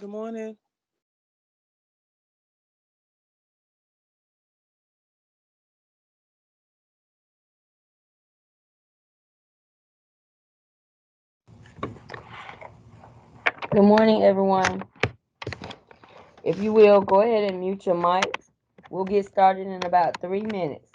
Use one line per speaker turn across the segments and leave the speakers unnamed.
Good morning.
Good morning, everyone. If you will, go ahead and mute your mic. We'll get started in about 3 minutes.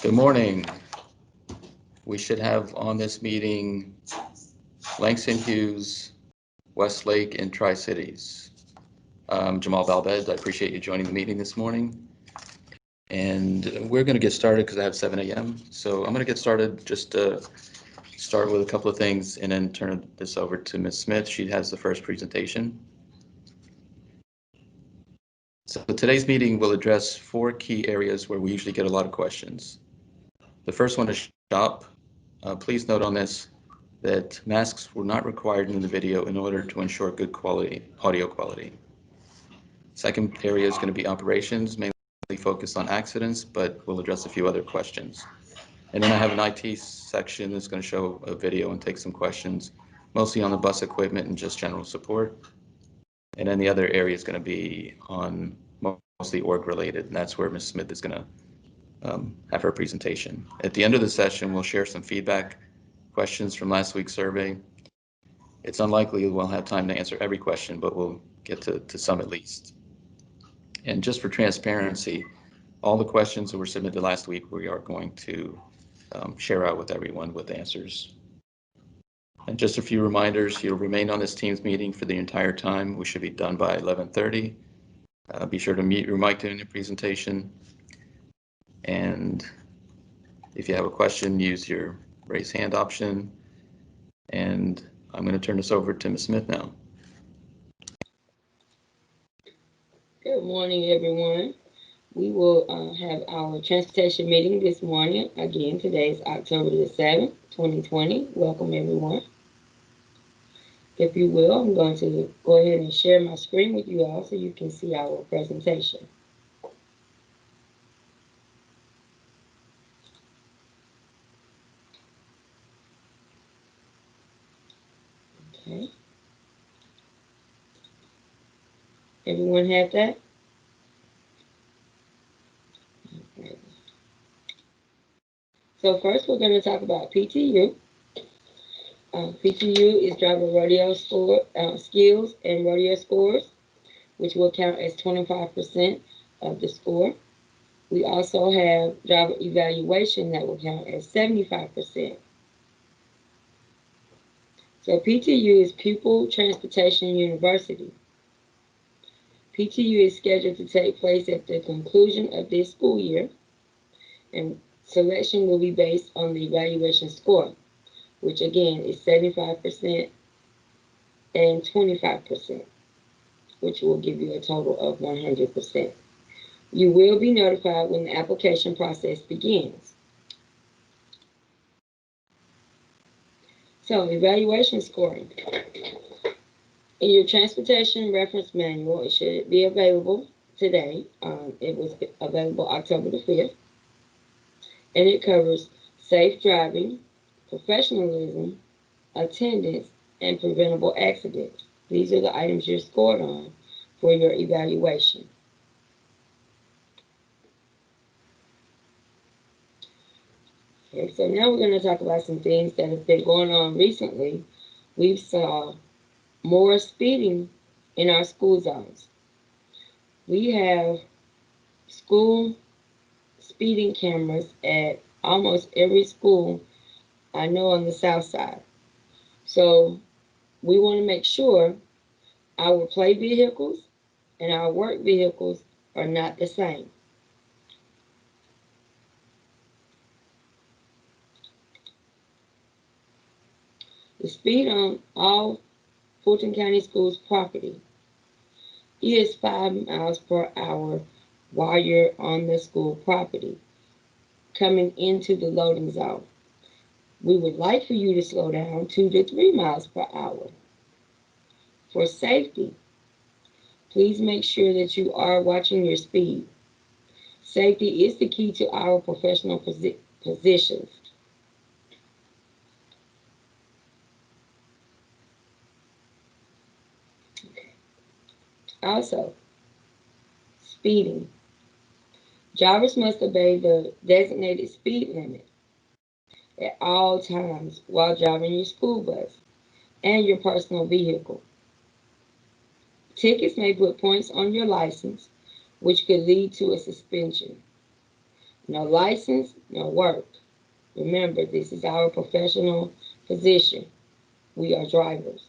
Good morning. We should have on this meeting Langston Hughes, Westlake, and Tri-Cities. Jamal Balbed, I appreciate you joining the meeting this morning. And we're going to get started because I have 7 a.m. So I'm going to get started, just start with a couple of things and then turn this over to Ms. Smith. She has the first presentation. So today's meeting will address 4 key areas where we usually get a lot of questions. The first one is SHOP. Please note on this that masks were not required in the video in order to ensure good quality, audio quality. Second area is going to be operations, mainly focused on accidents, but we'll address a few other questions. And then I have an IT section that's going to show a video and take some questions, mostly on the bus equipment and just general support. And then the other area is going to be on mostly org related, and that's where Ms. Smith is going to have her presentation. At the end of the session, we'll share some feedback, questions from last week's survey. It's unlikely we'll have time to answer every question, but we'll get to some at least. And just for transparency, all the questions that were submitted last week, we are going to share out with everyone with answers. And just a few reminders, you'll remain on this Teams meeting for the entire time. We should be done by 11:30. Be sure to mute your mic during the presentation. And if you have a question, use your raise hand option. And I'm going to turn this over to Ms. Smith now.
Good morning, everyone. We will have our transportation meeting this morning. Again, today is October the 7th, 2020. Welcome, everyone. If you will, I'm going to go ahead and share my screen with you all so you can see our presentation. Okay. Everyone have that? Okay. So first we're going to talk about PTU. PTU is driver rodeo skills and rodeo scores, which will count as 25% of the score. We also have driver evaluation that will count as 75%. So PTU is Pupil Transportation University. PTU is scheduled to take place at the conclusion of this school year, and selection will be based on the evaluation score, which again is 75% and 25%, which will give you a total of 100%. You will be notified when the application process begins. So, evaluation scoring. In your transportation reference manual, it should be available today. It was available October the 5th. And it covers safe driving, professionalism, attendance, and preventable accidents. These are the items you're scored on for your evaluation. Okay, so now we're going to talk about some things that have been going on recently. We've saw more speeding in our school zones. We have school speeding cameras at almost every school I know on the south side. So we want to make sure our play vehicles and our work vehicles are not the same. The speed on all Fulton County Schools property is 5 miles per hour while you're on the school property coming into the loading zone. We would like for you to slow down 2 to 3 miles per hour. For safety, please make sure that you are watching your speed. Safety is the key to our professional positions. Also, speeding. Drivers must obey the designated speed limit at all times while driving your school bus and your personal vehicle. Tickets may put points on your license, which could lead to a suspension. No license, no work. Remember, this is our professional position. We are drivers.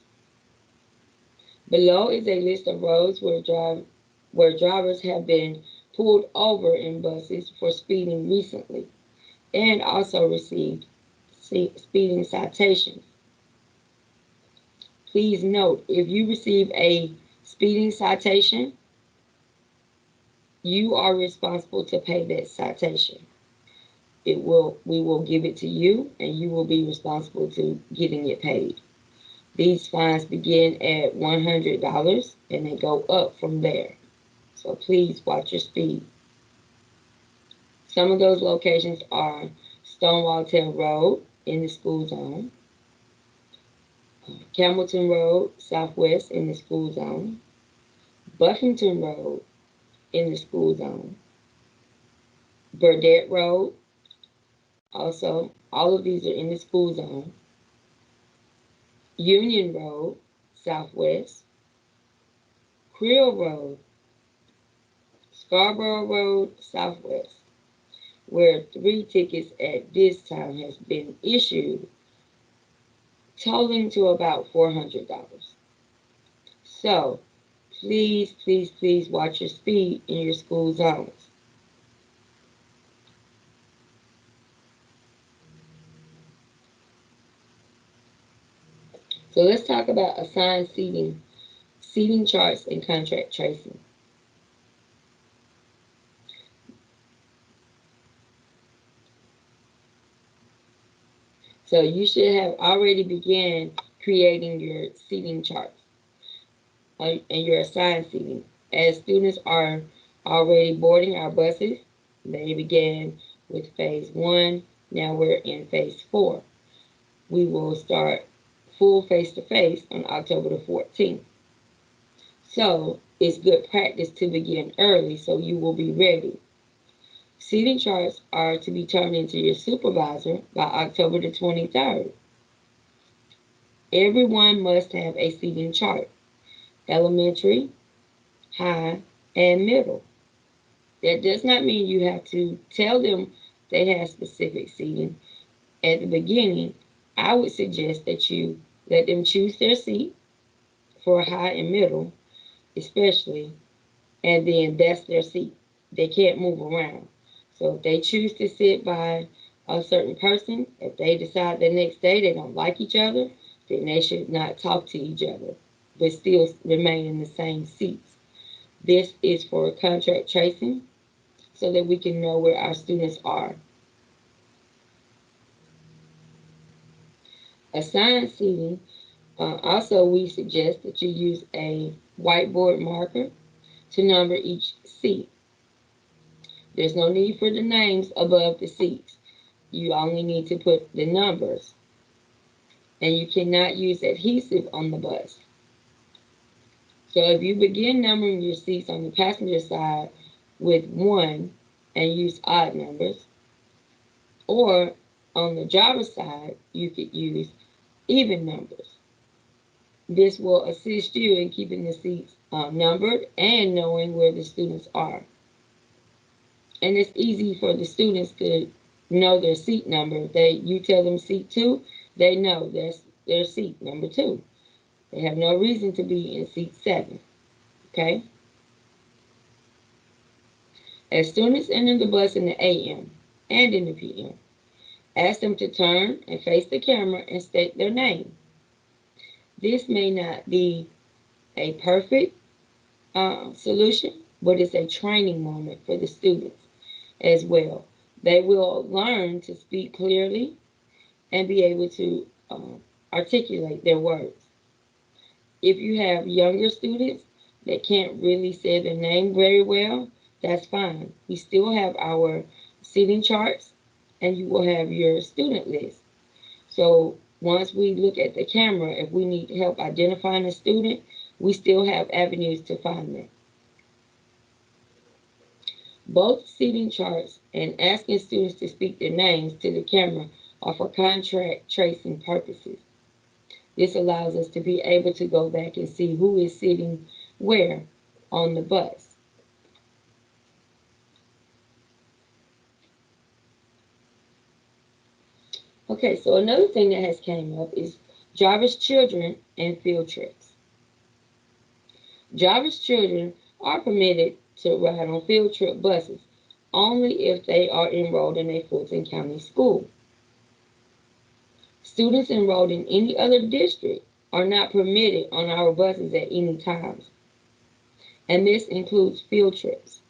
Below is a list of roads where drivers have been pulled over in buses for speeding recently and also received speeding citations. Please note, if you receive a speeding citation, you are responsible to pay that citation. We will give it to you, and you will be responsible to getting it paid. These fines begin at $100 and they go up from there. So please watch your speed. Some of those locations are Stonewall Tail Road in the school zone, Campbellton Road Southwest in the school zone, Buffington Road in the school zone, Burdett Road, also, all of these are in the school zone, Union Road Southwest, Creel Road, Scarborough Road Southwest, where 3 tickets at this time has been issued, totaling to about $400. So, please, please, please watch your speed in your school zones. So let's talk about assigned seating charts, and contract tracing. So you should have already began creating your seating charts and your assigned seating. As students are already boarding our buses, they began with phase 1. Now we're in phase 4. We will start full face-to-face on October the 14th. So it's good practice to begin early so you will be ready. Seating charts are to be turned into your supervisor by October the 23rd. Everyone must have a seating chart, elementary, high, and middle. That does not mean you have to tell them they have specific seating. At the beginning, I would suggest that you let them choose their seat for high and middle, especially, and then that's their seat. They can't move around. So if they choose to sit by a certain person, if they decide the next day they don't like each other, then they should not talk to each other, but still remain in the same seats. This is for contract tracing so that we can know where our students are. Assigned seating, also we suggest that you use a whiteboard marker to number each seat. There's no need for the names above the seats. You only need to put the numbers. And you cannot use adhesive on the bus. So if you begin numbering your seats on the passenger side with 1 and use odd numbers, or on the driver's side, you could use even numbers. This will assist you in keeping the seats numbered and knowing where the students are. And it's easy for the students to know their seat number. You tell them seat 2, they know that's their seat, number 2. They have no reason to be in seat 7. Okay? As students enter the bus in the AM and in the PM, ask them to turn and face the camera and state their name. This may not be a perfect solution, but it's a training moment for the students as well. They will learn to speak clearly and be able to articulate their words. If you have younger students that can't really say their name very well, that's fine. We still have our seating charts and you will have your student list. So once we look at the camera, if we need help identifying a student, we still have avenues to find them. Both seating charts and asking students to speak their names to the camera are for contract tracing purposes. This allows us to be able to go back and see who is sitting where on the bus. Okay, so another thing that has came up is driver's children and field trips. Driver's children are permitted to ride on field trip buses only if they are enrolled in a Fulton County school. Students enrolled in any other district are not permitted on our buses at any times, and this includes field trips.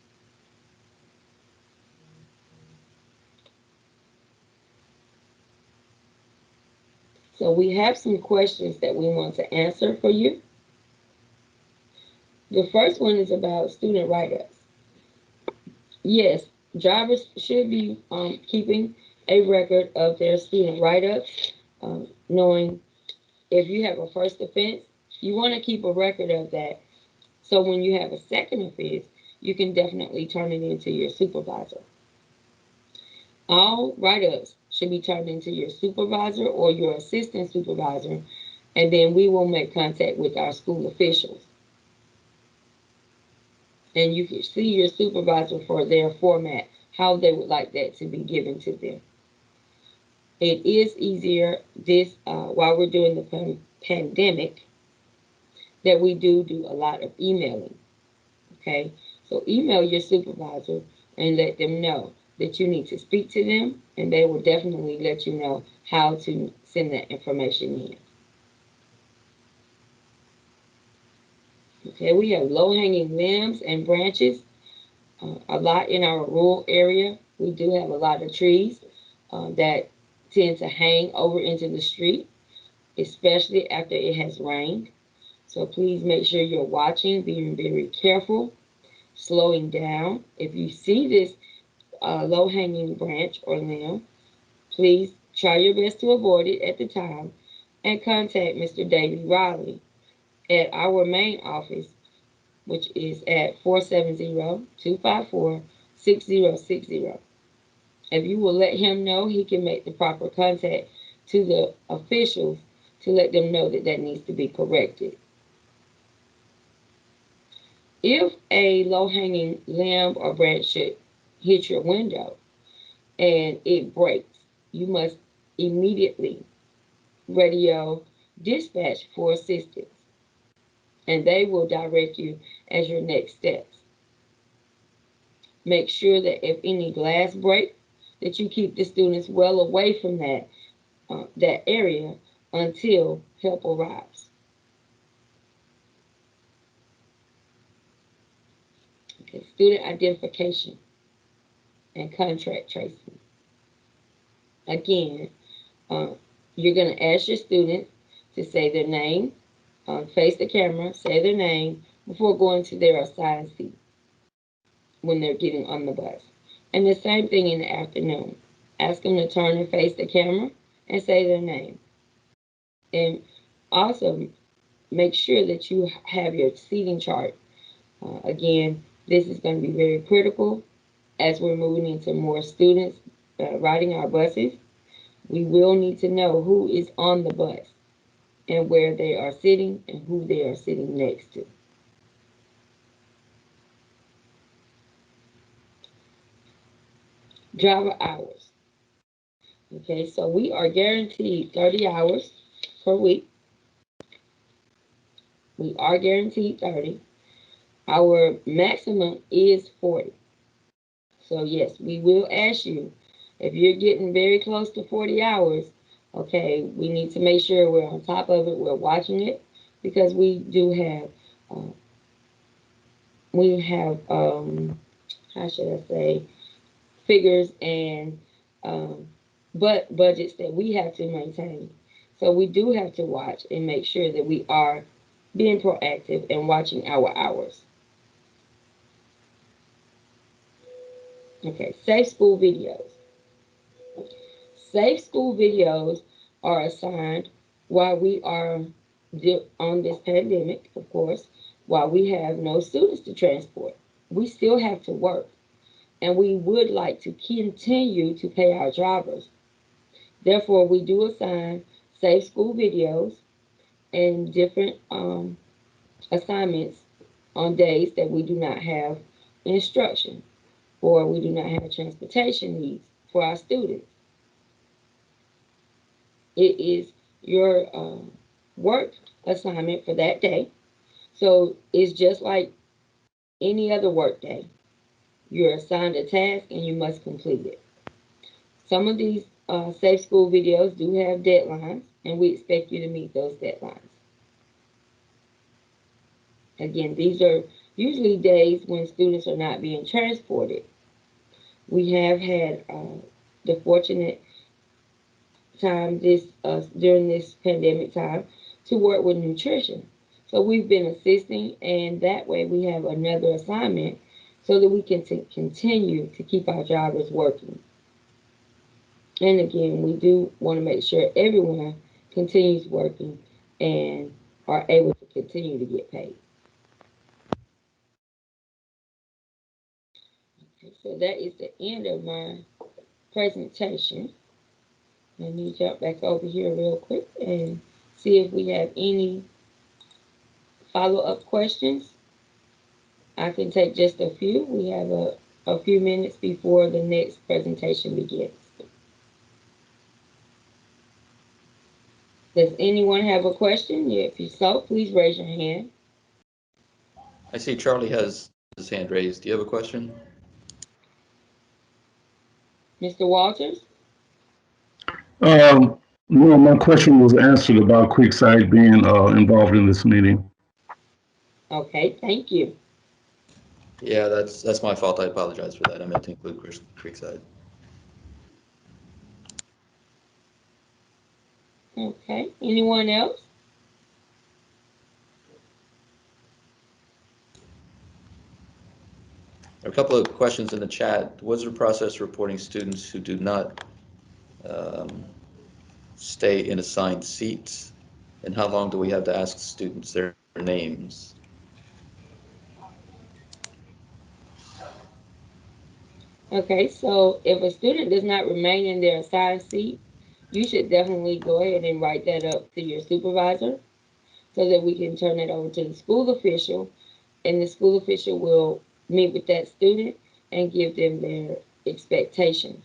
So we have some questions that we want to answer for you. The first one is about student write-ups. Yes, drivers should be keeping a record of their student write-ups, knowing if you have a first offense, you want to keep a record of that. So when you have a second offense, you can definitely turn it into your supervisor. All write-ups should be turned into your supervisor or your assistant supervisor, and then we will make contact with our school officials. And you can see your supervisor for their format, how they would like that to be given to them. It is easier while we're doing the pandemic that we do a lot of emailing. Okay, so email your supervisor and let them know that you need to speak to them, and they will definitely let you know how to send that information in. Okay, we have low-hanging limbs and branches a lot in our rural area. We do have a lot of trees that tend to hang over into the street. especially after it has rained. So please make sure you're watching, being very careful, slowing down. If you see this low-hanging branch or limb, please try your best to avoid it at the time and contact Mr. Davey Riley at our main office, which is at 470-254-6060. If you will let him know, he can make the proper contact to the officials to let them know that that needs to be corrected. If a low-hanging limb or branch should hit your window and it breaks, you must immediately radio dispatch for assistance, and they will direct you as your next steps. Make sure that if any glass breaks, that you keep the students well away from that area until help arrives. Okay, student identification and contract tracing. Again, you're going to ask your students to say their name, face the camera, say their name before going to their assigned seat when they're getting on the bus. And the same thing in the afternoon. Ask them to turn and face the camera and say their name. And also make sure that you have your seating chart. Again, this is going to be very critical as we're moving into more students riding our buses. We will need to know who is on the bus and where they are sitting and who they are sitting next to. Driver hours. Okay, so we are guaranteed 30 hours per week. We are guaranteed 30. Our maximum is 40. So yes, we will ask you if you're getting very close to 40 hours, okay, we need to make sure we're on top of it, we're watching it, because we do have, how should I say, figures and budgets that we have to maintain. So we do have to watch and make sure that we are being proactive and watching our hours. Okay, safe school videos. Safe school videos are assigned while we are on this pandemic, of course, while we have no students to transport. We still have to work, and we would like to continue to pay our drivers. Therefore, we do assign safe school videos and different assignments on days that we do not have instruction or we do not have transportation needs for our students. It is your work assignment for that day. So it's just like any other work day. You're assigned a task and you must complete it. Some of these safe school videos do have deadlines, and we expect you to meet those deadlines. Again, these are usually days when students are not being transported. We have had the fortunate time during this pandemic time to work with nutrition. So we've been assisting, and that way we have another assignment so that we can continue to keep our drivers working. And again, we do want to make sure everyone continues working and are able to continue to get paid. Okay, so that is the end of my presentation. Let me jump back over here real quick and see if we have any follow-up questions. I can take just a few. We have a few minutes before the next presentation begins. Does anyone have a question? If you so, please raise your hand.
I see Charlie has his hand raised. Do you have a question?
Mr. Walters?
No, my question was answered about QuickSight being involved in this meeting.
Okay, thank you.
Yeah, that's my fault. I apologize for that. I meant to include Creekside.
Okay, anyone else?
A couple of questions in the chat. What's the process reporting students who do not um, stay in assigned seats? And how long do we have to ask students their names?
Okay, so if a student does not remain in their assigned seat, you should definitely go ahead and write that up to your supervisor so that we can turn it over to the school official, and the school official will meet with that student and give them their expectations.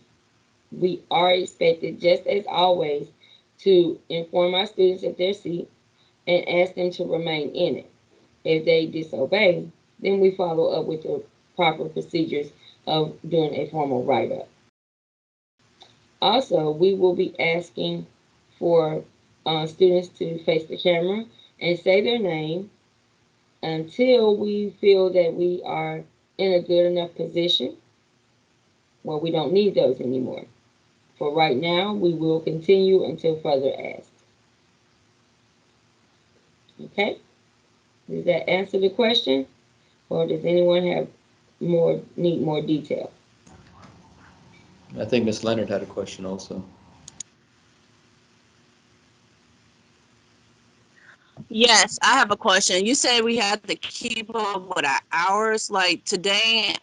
We are expected, just as always, to inform our students of their seat and ask them to remain in it. If they disobey, then we follow up with the proper procedures of doing a formal write-up. Also, we will be asking for students to face the camera and say their name until we feel that we are in a good enough position where we don't need those anymore. For right now, we will continue until further asked. Okay? Does that answer the question? Or does anyone need more detail?
I think Ms. Leonard had a question also.
Yes, I have a question. You said we have to keep up with our hours. Like today,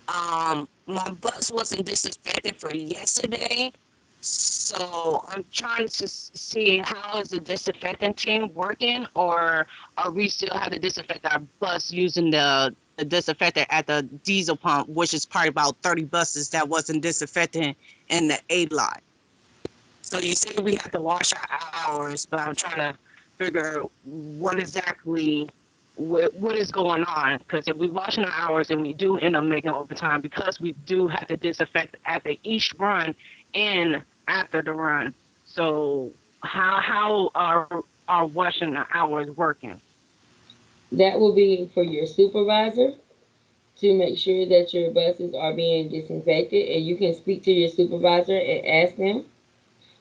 my bus wasn't disinfected for yesterday, so I'm trying to see how is the disinfectant team working, or are we still have to disinfect our bus using the disinfectant at the diesel pump, which is probably about 30 buses that wasn't disinfecting in the A lot. So you say we have to wash our hours, but I'm trying to figure what exactly what is going on. Because if we washing our hours and we do end up making overtime, because we do have to disinfect after each run and after the run. So how are washing the hours working?
That will be for your supervisor to make sure that your buses are being disinfected, and you can speak to your supervisor and ask them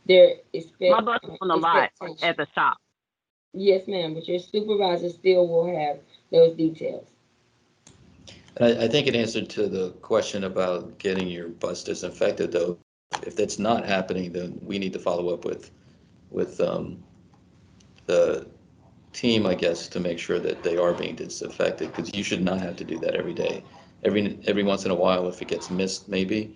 their
My bus is on the lot
expectation.
at the shop.
Yes, ma'am, but your supervisor still will have those details.
And I think in answer to the question about getting your bus disinfected, though, if that's not happening, then we need to follow up with the team, I guess, to make sure that they are being disinfected, because you should not have to do that every day. Every once in a while, if it gets missed, maybe,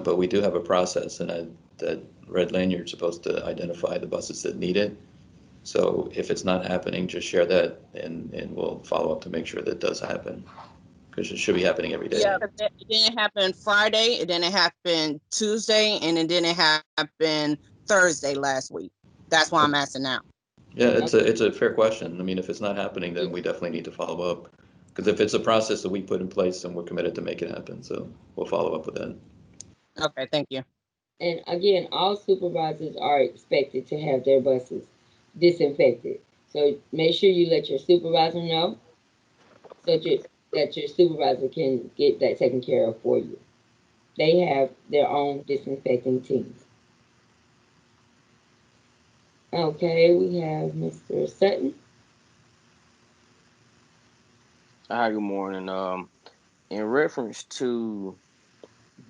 but we do have a process, and that red lanyard's supposed to identify the buses that need it. So if it's not happening, just share that, and we'll follow up to make sure that does happen, because it should be happening every day.
Yeah, it didn't happen Friday, it didn't happen Tuesday, and it didn't happen Thursday last week. That's why I'm asking now.
Yeah,
Okay.
it's a fair question. I mean, if it's not happening, then we definitely need to follow up. Because if it's a process that we put in place, then we're committed to make it happen. So we'll follow up with that.
Okay, thank you.
And again, all supervisors are expected to have their buses disinfected. So make sure you let your supervisor know so that your supervisor can get that taken care of for you. They have their own disinfecting teams. Okay, we have Mr. Sutton.
Hi, good morning. In reference to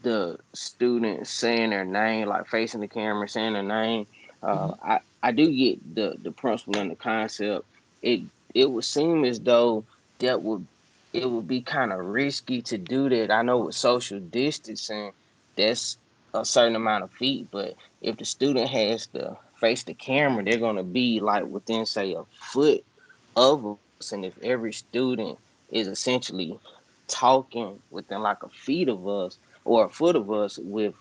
the student saying their name, like facing the camera, saying their name, I do get the principle and the concept. It it would seem as though that would it would be kind of risky to do that. I know with social distancing, that's a certain amount of feet, but if the student has to face the camera, they're gonna be like within say a foot of us, and if every student is essentially talking within like a feet of us or a foot of us with,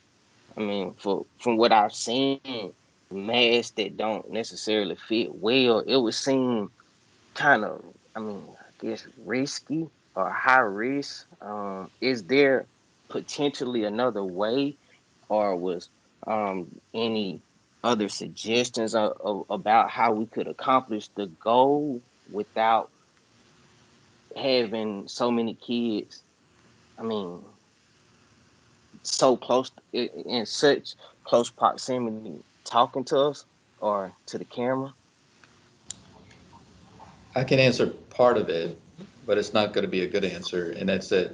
I mean, from what I've seen, masks that don't necessarily fit well, it would seem kind of, I mean, I guess risky or high risk. Is there potentially another way, or was any other suggestions about how we could accomplish the goal without having so many kids? I mean, so close in such close proximity talking to us. or to the camera?
I can answer part of it, but it's not going to be a good answer. And that's that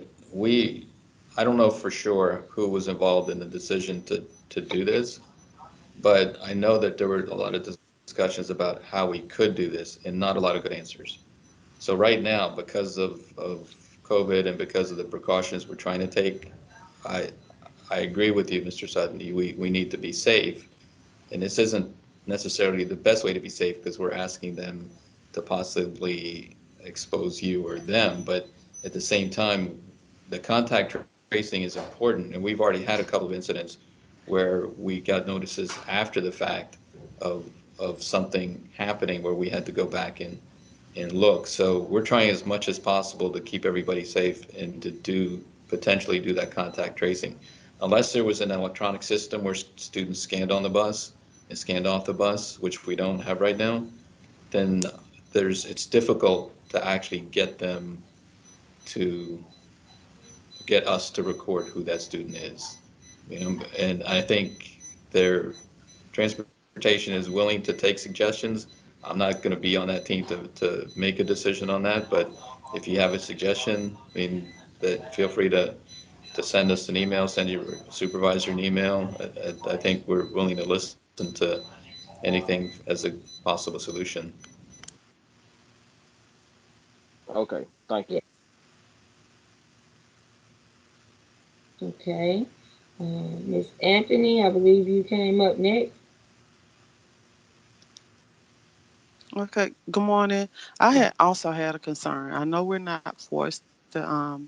I don't know for sure who was involved in the decision to do this, but I know that there were a lot of discussions about how we could do this and not a lot of good answers. So right now, because of COVID and because of the precautions we're trying to take, I, I agree with you, Mr. Sutton. We need to be safe. And this isn't necessarily the best way to be safe because we're asking them to possibly expose you or them. But at the same time, the contact tracing is important. And we've already had a couple of incidents where we got notices after the fact of, of something happening where we had to go back and look. So we're trying as much as possible to keep everybody safe and to potentially do that contact tracing. Unless there was an electronic system where students scanned on the bus and scanned off the bus, which we don't have right now, then it's difficult to actually get them to get us to record who that student is. And I think their transportation is willing to take suggestions. I'm not going to be on that team to make a decision on that, but if you have a suggestion, I mean, that feel free to send us an email, send your supervisor an email. I think we're willing to listen to anything as a possible solution.
Okay, thank you.
Yeah. Okay. Miss Anthony, I believe you came up next.
Okay, good morning. I had also had a concern. I know we're not forced to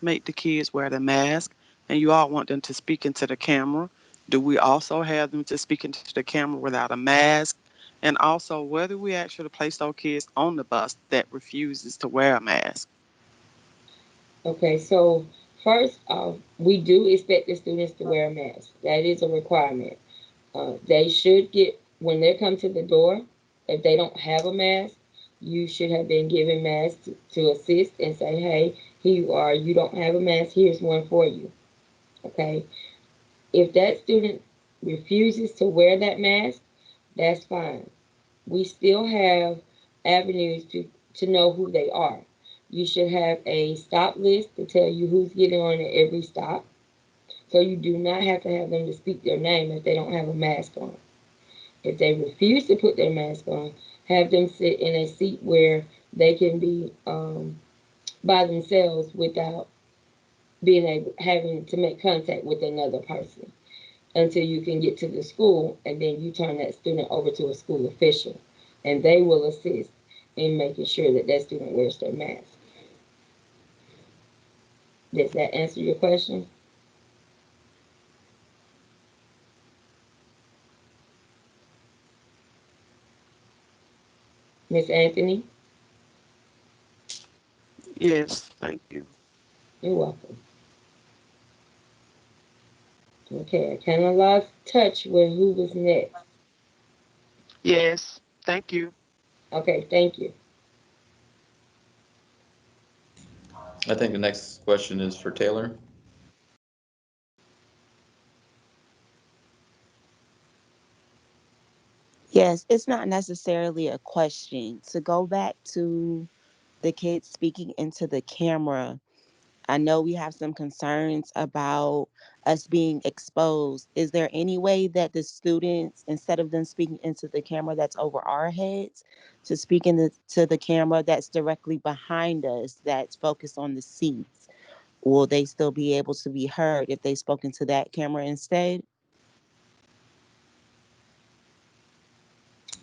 make the kids wear the mask, and you all want them to speak into the camera. Do we also have them to speak into the camera without a mask? And also, whether we actually place those kids on the bus that refuses to wear a mask?
Okay, so first, we do expect the students to wear a mask. That is a requirement. They should get, when they come to the door, if they don't have a mask, you should have been given masks to assist and say, hey, here you are, you don't have a mask, here's one for you. Okay, if that student refuses to wear that mask, that's fine. We still have avenues to know who they are. You should have a stop list to tell you who's getting on at every stop. So you do not have to have them to speak their name if they don't have a mask on. If they refuse to put their mask on, have them sit in a seat where they can be by themselves without being able having to make contact with another person until you can get to the school, and then you turn that student over to a school official, and they will assist in making sure that that student wears their mask. Does that answer your question, Miss Anthony?
Yes, thank you.
You're welcome. Okay, I kind of lost touch with who was next.
Yes, thank you.
Okay, thank you.
I think the next question is for Taylor.
Yes, it's not necessarily a question. To go back to the kids speaking into the camera, I know we have some concerns about us being exposed. Is there any way that the students, instead of them speaking into the camera that's over our heads, to speak to the camera that's directly behind us, that's focused on the seats? Will they still be able to be heard if they spoke into that camera instead?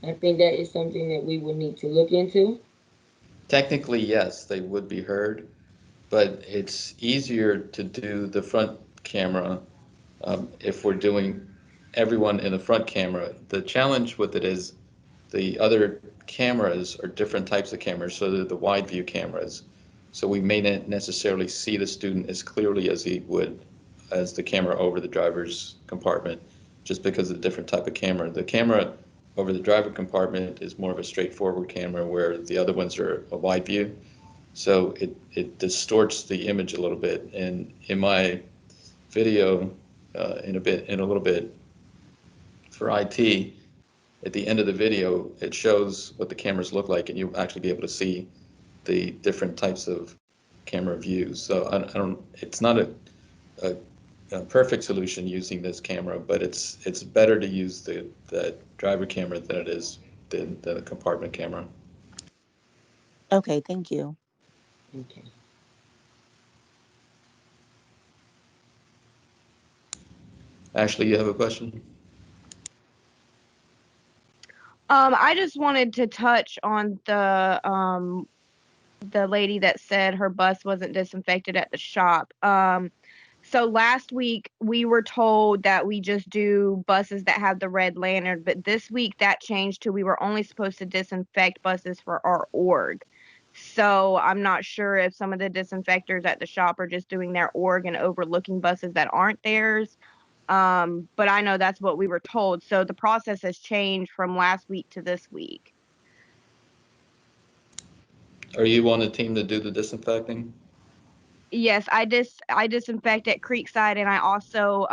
I think that is something that we would need to look into.
Technically, yes, they would be heard, but it's easier to do the front camera if we're doing everyone in the front camera. The challenge with it is the other cameras are different types of cameras, so they're the wide view cameras. So we may not necessarily see the student as clearly as he would as the camera over the driver's compartment, just because of the different type of camera. The camera over the driver compartment is more of a straightforward camera, where the other ones are a wide view. So it distorts the image a little bit. And in my video, in a little bit for IT, at the end of the video, it shows what the cameras look like, and you'll actually be able to see the different types of camera views. So I don't, it's not a, a perfect solution using this camera, but it's better to use the driver camera than it is the compartment camera.
Okay, thank you.
Okay.
Ashley, you have a question?
I just wanted to touch on the lady that said her bus wasn't disinfected at the shop. So last week we were told that we just do buses that have the red lantern, but this week that changed to we were only supposed to disinfect buses for our org. So I'm not sure if some of the disinfectors at the shop are just doing their org and overlooking buses that aren't theirs. But I know that's what we were told. So the process has changed from last week to this week.
Are you on the team to do the disinfecting?
Yes, I disinfect at Creekside, and I also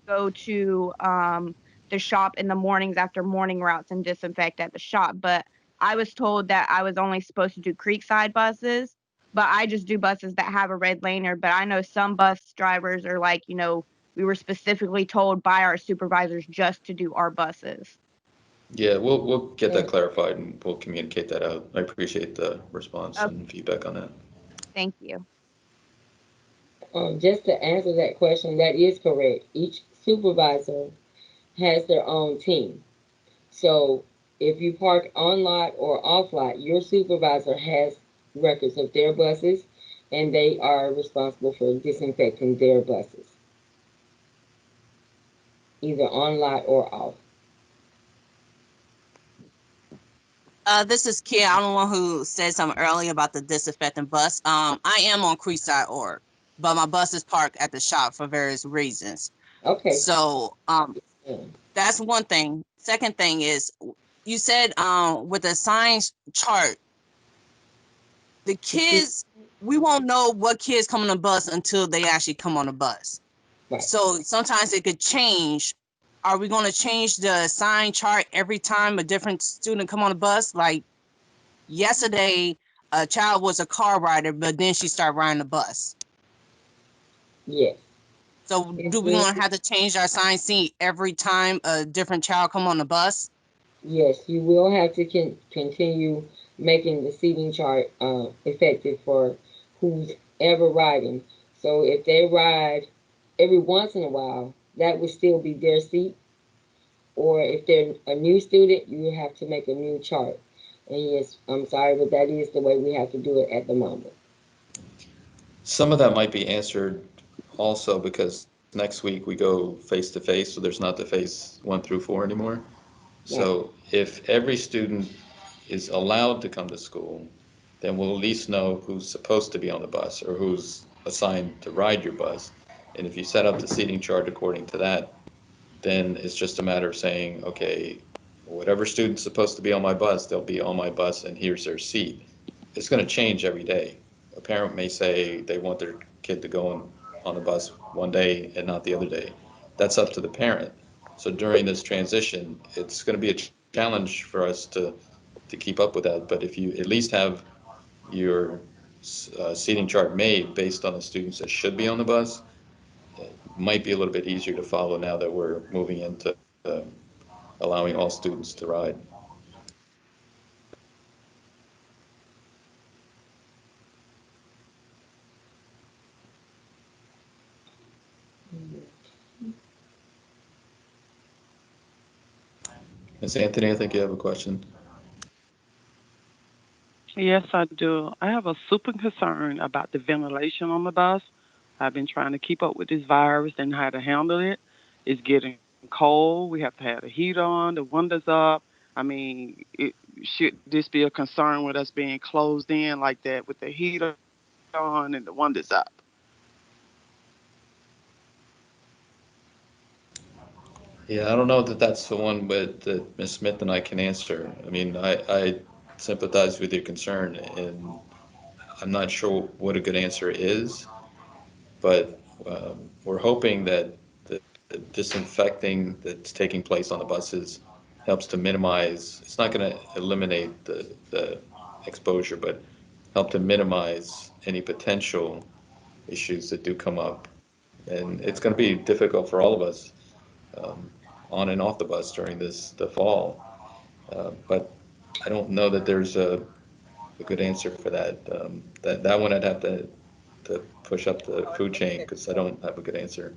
go to the shop in the mornings after morning routes and disinfect at the shop. But I was told that I was only supposed to do Creekside buses, but I just do buses that have a red lanyard. But I know some bus drivers are like, we were specifically told by our supervisors just to do our buses.
Yeah, we'll get
Yeah.
that clarified and we'll communicate that out. I appreciate the response
Okay,
and feedback on that.
thank you.
Just to answer that question, that is correct. Each supervisor has their own team. So if you park on lot or off lot, your supervisor has records of their buses, and they are responsible for disinfecting their buses, either on lot or off.
This is Kia. I'm the one who said something earlier about the disinfecting bus. I am on Creekside Org, but my bus is parked at the shop for various reasons.
Okay.
So
Yeah.
that's one thing. Second thing is, you said with the science chart, the kids, we won't know what kids come on the bus until they actually come on the bus.
Right.
So sometimes it could change. Are we going to change the sign chart every time a different student come on the bus? Like yesterday, a child was a car rider, but then she started riding the bus.
Yes.
So
It
do we
will.
going to have to change our sign sheet every time a different child come on the bus?
Yes, you will have to continue making the seating chart effective for who's ever riding. So if they ride every once in a while, that would still be their seat. Or if they're a new student, you will have to make a new chart. And yes, I'm sorry, but that is the way we have to do it at the moment.
Some of that might be answered also because next week we go face to face, so there's not the phase 1 through 4 anymore.
Right.
So if every student is allowed to come to school, then we'll at least know who's supposed to be on the bus or who's assigned to ride your bus. And if you set up the seating chart according to that, then it's just a matter of saying, okay, whatever student's supposed to be on my bus, they'll be on my bus and here's their seat. It's going to change every day. A parent may say they want their kid to go on the bus one day and not the other day. That's up to the parent. So during this transition, it's going to be a challenge for us to keep up with that. But if you at least have your seating chart made based on the students that should be on the bus, it might be a little bit easier to follow now that we're moving into allowing all students to ride. Ms. Anthony, I think you have a question.
Yes, I do. I have a super concern about the ventilation on the bus. I've been trying to keep up with this virus and how to handle it. It's getting cold. We have to have the heat on, the windows up. I mean, should this be a concern with us being closed in like that with the heat on and the windows up?
Yeah, I don't know that that's the one, but that Ms. Smith and I can answer. I mean, I sympathize with your concern, and I'm not sure what a good answer is, but we're hoping that the disinfecting that's taking place on the buses helps to minimize, it's not going to eliminate the exposure, but help to minimize any potential issues that do come up. And it's going to be difficult for all of us um, on and off the bus during the fall. But I don't know that there's a good answer for that. That one I'd have to push up the food chain because I don't have a good answer.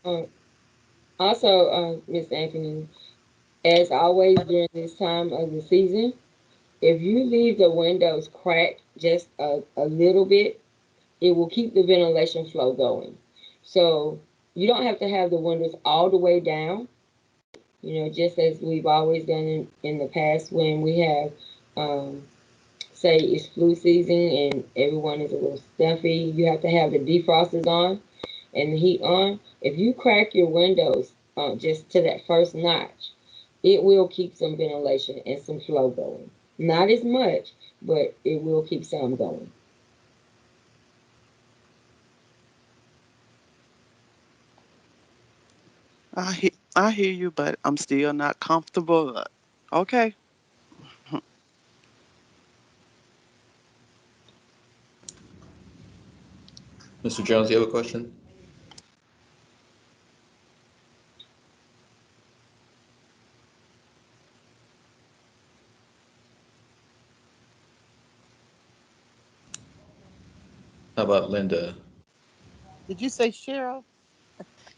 Um, Also, Ms. Anthony, as always during this time of the season, if you leave the windows cracked just a little bit, it will keep the ventilation flow going. So you don't have to have the windows all the way down, just as we've always done in the past when we have, say, it's flu season and everyone is a little stuffy. You have to have the defrosters on and the heat on. If you crack your windows just to that first notch, it will keep some ventilation and some flow going. Not as much, but it will keep some going.
I hear you, but I'm still not comfortable. Okay.
Mr. Jones, you have a question? How about Linda?
Did you say Cheryl?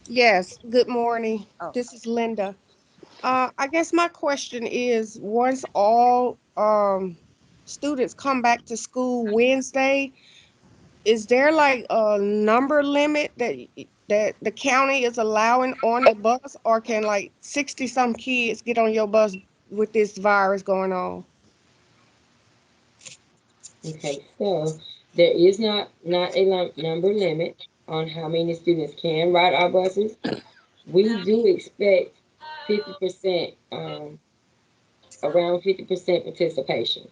Yes, good morning.
Oh,
This is Linda. I guess my question is, once all students come back to school Wednesday, is there like a number limit that the county is allowing on the bus, or can like 60 some kids get on your bus with this virus going on?
Okay, so there is not a number limit on how many students can ride our buses. We do expect 50%, around 50% participation.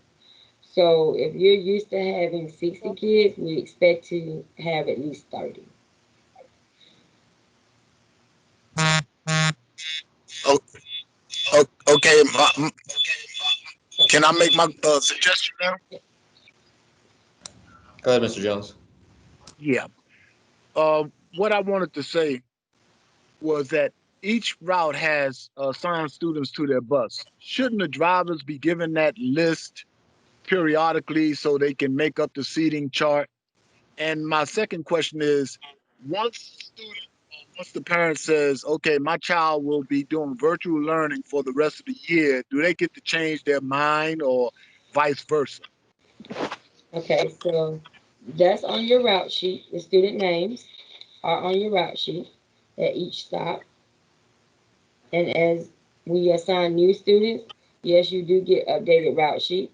So if you're used to having 60 kids, we expect to have at least 30.
Oh, okay. Can I make my suggestion now?
Go ahead, Mr. Jones.
Yeah. What I wanted to say was that each route has assigned students to their bus. Shouldn't the drivers be given that list periodically so they can make up the seating chart? And my second question is, once the parent says, okay, my child will be doing virtual learning for the rest of the year, do they get to change their mind or vice versa?
Okay, so that's on your route sheet. The student names are on your route sheet at each stop. And as we assign new students, yes, you do get updated route sheets.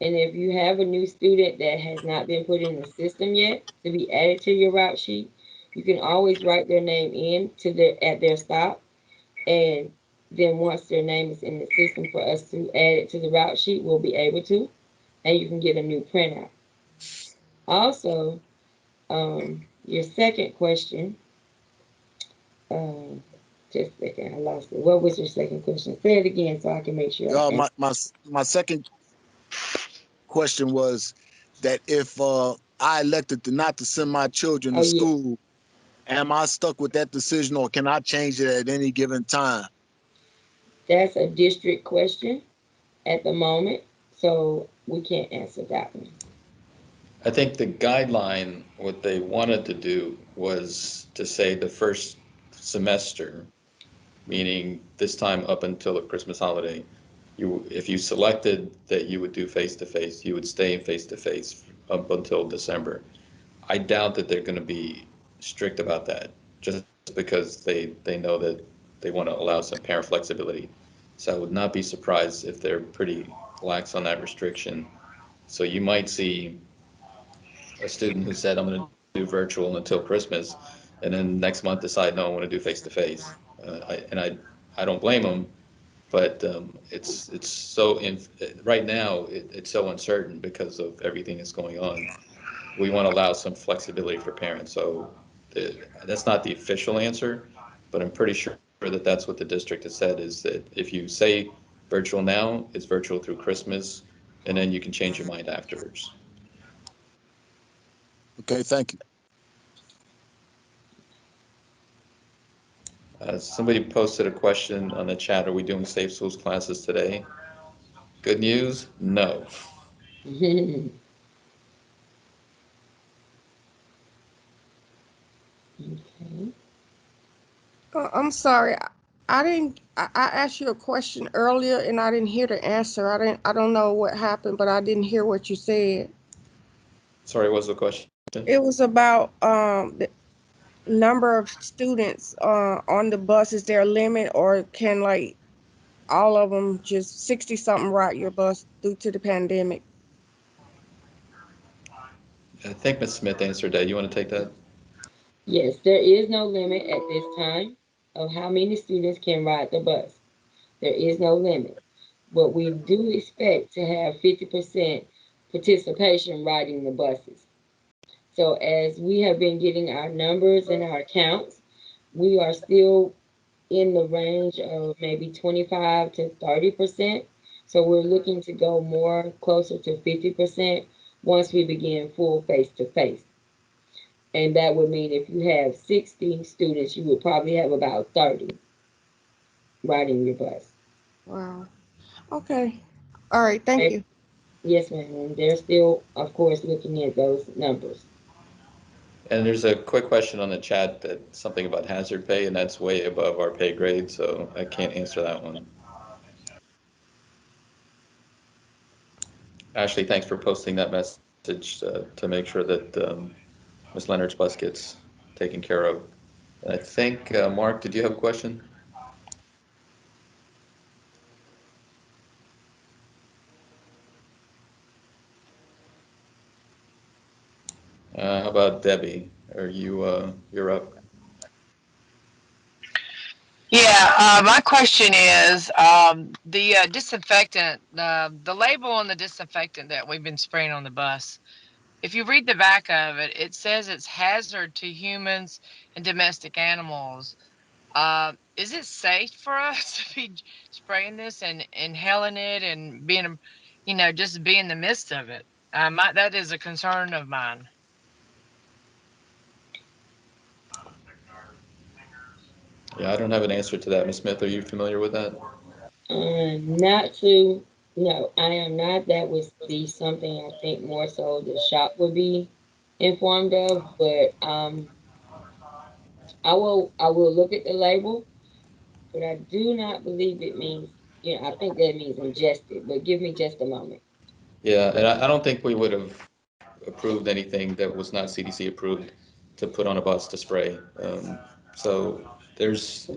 And if you have a new student that has not been put in the system yet to be added to your route sheet, you can always write their name in at their stop. And then once their name is in the system for us to add it to the route sheet, we'll be able to. And you can get a new printout. Also, your second question, um, just a second, I lost it. What was your second question? Say it again so I can make sure I answer.
My second question was that if I elected to not to send my children
Oh,
to
yeah.
school, am I stuck with that decision or can I change it at any given time?
That's a district question at the moment, so we can't answer that one.
I think the guideline, what they wanted to do was to say the first semester, meaning this time up until the Christmas holiday, if you selected that you would do face-to-face, you would stay in face-to-face up until December. I doubt that they're going to be strict about that, just because they know that they want to allow some parent flexibility. So I would not be surprised if they're pretty lax on that restriction. So you might see a student who said, I'm going to do virtual until Christmas, and then next month decide, no, I want to do face-to-face. I don't blame them, but it's so right now it's so uncertain because of everything that's going on. We want to allow some flexibility for parents. So that's not the official answer, but I'm pretty sure that that's what the district has said, is that if you say virtual now, it's virtual through Christmas, and then you can change your mind afterwards.
Okay, thank you.
Somebody posted a question on the chat, are we doing Safe Schools classes today? Good news, no.
Okay.
I'm sorry. I didn't. I asked you a question earlier, and I didn't hear the answer. I don't know what happened, but I didn't hear what you said.
Sorry, what was the question?
It was about the number of students on the bus. Is there a limit, or can like all of them just 60 something ride your bus due to the pandemic?
I think Ms. Smith answered that. You want to take that?
Yes, there is no limit at this time of how many students can ride the bus. There is no limit. But we do expect to have 50% participation riding the buses. So as we have been getting our numbers and our counts, we are still in the range of maybe 25 to 30%. So we're looking to go more closer to 50% once we begin full face-to-face. And that would mean if you have 60 students, you would probably have about 30 riding your bus.
Wow. Okay. All right. Thank you.
Yes, ma'am. And they're still, of course, looking at those numbers.
And there's a quick question on the chat that something about hazard pay, and that's way above our pay grade, so I can't answer that one. Ashley, thanks for posting that message to make sure that Ms. Leonard's bus gets taken care of. And I think, Mark, did you have a question? How about Debbie? Are you, you're up?
Yeah, my question is the disinfectant, the label on the disinfectant that we've been spraying on the bus. If you read the back of it, it says it's hazard to humans and domestic animals. Is it safe for us to be spraying this and inhaling it and being, just be in the midst of it? That is a concern of mine.
Yeah, I don't have an answer to that. Ms. Smith, are you familiar with that?
No, I am not. That would be something I think more so the shop would be informed of, but I will look at the label, but I do not believe it means, I think that means ingested, but give me just a moment.
Yeah, and I don't think we would have approved anything that was not CDC approved to put on a bus to spray. So there's,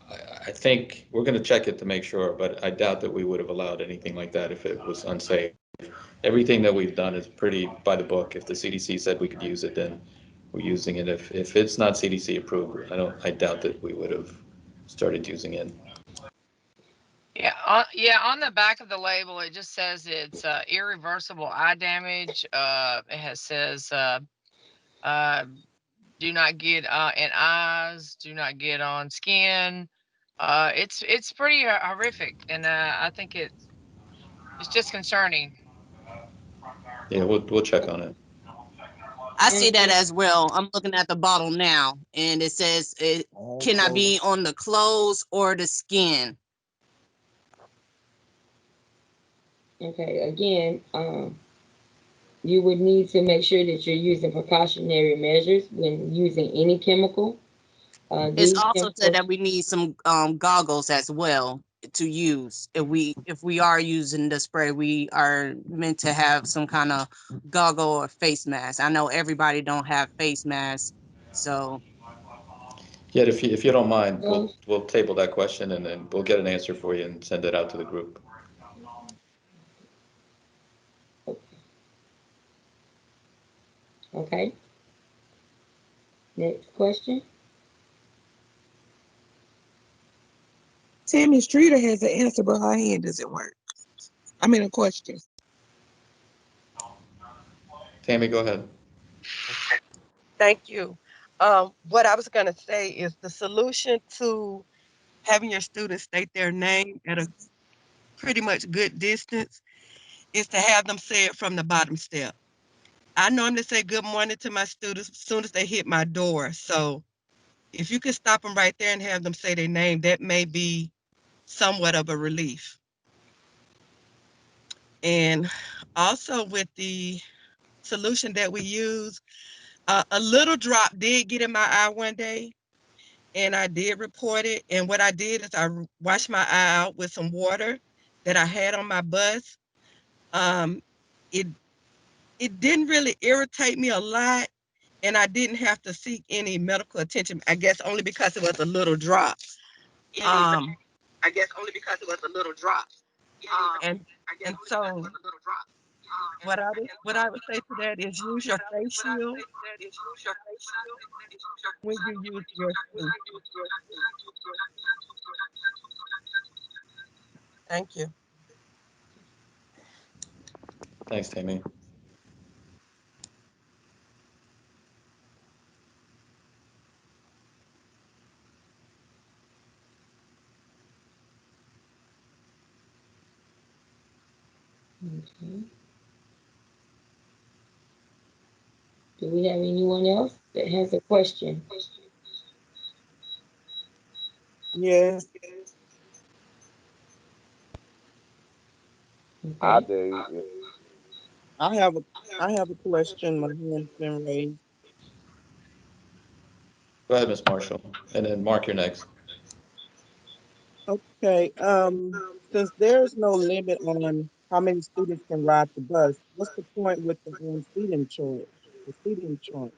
I think we're going to check it to make sure, but I doubt that we would have allowed anything like that if it was unsafe. Everything that we've done is pretty by the book. If the CDC said we could use it, then we're using it. If it's not CDC approved, I doubt that we would have started using it.
Yeah, on the back of the label, it just says it's irreversible eye damage. Says do not get in eyes, do not get on skin. It's pretty horrific, and I think it's just concerning.
Yeah, we'll check on it.
I see that as well. I'm looking at the bottle now, and it says it cannot be on the clothes or the skin.
Okay, again, you would need to make sure that you're using precautionary measures when using any chemical.
It's also said that we need some goggles as well to use. If we are using the spray, we are meant to have some kind of goggle or face mask. I know everybody don't have face masks, so.
Yeah, if you don't mind, we'll table that question and then we'll get an answer for you and send it out to the group.
Okay. Next question.
Tammy Streeter has an answer, but her hand doesn't work. I mean, a question.
Tammy, go ahead.
Thank you. What I was going to say is the solution to
having your students state their name at a pretty much good distance is to have them say it from the bottom step. I normally say good morning to my students as soon as they hit my door. So if you could stop them right there and have them say their name, that may be somewhat of a relief. And also with the solution that we use, a little drop did get in my eye one day, and I did report it. And what I did is I washed my eye out with some water that I had on my bus. Um, it it didn't really irritate me a lot, and I didn't have to seek any medical attention. I guess only because it was a little drop. I guess only because it was a little drop. And and so what I would say to that is use your face shield when you use your solution. Thank you.
Thanks, Tammy.
Okay. Do we have anyone else that has a question?
Yes,
I
Okay.
do.
I have a I have a question. My hand's been raised.
Go ahead, Ms. Marshall. And then Mark, you're next.
Okay. Since there's no limit on how many students can ride the bus, what's the point with the seating chart? The seating chart.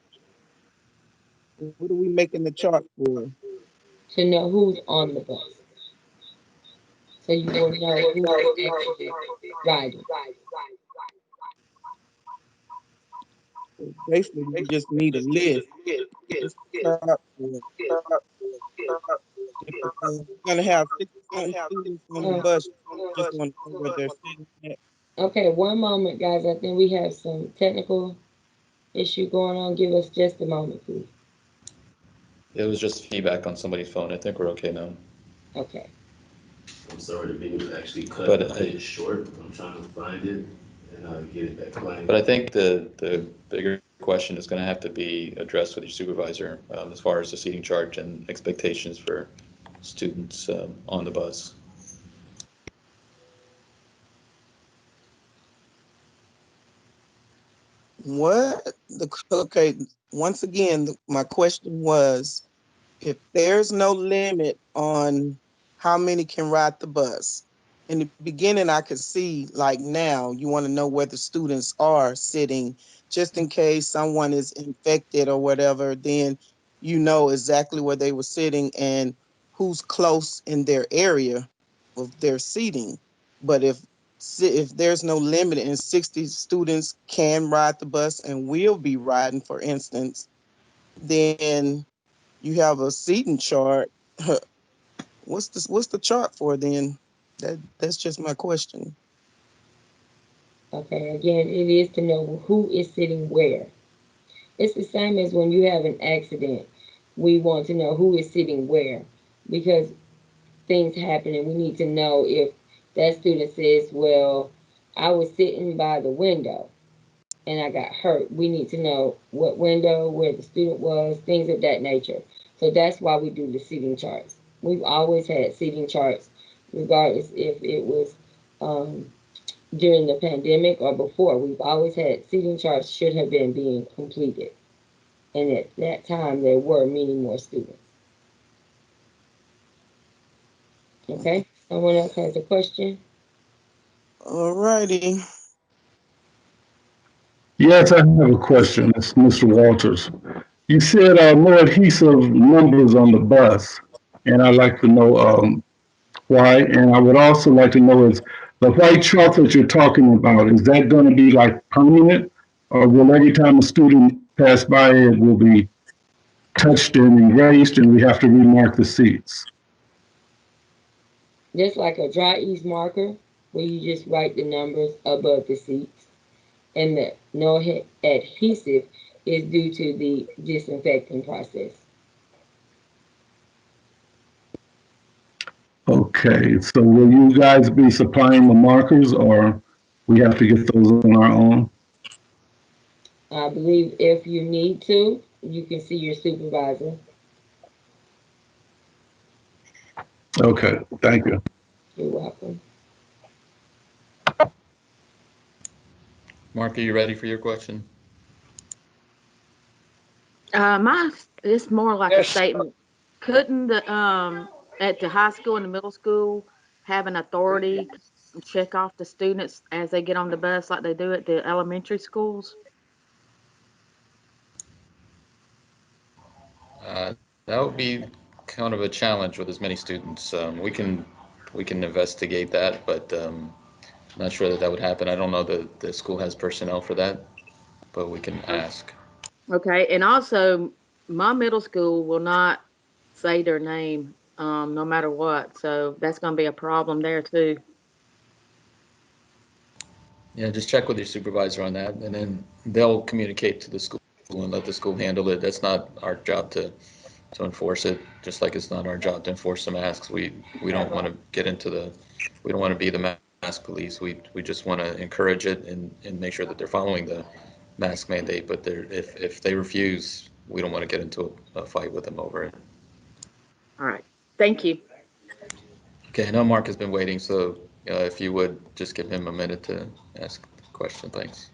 What are we making the chart for?
To know who's on the bus. So you will know who is actually riding.
Basically, we just need a list. What's the chart for? If we're gonna have 60-something students on the
Uh,
bus, just want to know where they're sitting at.
okay, one moment, guys. I think we have some technical issue going on. Give us just a moment, please.
It was just feedback on somebody's phone. I think we're okay now.
Okay.
I'm sorry, the video was actually cut,
But
cut it short. I'm trying to find it and get it back playing.
But I think the bigger question is going to have to be addressed with your supervisor as far as the seating chart and expectations for students on the bus.
What the okay? Once again, my question was, if there's no limit on how many can ride the bus, in the beginning, I could see like now you want to know where the students are sitting, just in case someone is infected or whatever. Then you know exactly where they were sitting and who's close in their area of their seating. But if there's no limit and 60 students can ride the bus and will be riding, for instance, then you have a seating chart. What's the chart for then? That's just my question.
Okay, again, it is to know who is sitting where. It's the same as when you have an accident. We want to know who is sitting where because things happen and we need to know if that student says, well, I was sitting by the window and I got hurt. We need to know what window, where the student was, things of that nature. So that's why we do the seating charts. We've always had seating charts, regardless if it was during the pandemic or before. We've always had seating charts should have been being completed. And at that time, there were many more students. Okay, someone else has a question?
All righty.
Yes, I have a question. It's Mr. Walters. You said no adhesive numbers on the bus, and I'd like to know why. And I would also like to know is the white chalk that you're talking about, is that going to be like permanent, or will every time a student pass by it will be touched and erased, and we have to remark the seats?
Just like a dry ease marker, where you just write the numbers above the seats. And the no adhesive is due to the disinfecting process.
Okay, so will you guys be supplying the markers or we have to get those on our own?
I believe if you need to, you can see your supervisor.
Okay, thank you.
You're welcome.
Mark, are you ready for your question?
My it's more like a
Yes.
statement. Couldn't the at the high school and the middle school have an authority to check off the students as they get on the bus like they do at the elementary schools?
That would be kind of a challenge with as many students. We can investigate that, but not sure that that would happen. I don't know that the school has personnel for that, but we can ask.
Okay, and also my middle school will not say their name no matter what, so that's going to be a problem there too.
Yeah, just check with your supervisor on that, and then they'll communicate to the school and let the school handle it. That's not our job to enforce it, just like it's not our job to enforce the masks. We don't want to get into the, we don't want to be the mask police. We just want to encourage it and make sure that they're following the mask mandate. But if they refuse, we don't want to get into a fight with them over it.
All right, thank you.
Okay, I know Mark has been waiting, so if you would just give him a minute to ask the question, thanks.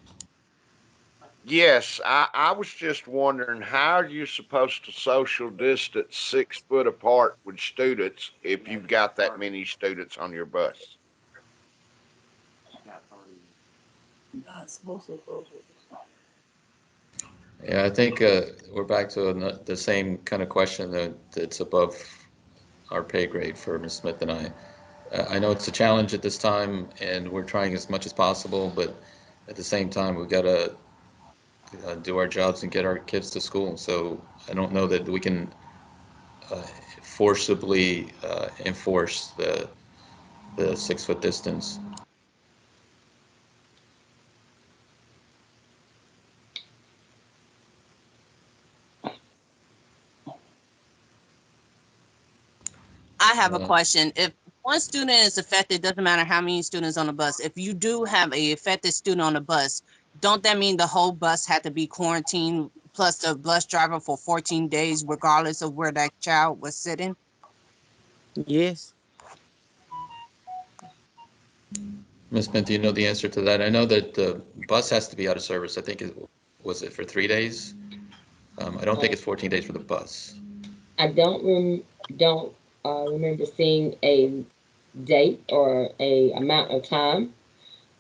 Yes, I was just wondering how are you supposed to social distance 6 foot apart with students if you've got that many students on your bus?
Yeah, I think we're back to the same kind of question that's above our pay grade for Ms. Smith and I. I know it's a challenge at this time, and we're trying as much as possible, but at the same time, we've got to do our jobs and get our kids to school. So I don't know that we can uh, forcibly enforce the 6 foot distance.
I have a
Uh,
question. If one student is affected, doesn't matter how many students on the bus. If you do have a affected student on the bus, don't that mean the whole bus had to be quarantined plus the bus driver for 14 days, regardless of where that child was sitting?
Yes.
Ms. Smith, do you know the answer to that? I know that the bus has to be out of service. I think was it for 3 days? I don't think it's 14 days for the bus.
I don't remember seeing a date or a amount of time.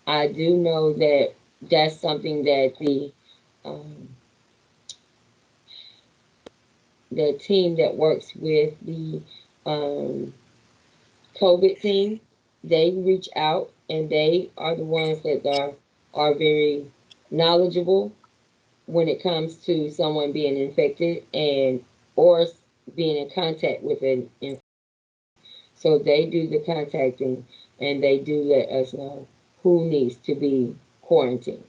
I do know that that's something that um, the team that works with the um, COVID team, they reach out and they are the ones that are very knowledgeable when it comes to someone being infected and or being in contact with an infected. So they do the contacting and they do let us know who needs to be quarantined.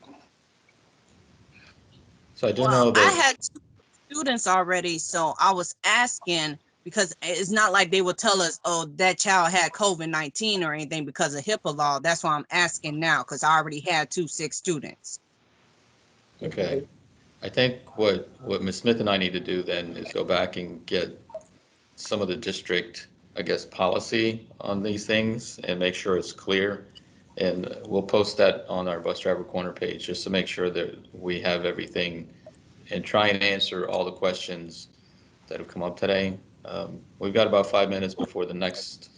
So I do
Well,
know
I
that,
had two students already, so I was asking because it's not like they will tell us, oh, that child had COVID-19 or anything because of HIPAA law. That's why I'm asking now because I already had 2 sick students.
okay. I think what Ms. Smith and I need to do then is go back and get some of the district, I guess, policy on these things and make sure it's clear. And we'll post that on our Bus Driver Corner page just to make sure that we have everything and try and answer all the questions that have come up today. We've got about 5 minutes before the next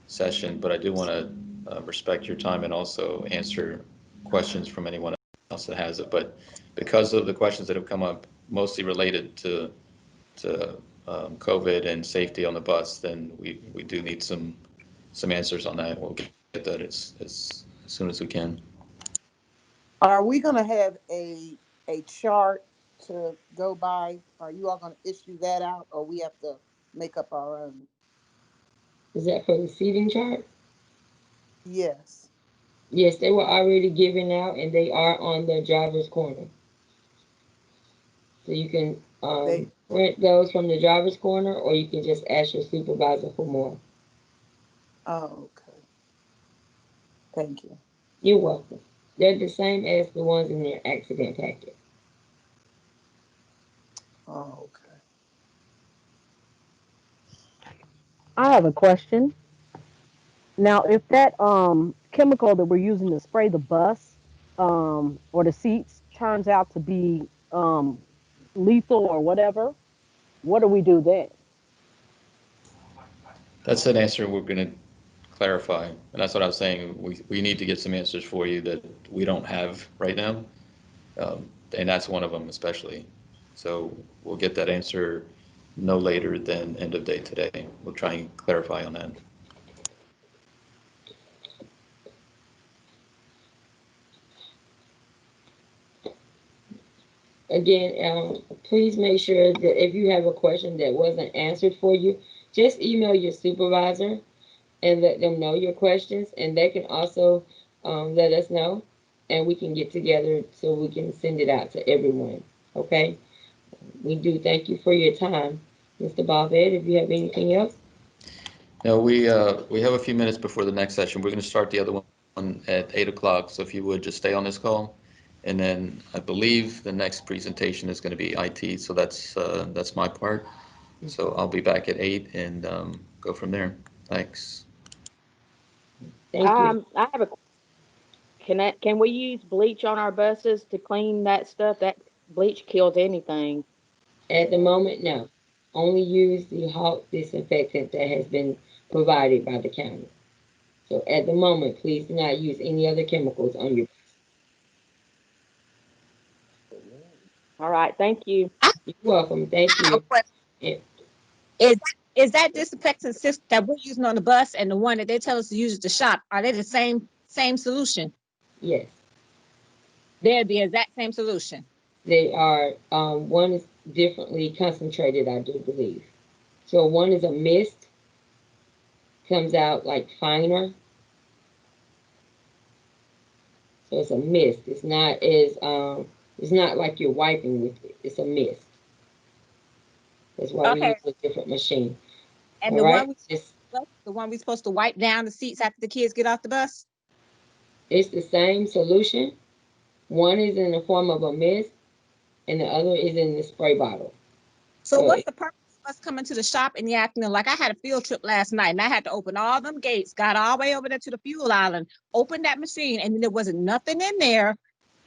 session, but I do want to respect your time and also answer questions from anyone else that has it. But because of the questions that have come up, mostly related to COVID and safety on the bus, then we do need some answers on that. We'll get that as soon as we can.
Are we gonna have a chart to go by? Are you all gonna issue that out, or we have to make up our own?
Is that for the seating chart?
Yes.
Yes, they were already given out and they are on the driver's corner. So you can
They
rent those from the driver's corner or you can just ask your supervisor for more.
Oh, okay. Thank you.
You're welcome. They're the same as the ones in their accident packet.
Oh, okay.
I have a question. Now, if that chemical that we're using to spray the bus or the seats turns out to be lethal or whatever, what do we do then?
That's an answer we're going to clarify. And that's what I was saying. We need to get some answers for you that we don't have right now. And that's one of them especially. So we'll get that answer no later than end of day today. We'll try and clarify on that.
Again, please make sure that if you have a question that wasn't answered for you, just email your supervisor and let them know your questions, and they can also let us know, and we can get together so we can send it out to everyone. Okay? We do thank you for your time, Mr. Bovet. If you have anything else,
Now, we have a few minutes before the next session. We're going to start the other one at 8 o'clock. So if you would just stay on this call. And then I believe the next presentation is going to be IT. So that's my part. So I'll be back at 8 and go from there. Thanks.
thank you.
I have a can we use bleach on our buses to clean that stuff? That bleach kills anything.
At the moment, no. Only use the hot disinfectant that has been provided by the county. So at the moment, please do not use any other chemicals on your.
All right, thank you.
You're welcome. Thank
I have a
you.
question.
Yeah,
Is is that disinfectant system that we're using on the bus and the one that they tell us to use at the shop, are they the same solution?
yes,
They're the exact same solution.
they are. One is differently concentrated, I do believe. So one is a mist, comes out like finer. So it's a mist. It's not like you're wiping with it. It's a mist. That's why we
Okay.
use a different machine.
And
All right.
the one we supposed to wipe down the seats after the kids get off the bus?
It's the same solution. One is in the form of a mist, and the other is in the spray bottle.
So what's the purpose of us coming to the shop in the afternoon? Like I had a field trip last night and I had to open all them gates, got all the way over there to the fuel island, opened that machine, and then there wasn't nothing in there.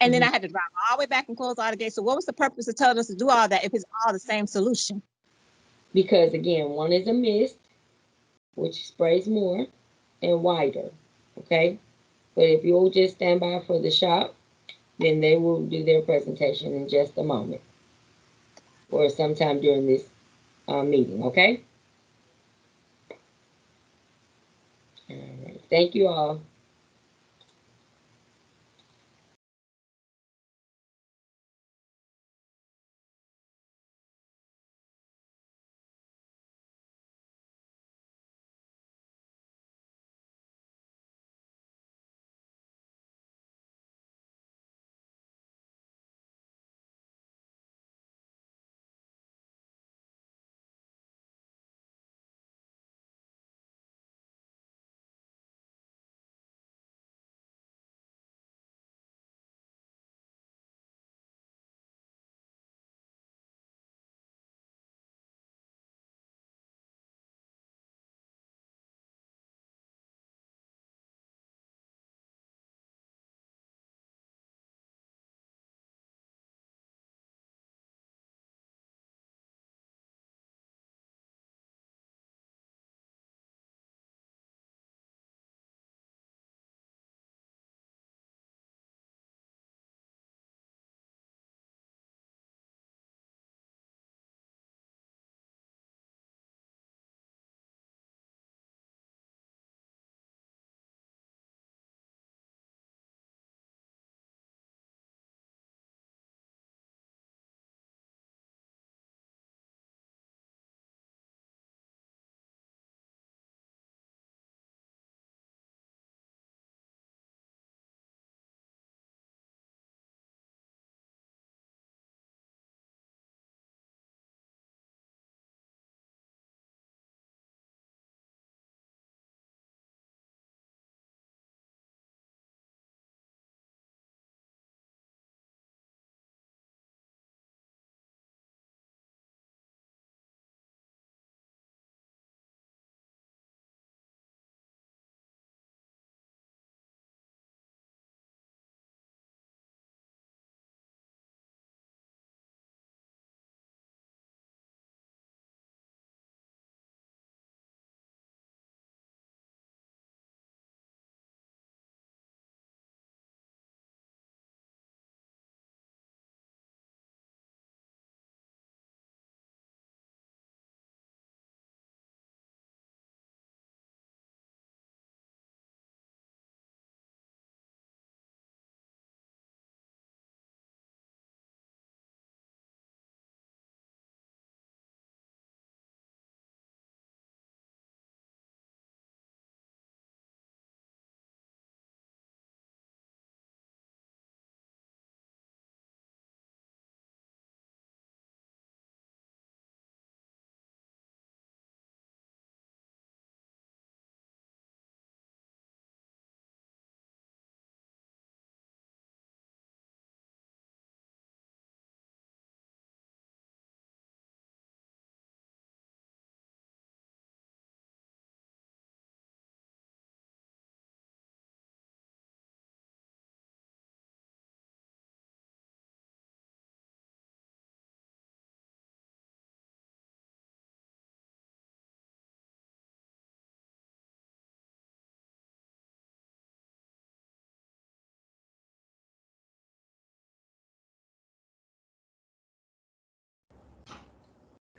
And then I had to drive all the way back and close all the gates. So what was the purpose of telling us to do all that if it's all the same solution?
Because again, one is a mist, which sprays more and wider. Okay. But if you'll just stand by for the shop, then they will do their presentation in just a moment or sometime during this meeting. Okay. All right. Thank you all.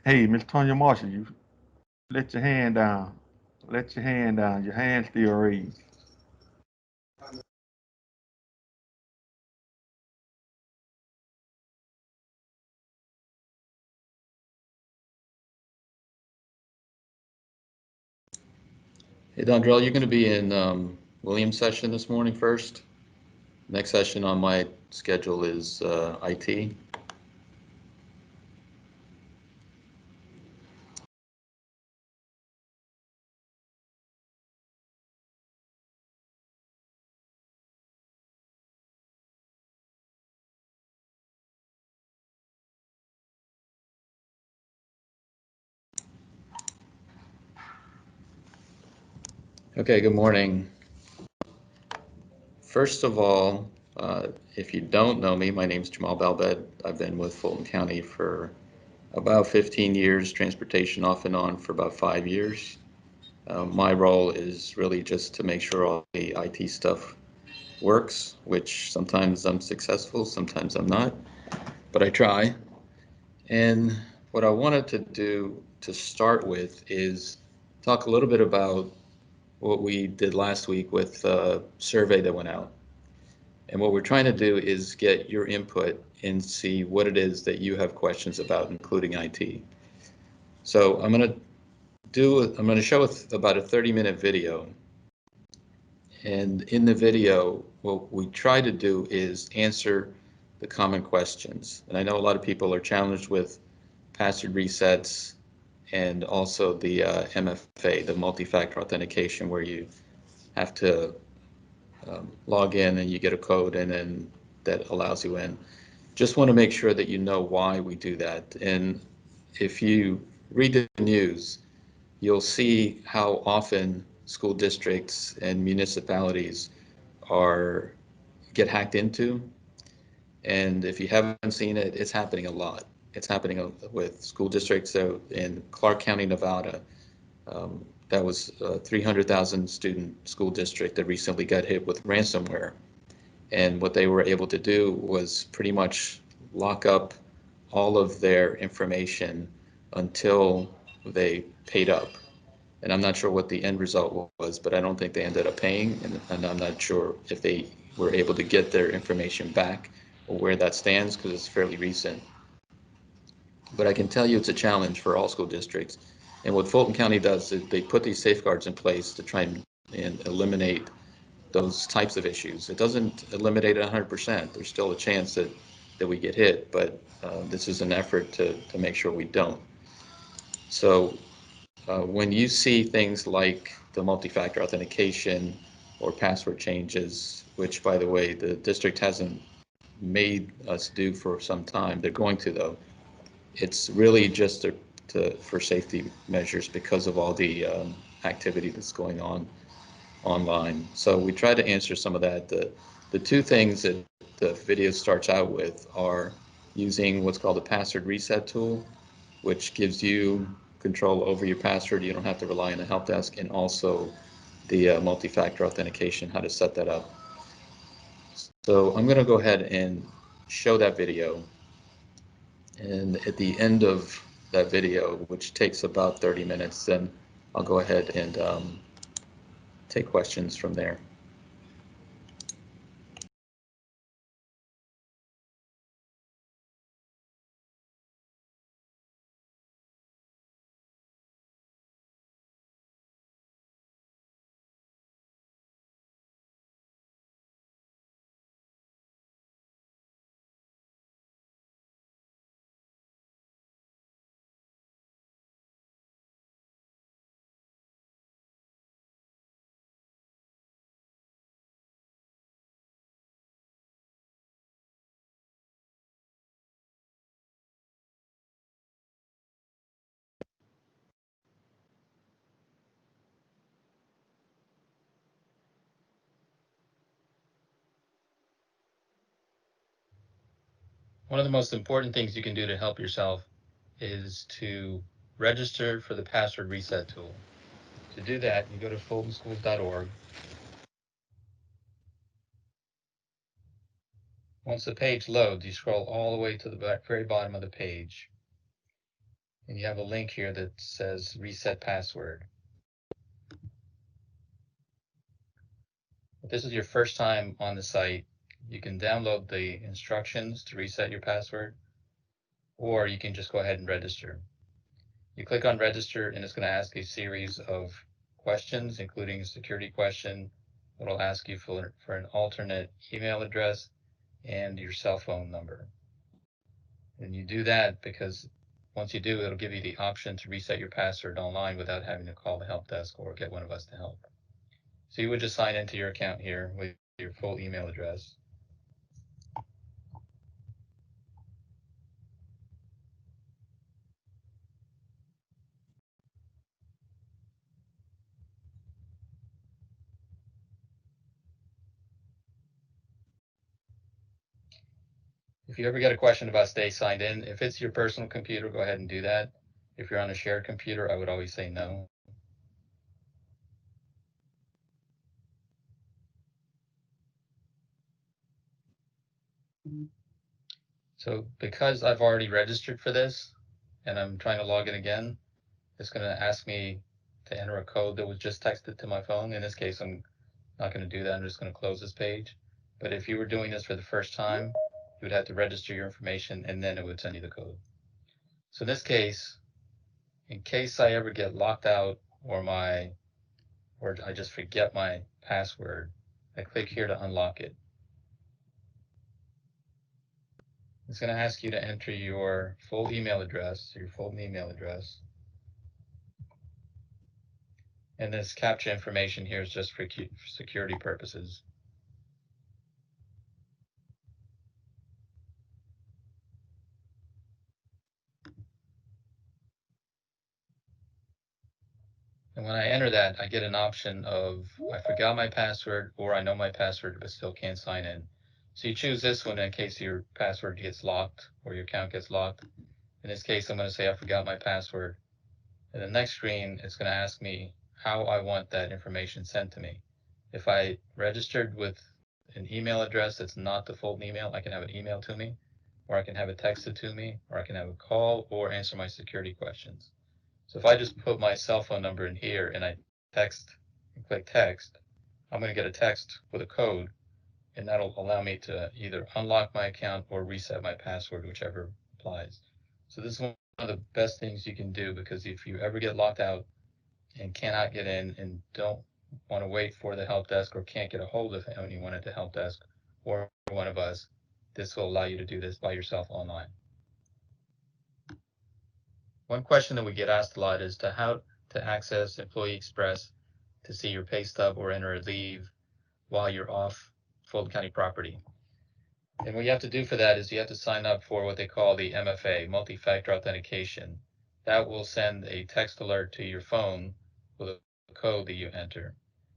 Hey, Miss Tonya Marshall, you let your hand down. Let your hand down. Your hand still raised.
Hey, Dondrell, you're going to be in Williams' session this morning first. Next session on my schedule is IT. Okay, good morning. First of all, if you don't know me, my name is Jamal Balbed. I've been with Fulton County for about 15 years, transportation off and on for about 5 years. My role is really just to make sure all the IT stuff works, which sometimes I'm successful, sometimes I'm not, but I try. And what I wanted to do to start with is talk a little bit about what we did last week with a survey that went out. And what we're trying to do is get your input and see what it is that you have questions about, including IT. So I'm going to show about a 30-minute video. And in the video, what we try to do is answer the common questions. And I know a lot of people are challenged with password resets and also the MFA, the multi-factor authentication, where you have to log in and you get a code and then that allows you in. Just want to make sure that you know why we do that. And if you read the news, you'll see how often school districts and municipalities get hacked into. And if you haven't seen it, it's happening a lot. It's happening with school districts in Clark County, Nevada. That was a 300,000 student school district that recently got hit with ransomware. And what they were able to do was pretty much lock up all of their information until they paid up. And I'm not sure what the end result was, but I don't think they ended up paying, and I'm not sure if they were able to get their information back or where that stands because it's fairly recent. But I can tell you it's a challenge for all school districts. And what Fulton County does is they put these safeguards in place to try and eliminate those types of issues. It doesn't eliminate it 100%. There's still a chance that we get hit, but this is an effort to make sure we don't. So when you see things like the multi-factor authentication or password changes, which by the way, the district hasn't made us do for some time, they're going to though. It's really just for safety measures because of all the activity that's going on online. So we try to answer some of that. The two things that the video starts out with are using what's called a password reset tool, which gives you control over your password. You don't have to rely on a help desk, and also the multi-factor authentication, how to set that up. So I'm going to go ahead and show that video. And at the end of that video, which takes about 30 minutes, then I'll go ahead and take questions from there. One of the most important things you can do to help yourself is to register for the password reset tool. To do that, you go to fultonschools.org. Once the page loads, you scroll all the way to the very bottom of the page. and you have a link here that says reset password. If this is your first time on the site, you can download the instructions to reset your password, or you can just go ahead and register. You click on register, and it's going to ask a series of questions, including a security question. It'll ask you for an alternate email address and your cell phone number. And you do that because once you do, it'll give you the option to reset your password online without having to call the help desk or get one of us to help. So you would just sign into your account here with your full email address. If you ever get a question about stay signed in, if it's your personal computer, go ahead and do that. If you're on a shared computer, I would always say no. So because I've already registered for this and I'm trying to log in again, it's going to ask me to enter a code that was just texted to my phone. In this case, I'm not going to do that. I'm just going to close this page. But if you were doing this for the first time, you would have to register your information and then it would send you the code. So in this case, in case I ever get locked out or I just forget my password, I click here to unlock it. It's going to ask you to enter your full email address, and this captcha information here is just for security purposes. And when I enter that, I get an option of I forgot my password or I know my password but still can't sign in. So you choose this one in case your password gets locked or your account gets locked. In this case, I'm going to say I forgot my password. In the next screen, it's going to ask me how I want that information sent to me. If I registered with an email address that's not the Fulton email, I can have it emailed to me, or I can have it texted to me, or I can have a call or answer my security questions. So if I just put my cell phone number in here and I text and click text, I'm going to get a text with a code, and that'll allow me to either unlock my account or reset my password, whichever applies. So this is one of the best things you can do, because if you ever get locked out and cannot get in and don't want to wait for the help desk or can't get a hold of anyone at the help desk or one of us, this will allow you to do this by yourself online. One question that we get asked a lot is to how to access Employee Express to see your pay stub or enter a leave while you're off Fulton County property. And what you have to do for that is you have to sign up for what they call the MFA, Multi-Factor Authentication. That will send a text alert to your phone with a code that you enter.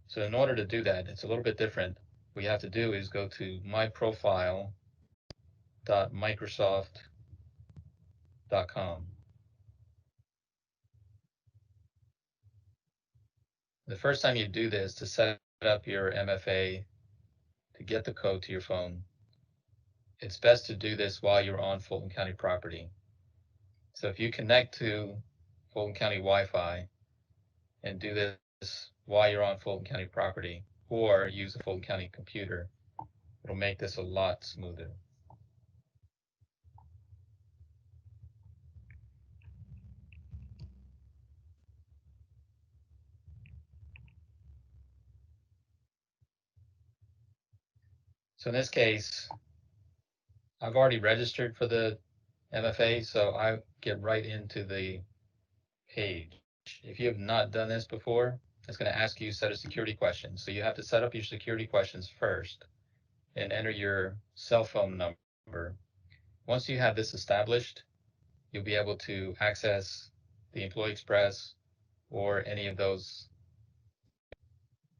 So in order to do that, it's a little bit different. What you have to do is go to myprofile.microsoft.com. The first time you do this to set up your MFA to get the code to your phone, it's best to do this while you're on Fulton County property. So if you connect to Fulton County Wi-Fi and do this while you're on Fulton County property, or use a Fulton County computer, it'll make this a lot smoother. So in this case, I've already registered for the MFA, so I get right into the page. If you have not done this before, it's going to ask you a set of security questions. So you have to set up your security questions first and enter your cell phone number. Once you have this established, you'll be able to access the Employee Express or any of those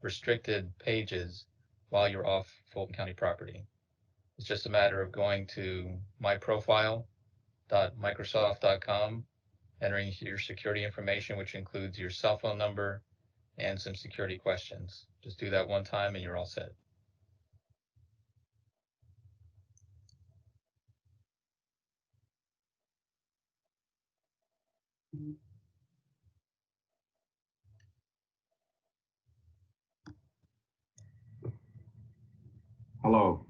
restricted pages while you're off Fulton County property. It's just a matter of going to myprofile.microsoft.com, entering your security information, which includes your cell phone number and some security questions. Just do that one time and you're all set.
Hello,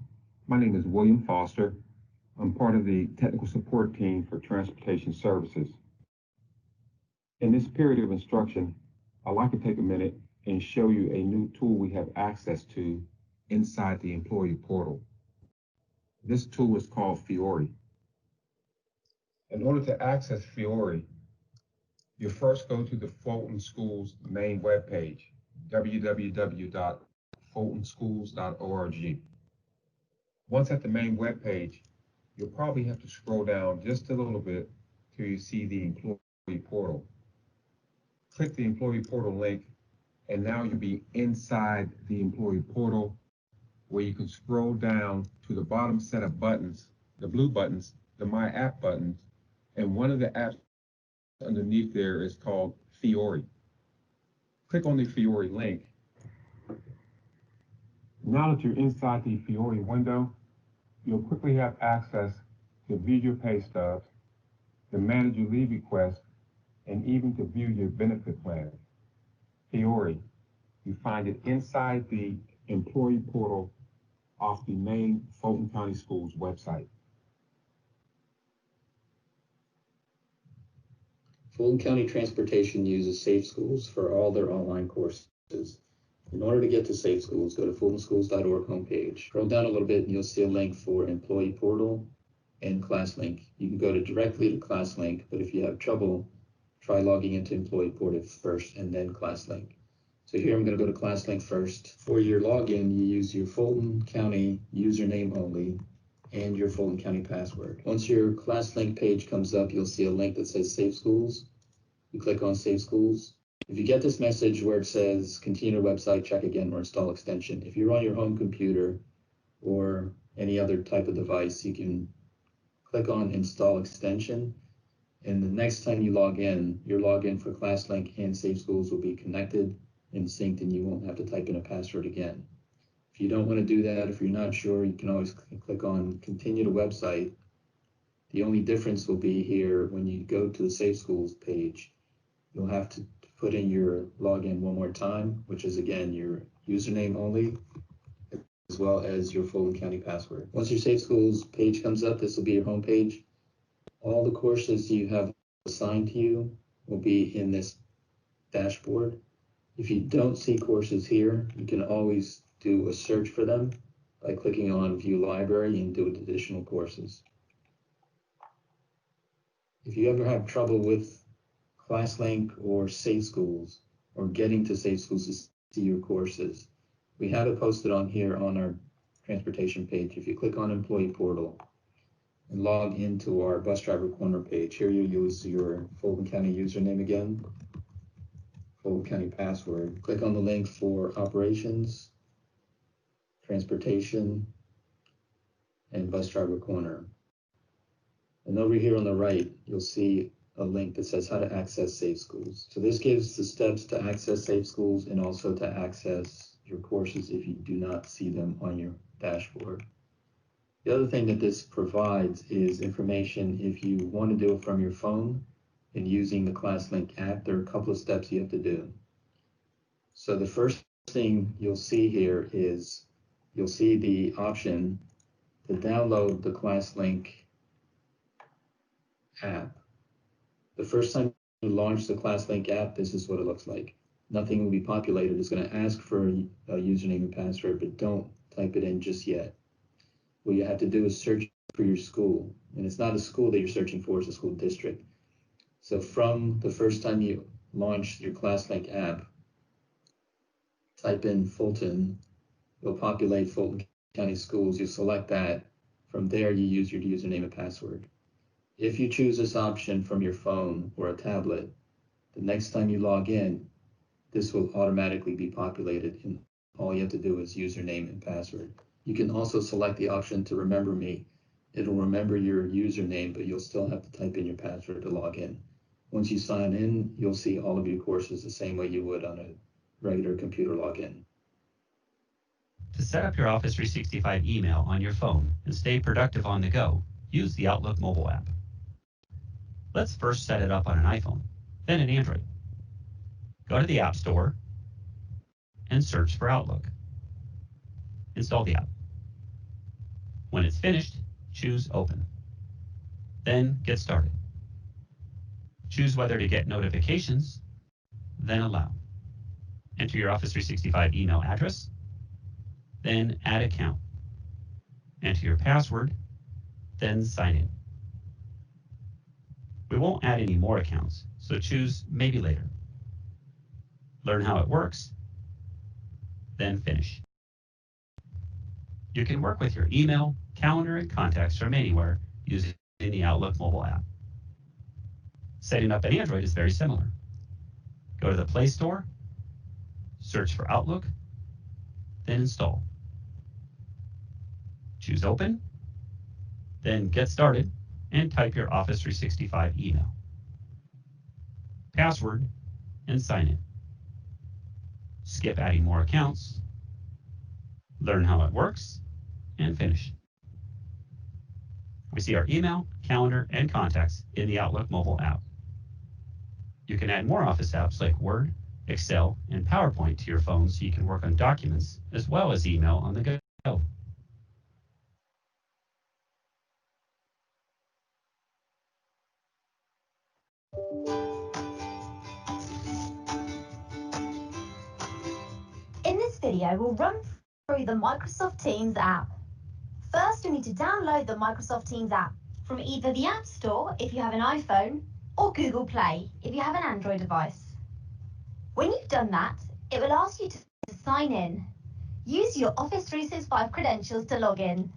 my name is William Foster. I'm part of the technical support team for transportation services. In this period of instruction, I'd like to take a minute and show you a new tool we have access to inside the employee portal. This tool is called Fiori. In order to access Fiori, you first go to the Fulton Schools main webpage, www.fultonschools.org. Once at the main webpage, you'll probably have to scroll down just a little bit till you see the employee portal. Click the employee portal link, and now you'll be inside the employee portal where you can scroll down to the bottom set of buttons, the blue buttons, the My App buttons, and one of the apps underneath there is called Fiori. Click on the Fiori link. Now that you're inside the Fiori window, you'll quickly have access to view your pay stubs, to manage your leave requests, and even to view your benefit plan. Fiori, you find it inside the employee portal off the main Fulton County Schools website.
Fulton County Transportation uses Safe Schools for all their online courses. In order to get to Safe Schools, go to fultonschools.org homepage. Scroll down a little bit and you'll see a link for Employee Portal and ClassLink. You can go directly to ClassLink, but if you have trouble, try logging into Employee Portal first and then ClassLink. So here I'm going to go to ClassLink first. For your login, you use your Fulton County username only and your Fulton County password. Once your ClassLink page comes up, you'll see a link that says Safe Schools. You click on Safe Schools. If you get this message where it says continue to website, check again, or install extension, if you're on your home computer or any other type of device, you can click on install extension. And the next time you log in, your login for ClassLink and Safe Schools will be connected and synced, and you won't have to type in a password again. If you don't want to do that, if you're not sure, you can always click on continue to website. The only difference will be here when you go to the Safe Schools page, you'll have to put in your login one more time, which is again your username only, as well as your Fulton County password. Once your Safe Schools page comes up, this will be your home page. All the courses you have assigned to you will be in this dashboard. If you don't see courses here, you can always do a search for them by clicking on View Library and do additional courses. If you ever have trouble with ClassLink or Safe Schools, or getting to Safe Schools to see your courses, we have it posted on here on our transportation page. If you click on Employee Portal and log into our Bus Driver Corner page, here you use your Fulton County username again, Fulton County password. Click on the link for Operations, Transportation, and Bus Driver Corner. And over here on the right, you'll see a link that says how to access Safe Schools. So this gives the steps to access Safe Schools and also to access your courses if you do not see them on your dashboard. The other thing that this provides is information if you want to do it from your phone and using the ClassLink app. There are a couple of steps you have to do. So the first thing you'll see here is you'll see the option to download the ClassLink app. The first time you launch the ClassLink app, this is what it looks like. Nothing will be populated. It's going to ask for a username and password, but don't type it in just yet. What you have to do is search for your school. And it's not a school that you're searching for, it's a school district. So from the first time you launch your ClassLink app, type in Fulton. It'll populate Fulton County Schools. You select that. From there, you use your username and password. If you choose this option from your phone or a tablet, the next time you log in, this will automatically be populated, and all you have to do is username and password. You can also select the option to remember me. It'll remember your username, but you'll still have to type in your password to log in. Once you sign in, you'll see all of your courses the same way you would on a regular computer login.
To set up your Office 365 email on your phone and stay productive on the go, use the Outlook mobile app. Let's first set it up on an iPhone. then an Android. Go to the App Store and search for Outlook. Install the app. When it's finished, choose Open. Then get started. Choose whether to get notifications, then Allow. Enter your Office 365 email address, then Add Account. Enter your password, then Sign in. We won't add any more accounts, so choose Maybe Later. Learn how it works, then Finish. You can work with your email, calendar, and contacts from anywhere using the Outlook mobile app. Setting up an Android is very similar. Go to the Play Store, search for Outlook, then Install. Choose Open, then Get Started, and type your Office 365 email, password, and sign in. Skip adding more accounts, learn how it works, and finish. We see our email, calendar, and contacts in the Outlook mobile app. You can add more Office apps like Word, Excel, and PowerPoint to your phone so you can work on documents as well as email on the go.
In this video, we'll run through the Microsoft Teams app. First, you need to download the Microsoft Teams app from either the App Store if you have an iPhone or Google Play if you have an Android device. When you've done that, it will ask you to sign in. Use your Office 365 credentials to log in.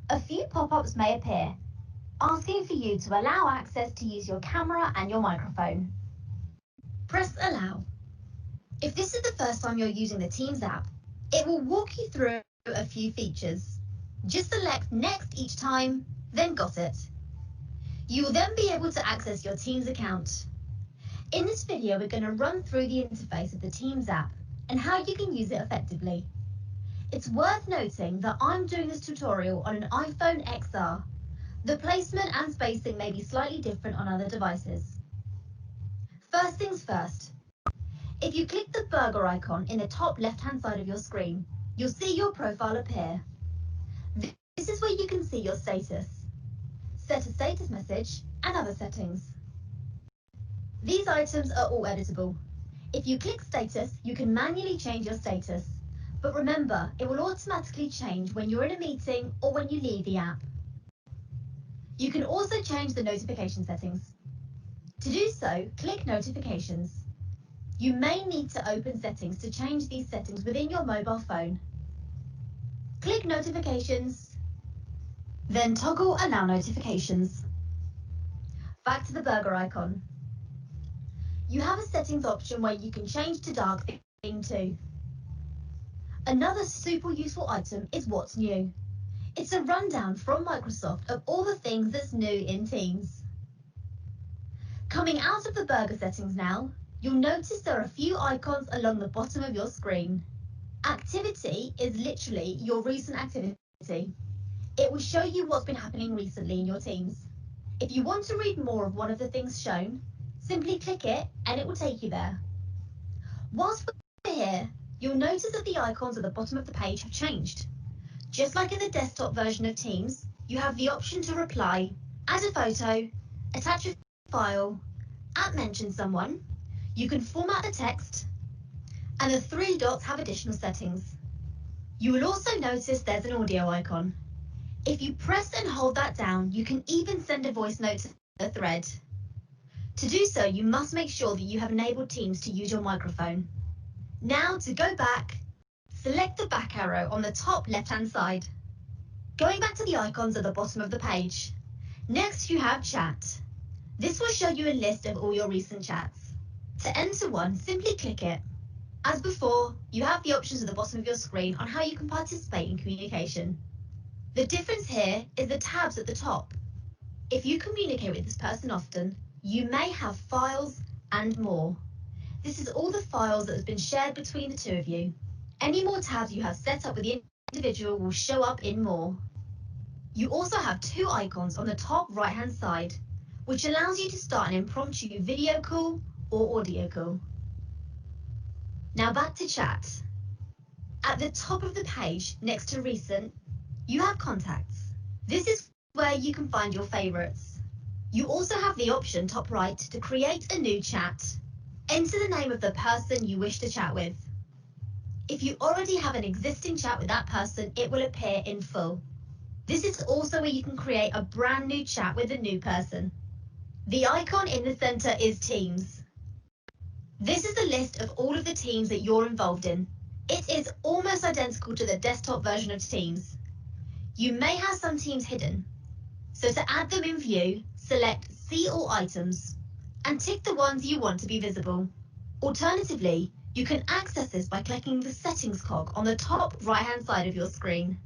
A few pop-ups may appear, asking for you to allow access to use your camera and your microphone. Press Allow. If this is the first time you're using the Teams app, it will walk you through a few features. Just select Next each time, then Got it. You will then be able to access your Teams account. In this video, we're going to run through the interface of the Teams app and how you can use it effectively. It's worth noting that I'm doing this tutorial on an iPhone XR. The placement and spacing may be slightly different on other devices. First things first. If you click the burger icon in the top left-hand side of your screen, you'll see your profile appear. This is where you can see your status, set a status message, and other settings. These items are all editable. If you click status, you can manually change your status. But remember, it will automatically change when you're in a meeting or when you leave the app. You can also change the notification settings. To do so, click Notifications. You may need to open settings to change these settings within your mobile phone. Click Notifications, then toggle Allow Notifications. Back to the burger icon. You have a settings option where you can change to dark theme too. Another super useful item is What's New. It's a rundown from Microsoft of all the things that's new in Teams. Coming out of the burger settings now, you'll notice there are a few icons along the bottom of your screen. Activity is literally your recent activity. It will show you what's been happening recently in your Teams. If you want to read more of one of the things shown, simply click it and it will take you there. Whilst we're here, you'll notice that the icons at the bottom of the page have changed. Just like in the desktop version of Teams, you have the option to reply, add a photo, attach a file, @mention someone, you can format the text, and the three dots have additional settings. You will also notice there's an audio icon. If you press and hold that down, you can even send a voice note to the thread. To do so, you must make sure that you have enabled Teams to use your microphone. Now, to go back, select the back arrow on the top left-hand side. Going back to the icons at the bottom of the page. Next, you have Chat. This will show you a list of all your recent chats. To enter one, simply click it. As before, you have the options at the bottom of your screen on how you can participate in communication. The difference here is the tabs at the top. If you communicate with this person often, you may have files and more. This is all the files that have been shared between the two of you. Any more tabs you have set up with the individual will show up in More. You also have two icons on the top right-hand side, which allows you to start an impromptu video call or audio call. Now back to chat. At the top of the page, next to recent, you have contacts. This is where you can find your favorites. You also have the option top right to create a new chat. Enter the name of the person you wish to chat with. If you already have an existing chat with that person, it will appear in full. This is also where you can create a brand new chat with a new person. The icon in the center is Teams. This is a list of all of the teams that you're involved in. It is almost identical to the desktop version of Teams. You may have some teams hidden. So to add them in view, select See All Items and tick the ones you want to be visible. Alternatively, you can access this by clicking the Settings cog on the top right-hand side of your screen.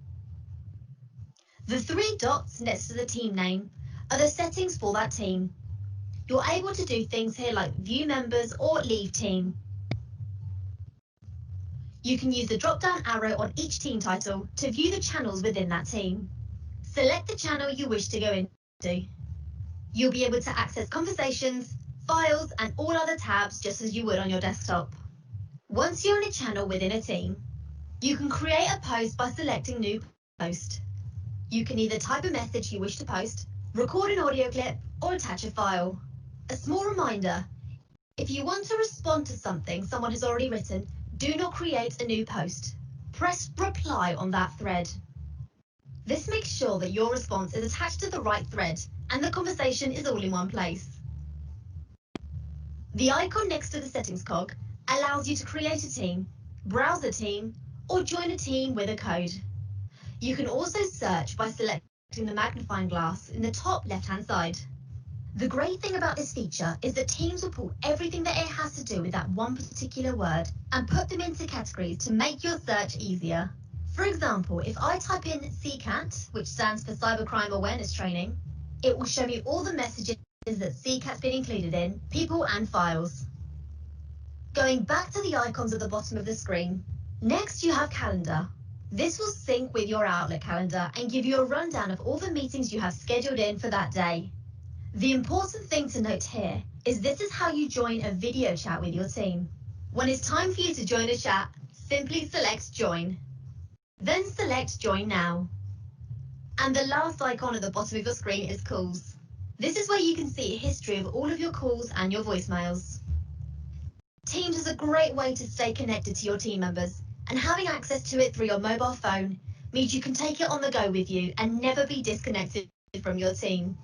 The three dots next to the team name are the settings for that team. You're able to do things here like view members or leave team. You can use the drop-down arrow on each team title to view the channels within that team. Select the channel you wish to go into. You'll be able to access conversations, files, and all other tabs just as you would on your desktop. Once you're in a channel within a team, you can create a post by selecting New Post. You can either type a message you wish to post, record an audio clip, or attach a file. A small reminder, if you want to respond to something someone has already written, do not create a new post. Press reply on that thread. This makes sure that your response is attached to the right thread and the conversation is all in one place. The icon next to the settings cog allows you to create a team, browse a team, or join a team with a code. You can also search by selecting the magnifying glass in the top left-hand side. The great thing about this feature is that Teams will pull everything that it has to do with that one particular word and put them into categories to make your search easier. For example, if I type in CCAT, which stands for Cybercrime Awareness Training, it will show me all the messages that CCAT's been included in, people and files. Going back to the icons at the bottom of the screen, next you have Calendar. This will sync with your Outlook calendar and give you a rundown of all the meetings you have scheduled in for that day. The important thing to note here is this is how you join a video chat with your team. When it's time for you to join a chat, simply select Join. Then select Join Now. And the last icon at the bottom of your screen is Calls. This is where you can see a history of all of your calls and your voicemails. Teams is a great way to stay connected to your team members, and having access to it through your mobile phone means you can take it on the go with you and never be disconnected from your team.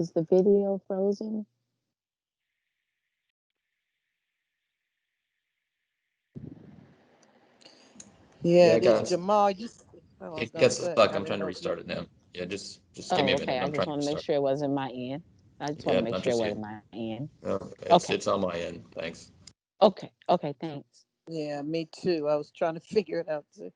Was the video frozen?
Yeah,
Yeah,
it got
Jamal, you. Oh, I was
it
gonna
got
say,
stuck.
I
I'm
didn't
trying to
know if
restart
you.
it now. Yeah, just give me
Oh,
a
okay.
minute.
I
I'm
just
trying to
want to make
restart.
sure it wasn't my end. I just want to
Yep,
make
I'm
sure it
just
wasn't
here.
my end.
No,
Okay.
it's on my end. Thanks.
Okay. Okay. Thanks.
Yeah, me too. I was trying to figure it out too.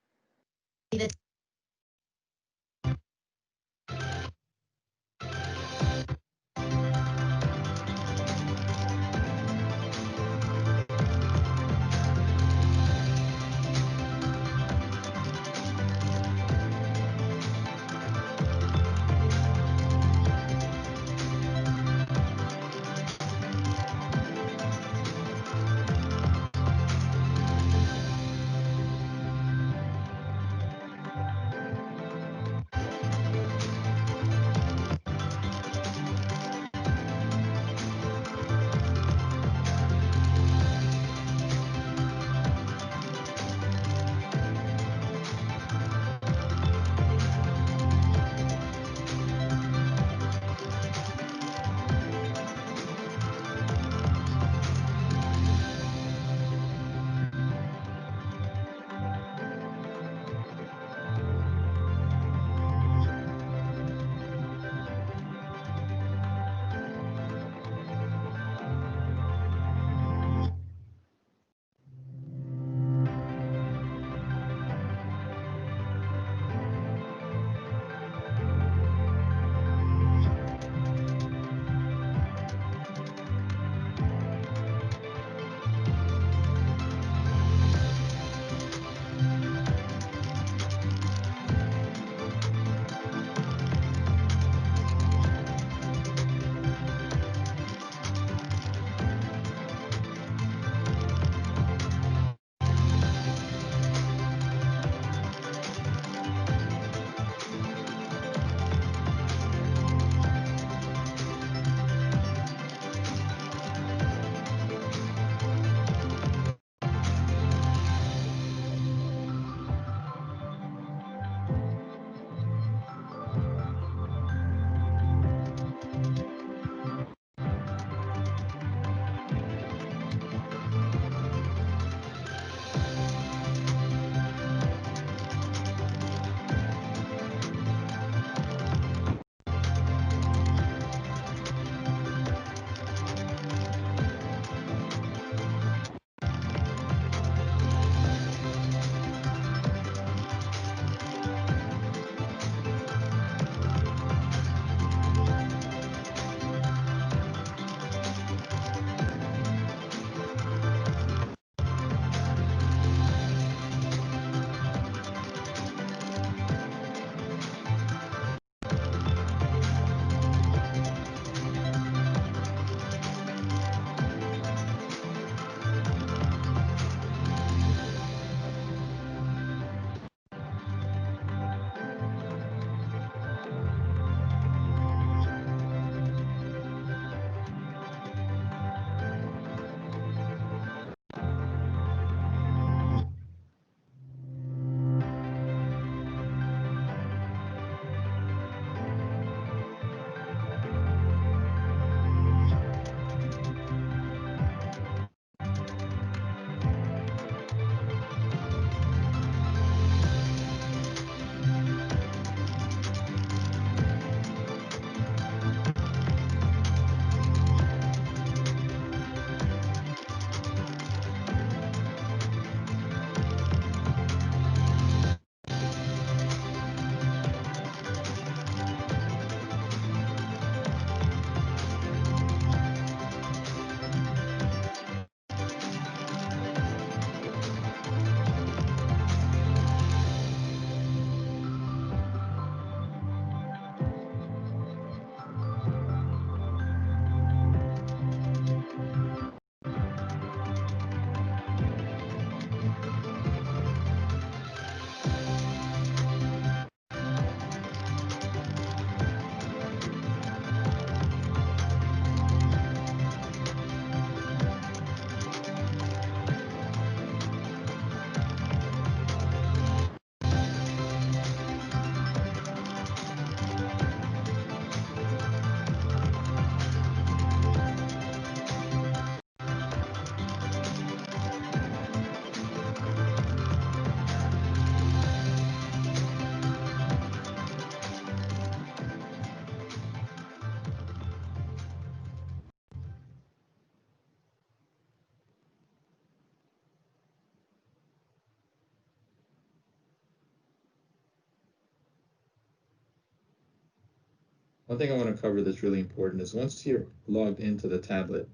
One thing I want to cover that's really important is once you're logged into the tablet,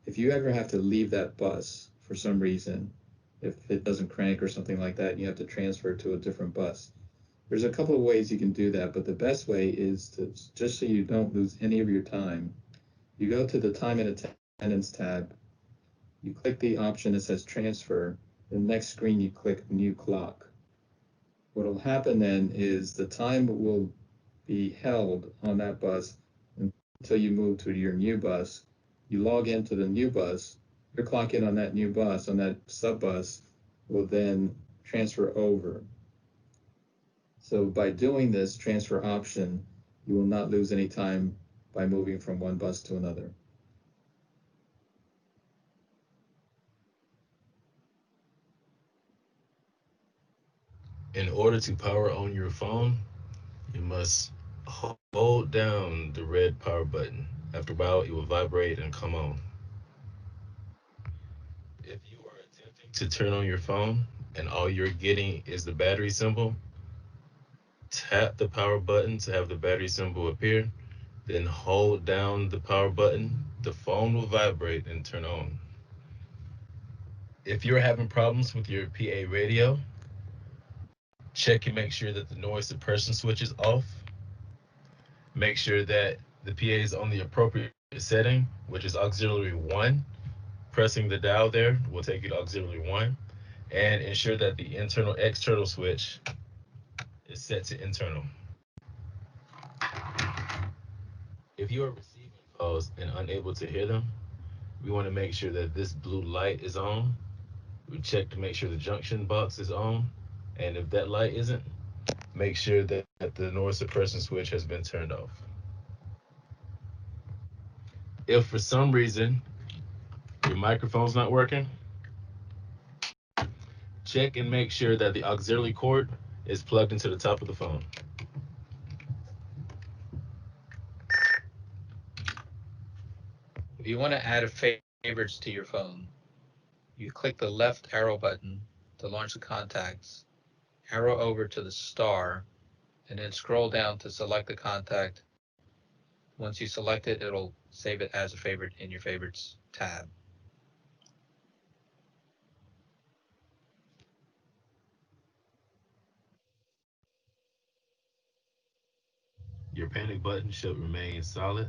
if you ever have to leave that bus for some reason, if it doesn't crank or something like that, you have to transfer to a different bus. There's a couple of ways you can do that, but the best way is to, just so you don't lose any of your time, you go to the time and attendance tab, you click the option that says transfer, the next screen you click new clock. What will happen then is the time will be held on that bus until you move to your new bus. You log into the new bus, your clock in on that new bus, on that sub bus, will then transfer over. So by doing this transfer option, you will not lose any time by moving from one bus to another.
In order to power on your phone, you must hold down the red power button. After a while, it will vibrate and come on. If you are attempting to turn on your phone and all you're getting is the battery symbol, tap the power button to have the battery symbol appear, then hold down the power button. The phone will vibrate and turn on. If you're having problems with your PA radio, check and make sure that the noise suppression switch is off. Make sure that the PA is on the appropriate setting, which is auxiliary 1. Pressing the dial there will take you to auxiliary 1. And ensure that the internal external switch is set to internal. If you are receiving calls and unable to hear them, we want to make sure that this blue light is on. We check to make sure the junction box is on. And if that light isn't, make sure that the noise suppression switch has been turned off. If for some reason your microphone's not working, check and make sure that the auxiliary cord is plugged into the top of the phone.
If you want to add a favorites to your phone, you click the left arrow button to launch the contacts, arrow over to the star, and then scroll down to select the contact. Once you select it, it'll save it as a favorite in your favorites tab.
Your panic button should remain solid.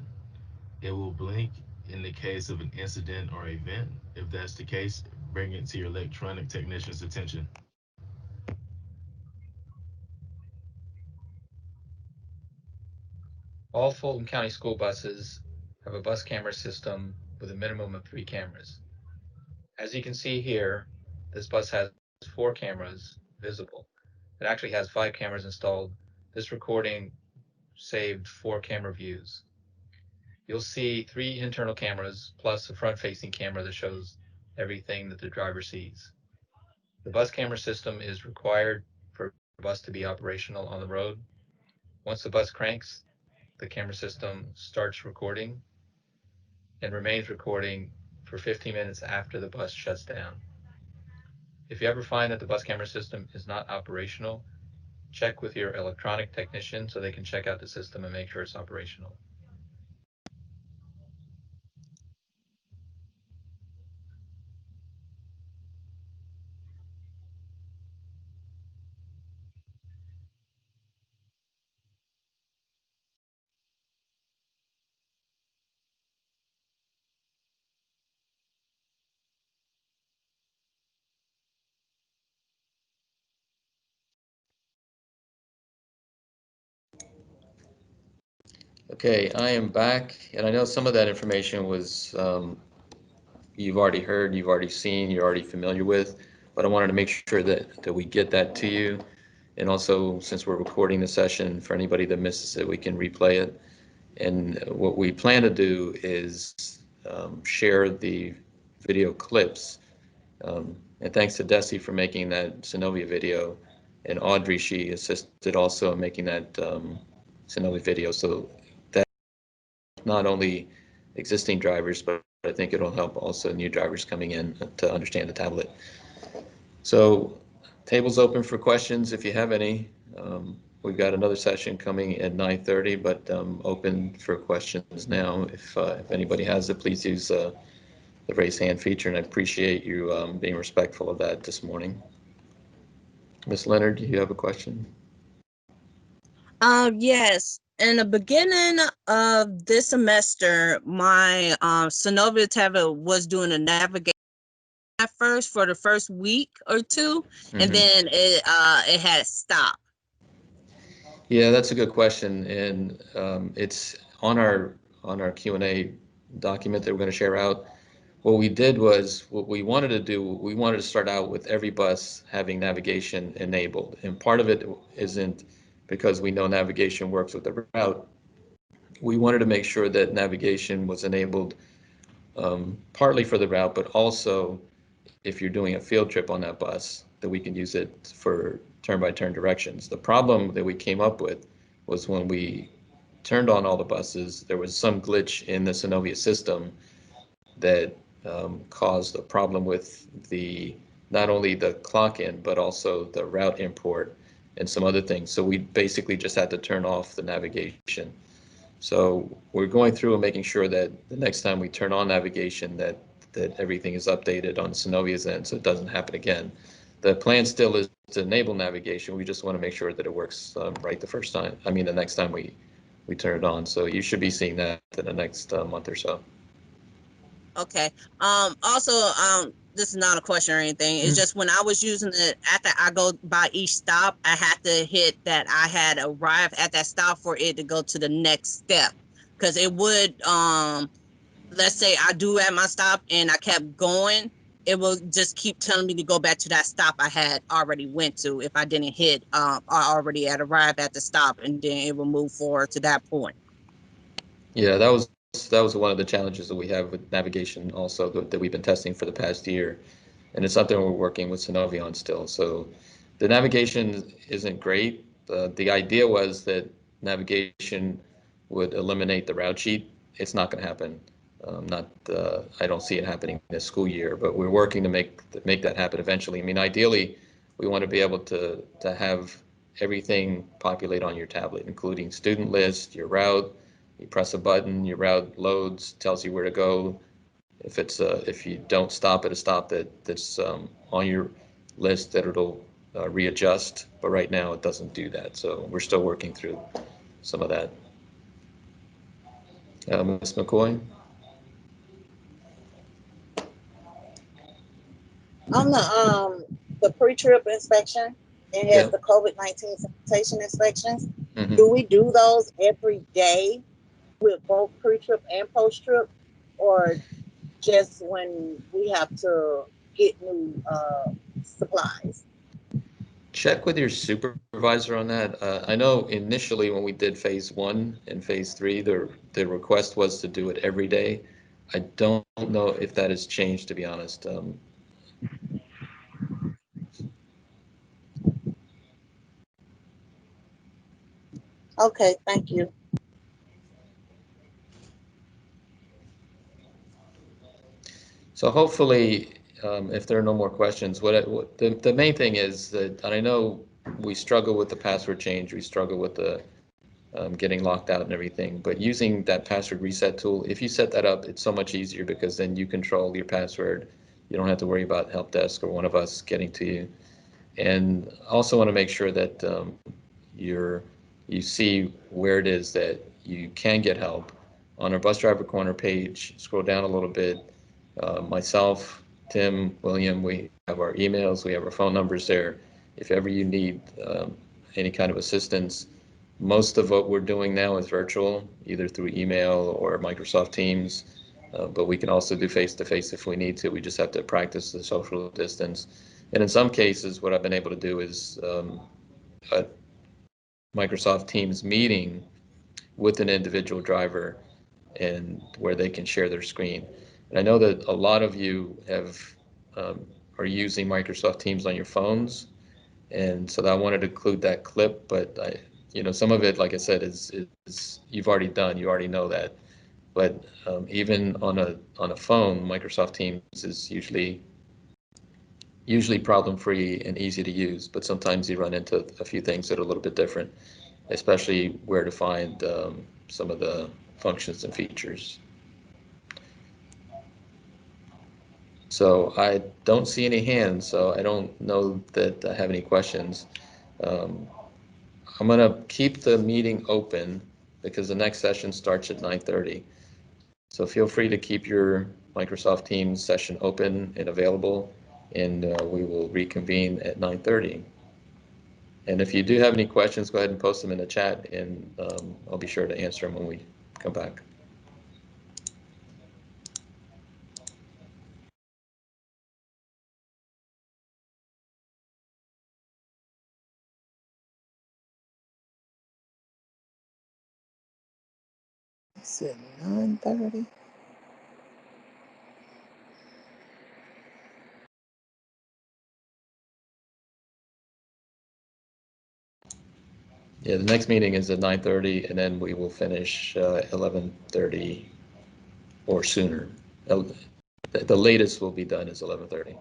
It will blink in the case of an incident or event. If that's the case, bring it to your electronic technician's attention.
All Fulton County school buses have a bus camera system with a minimum of 3 cameras. As you can see here, this bus has 4 cameras visible. It actually has 5 cameras installed. This recording saved 4 camera views. You'll see 3 internal cameras plus a front-facing camera that shows everything that the driver sees. The bus camera system is required for a bus to be operational on the road. Once the bus cranks, the camera system starts recording and remains recording for 15 minutes after the bus shuts down. If you ever find that the bus camera system is not operational, check with your electronic technician so they can check out the system and make sure it's operational. Okay, I am back, and I know some of that information was you've already heard, you've already seen, you're already familiar with, but I wanted to make sure that we get that to you. And also, since we're recording the session, for anybody that misses it, we can replay it. And what we plan to do is share the video clips. And thanks to Desi for making that Synovia video, and Audrey, she assisted also in making that Synovia video. So that not only existing drivers, but I think it'll help also new drivers coming in to understand the tablet. So table's open for questions if you have any. we've got another session coming at 9:30, but open for questions now. If anybody has it, please use the raise hand feature, and I appreciate you being respectful of that this morning. Ms. Leonard, do you have a question?
Yes. In the beginning of this semester, my Synovia tablet was doing a navigation at first for the first week or two, and then it had stopped.
Yeah, that's a good question, and it's on our Q&A document that we're going to share out. What we did was, what we wanted to do, we wanted to start out with every bus having navigation enabled, and part of it isn't because we know navigation works with the route. We wanted to make sure that navigation was enabled partly for the route, but also if you're doing a field trip on that bus, that we can use it for turn-by-turn directions. The problem that we came up with was when we turned on all the buses, there was some glitch in the Synovia system that caused a problem with not only the clock in, but also the route import and some other things. So we basically just had to turn off the navigation. So we're going through and making sure that the next time we turn on navigation, that everything is updated on Synovia's end, so it doesn't happen again. The plan still is to enable navigation. We just want to make sure that it works right the first time. I mean, the next time we turn it on. So you should be seeing that in the next month or so.
Okay. Also, this is not a question or anything. It's just when I was using it, after I go by each stop, I had to hit that I had arrived at that stop for it to go to the next step. Because it would, let's say I do at my stop and I kept going, it will just keep telling me to go back to that stop I had already went to if I didn't hit, I already had arrived at the stop, and then it will move forward to that point.
Yeah, that was one of the challenges that we have with navigation also that we've been testing for the past year. And it's something we're working with Synovia on still. So the navigation isn't great. The idea was that navigation would eliminate the route sheet. It's not going to happen. I don't see it happening this school year, but we're working to make that happen eventually. I mean, ideally, we want to be able to have everything populate on your tablet, including student list, your route. You press a button, your route loads, tells you where to go. If you don't stop at a stop that's on your list, that it'll readjust. But right now, it doesn't do that. So we're still working through some of that. Ms. McCoy?
On the pre-trip inspection, it has
Yep.
the COVID-19 sanitation inspections.
Mhm.
Do we do those every day with both pre-trip and post-trip, or just when we have to get new supplies?
Check with your supervisor on that. I know initially when we did phase 1 and phase 3, the request was to do it every day. I don't know if that has changed, to be honest.
Okay, thank you.
So hopefully, if there are no more questions, the main thing is that, and I know we struggle with the password change, we struggle with the getting locked out and everything, but using that password reset tool, if you set that up, it's so much easier because then you control your password. You don't have to worry about help desk or one of us getting to you. And also want to make sure that you see where it is that you can get help. On our bus driver corner page, scroll down a little bit. Myself, Tim, William, we have our emails, we have our phone numbers there. If ever you need any kind of assistance, most of what we're doing now is virtual, either through email or Microsoft Teams, but we can also do face-to-face if we need to. We just have to practice the social distance. And in some cases, what I've been able to do is a Microsoft Teams meeting with an individual driver and where they can share their screen. And I know that a lot of you are using Microsoft Teams on your phones, and so I wanted to include that clip, but some of it, like I said, is you've already done. You already know that. But even on a phone, Microsoft Teams is usually usually problem-free and easy to use, but sometimes you run into a few things that are a little bit different, especially where to find some of the functions and features. So I don't see any hands, so I don't know that I have any questions. I'm going to keep the meeting open because the next session starts at 9:30. So feel free to keep your Microsoft Teams session open and available, and we will reconvene at 9:30. And if you do have any questions, go ahead and post them in the chat, and I'll be sure to answer them when we come back.
It's at 9:30.
Yeah, the next meeting is at 9:30, and then we will finish 11:30 or sooner. The latest will be done is 11:30.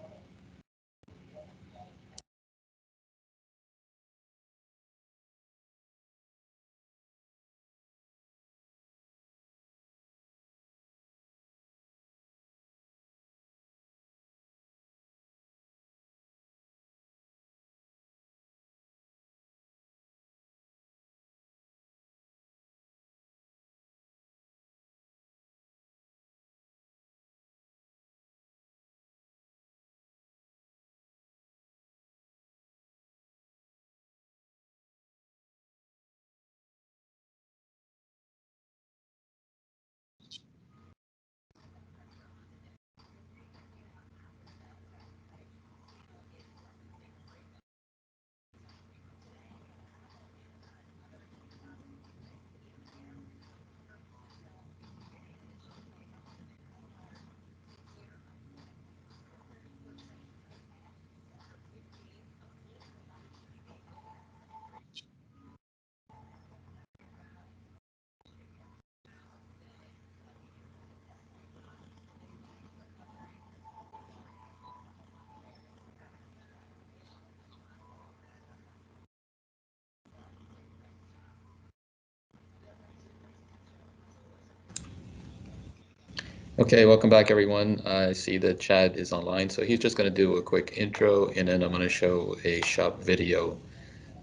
Okay, welcome back, everyone. I see that Chad is online, so he's just going to do a quick intro, and then I'm going to show a shop video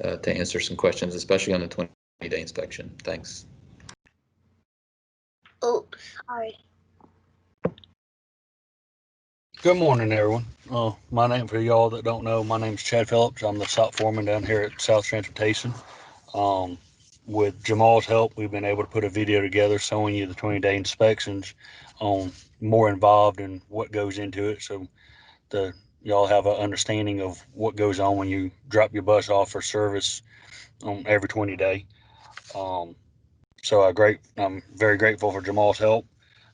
to answer some questions, especially on the 20-day inspection. Thanks.
Oh, hi.
Good morning, everyone. My name, for y'all that don't know, my name is Chad Phillips. I'm the shop foreman down here at South Transportation. With Jamal's help, we've been able to put a video together showing you the 20-day inspections on more involved and what goes into it, so y'all have an understanding of what goes on when you drop your bus off for service on every 20 day. So I'm very grateful for Jamal's help.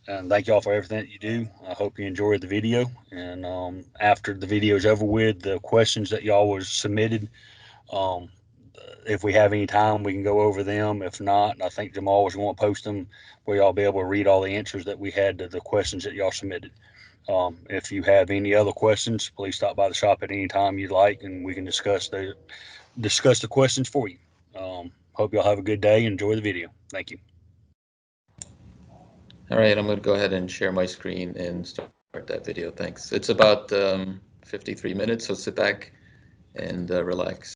And thank y'all for everything that you do. I hope you enjoyed the video. And after the video is over with, the questions that y'all was submitted, if we have any time, we can go over them. If not, I think Jamal was going to post them where y'all be able to read all the answers that we had to the questions that y'all submitted. If you have any other questions, please stop by the shop at any time you'd like, and we can discuss the questions for you. Hope y'all have a good day. Enjoy the video. Thank you.
All right, I'm going to go ahead and share my screen and start that video. Thanks. It's about 53 minutes, so sit back and relax.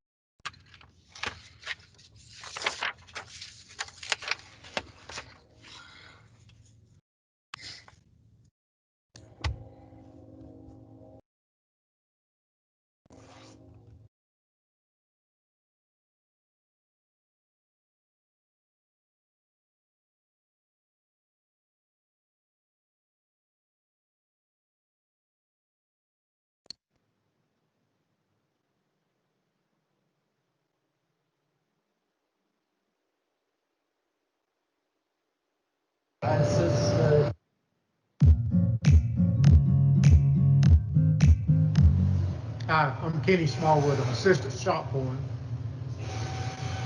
Hi, I'm Kenny Smallwood. I'm assistant shop foreman.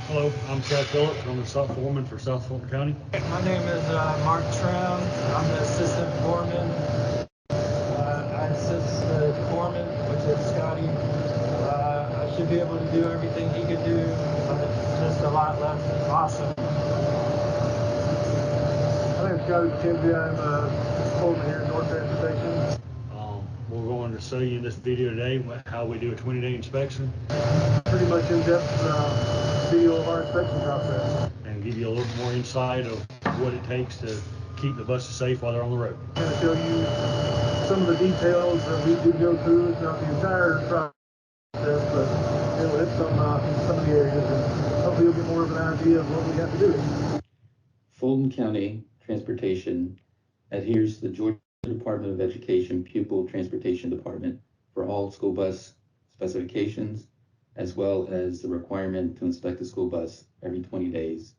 Hello, I'm Chad Phillips. I'm the shop foreman for South Fulton County.
My name is Mark Tram. I'm the assistant foreman. I assist the foreman with
to Scotty. I should be able to do everything he could do, but just a lot less awesome.
My name's Scotty McKenzie. I'm Fulton here in North Transportation.
We're going to show you in this video today how we do a 20-day inspection.
Pretty much in-depth video of our inspection process.
And give you a little more insight of what it takes to keep the buses safe while they're on the road.
I'm going to show you some of the details that we do go through. It's not the entire process, but it'll hit some of the areas, and hopefully you'll get more of an idea of what we have to do.
Fulton County Transportation adheres to the Georgia Department of Education Pupil Transportation Department for all school bus specifications, as well as the requirement to inspect a school bus every 20 days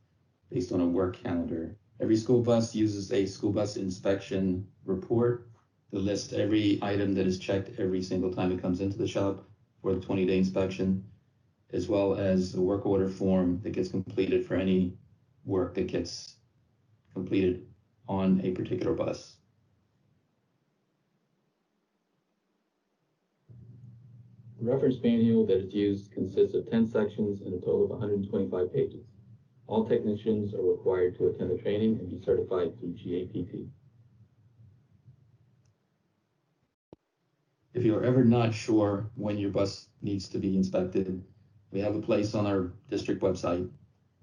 based on a work calendar. Every school bus uses a school bus inspection report that lists every item that is checked every single time it comes into the shop for the 20-day inspection, as well as a work order form that gets completed for any work that gets completed on a particular bus. The reference manual that is used consists of 10 sections and a total of 125 pages. All technicians are required to attend the training and be certified through GAPT. If you're ever not sure when your bus needs to be inspected, we have a place on our district website.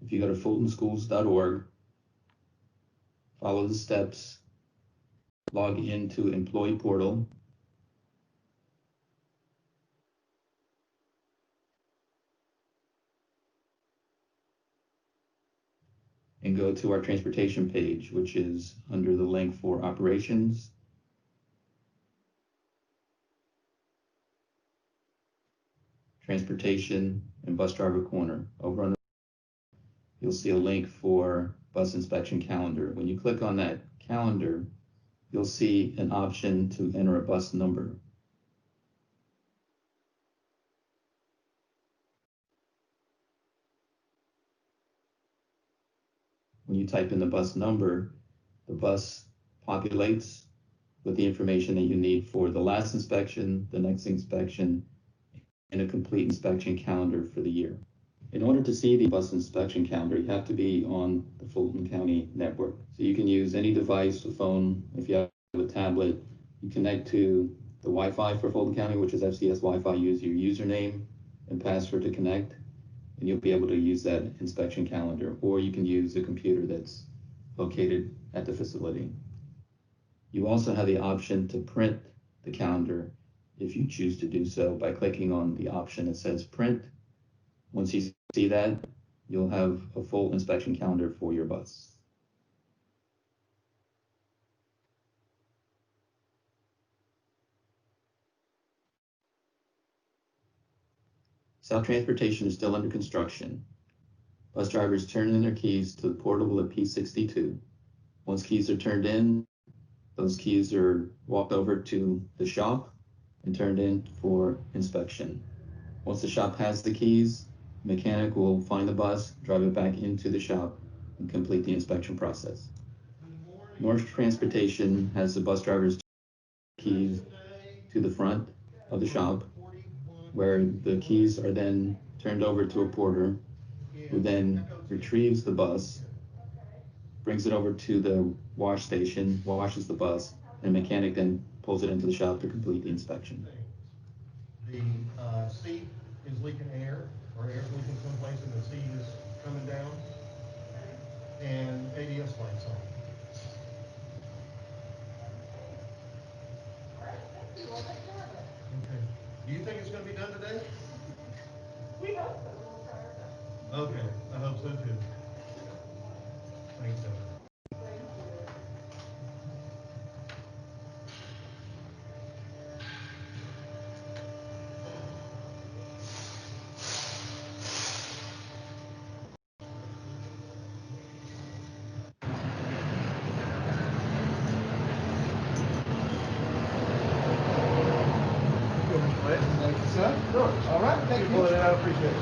If you go to fultonschools.org, follow the steps, log into Employee Portal, and go to our transportation page, which is under the link for operations, transportation, and bus driver corner. Over on the you'll see a link for bus inspection calendar. When you click on that calendar, you'll see an option to enter a bus number. When you type in the bus number, the bus populates with the information that you need for the last inspection, the next inspection, and a complete inspection calendar for the year. In order to see the bus inspection calendar, you have to be on the Fulton County network. So you can use any device, a phone, if you have a tablet, you connect to the Wi-Fi for Fulton County, which is FCS Wi-Fi, use your username and password to connect, and you'll be able to use that inspection calendar, or you can use a computer that's located at the facility. You also have the option to print the calendar if you choose to do so by clicking on the option that says print. Once you see that, you'll have a full inspection calendar for your bus. South Transportation is still under construction. Bus drivers turn in their keys to the portal at P62. Once keys are turned in, those keys are walked over to the shop and turned in for inspection. Once the shop has the keys, the mechanic will find the bus, drive it back into the shop, and complete the inspection process. North Transportation has the bus drivers keys to the front of the shop, where the keys are then turned over to a porter, who then retrieves the bus, brings it over to the wash station, washes the bus, and the mechanic then pulls it into the shop to complete the inspection.
The seat is leaking air, or air's leaking someplace and the seat is coming down. And ADS lights on. Okay. Do you think it's gonna be done today? We hope so. Okay, I hope so too. Thanks, Evan. Thank you, sir. Sure. All right, thank you. I appreciate it.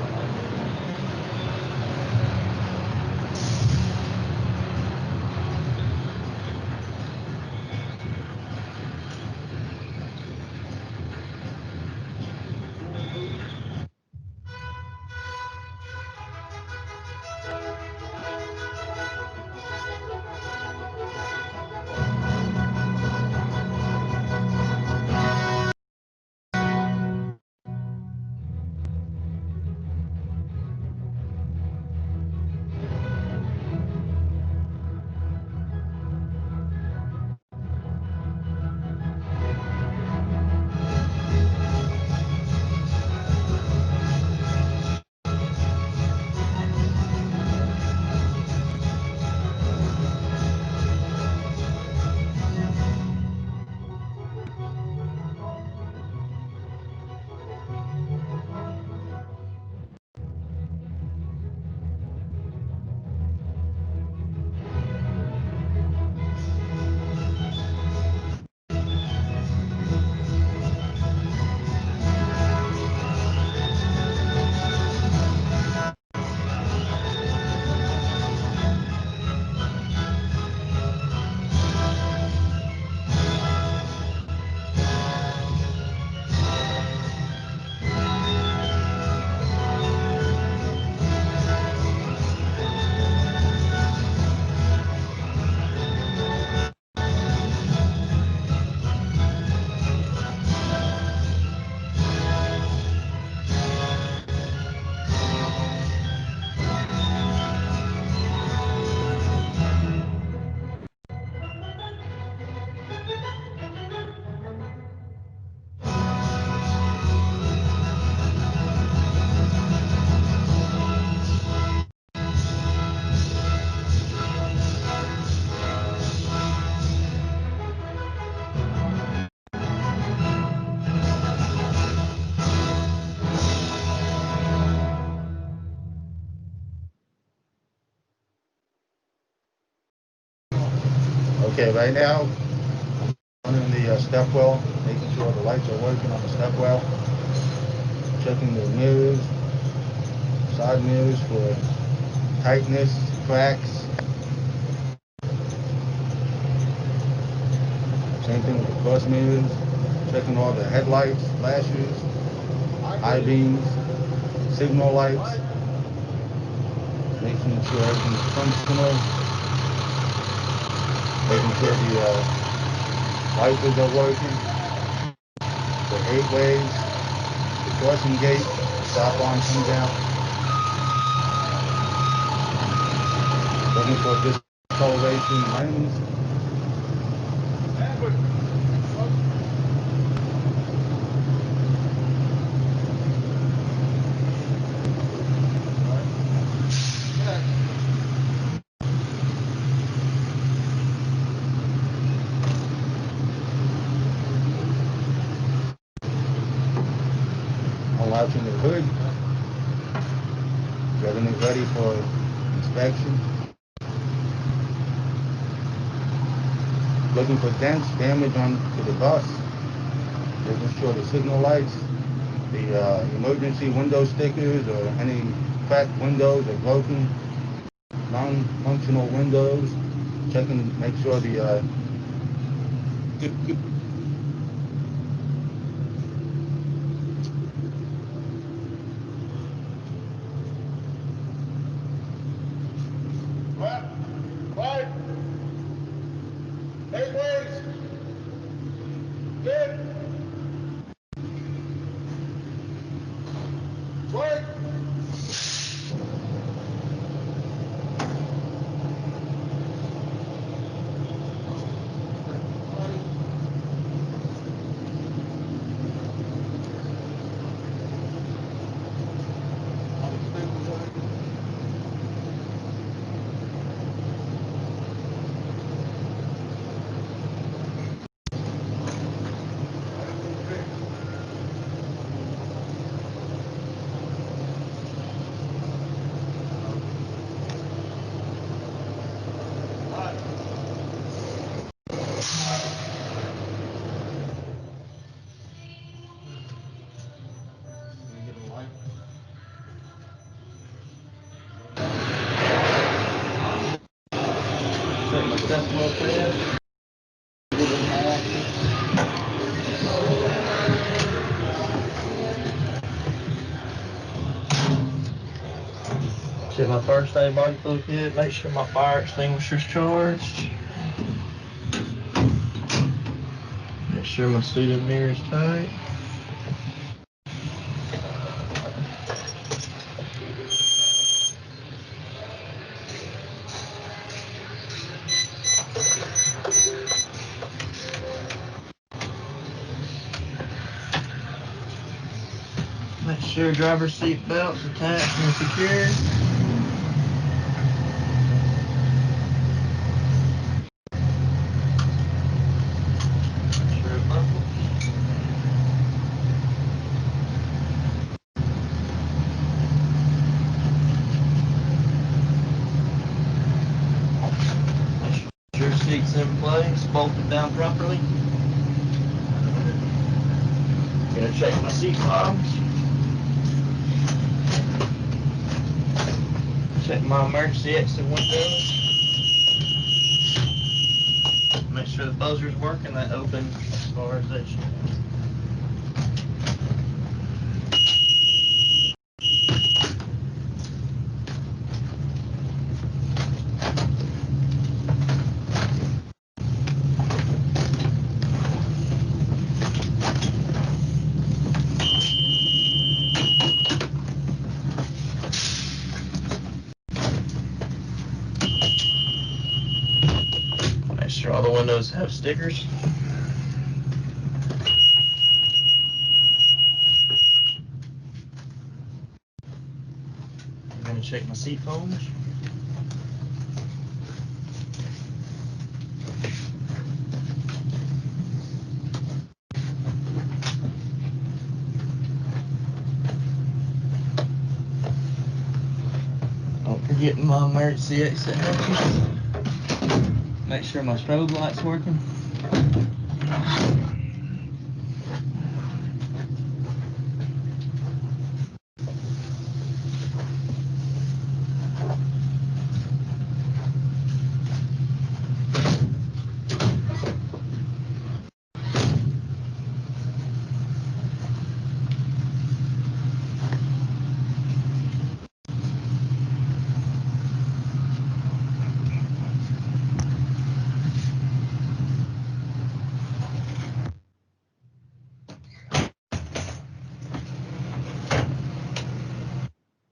Okay, right now, running the step well, making sure the lights are working on the step well, checking the mirrors, side mirrors for tightness, cracks. Same thing with the cross mirrors, checking all the headlights, flashers, high beams, signal lights, making sure everything's functional, making sure the wipers are working, the 8 ways, the crossing gate, the stop arm comes out, looking for discoloration lanes. Unlatching the hood, getting it ready for inspection. Looking for dents, damage to the bus, making sure the signal lights, the emergency window stickers or any cracked windows or broken, non-functional windows, checking, make sure the
Check my first aid body fluid kit, make sure my fire extinguisher's charged. Make sure my student mirror is tight. Make sure driver's seat belt's attached and secured. Make sure seat's in place, bolted down properly. Gonna check my seat fobs. Check my emergency exit windows. Make sure the buzzer's working, that open as far as that should. Make sure all the windows have stickers. I'm gonna check my seat foams. Don't forget my emergency exit hatches. Make sure my strobe light's working.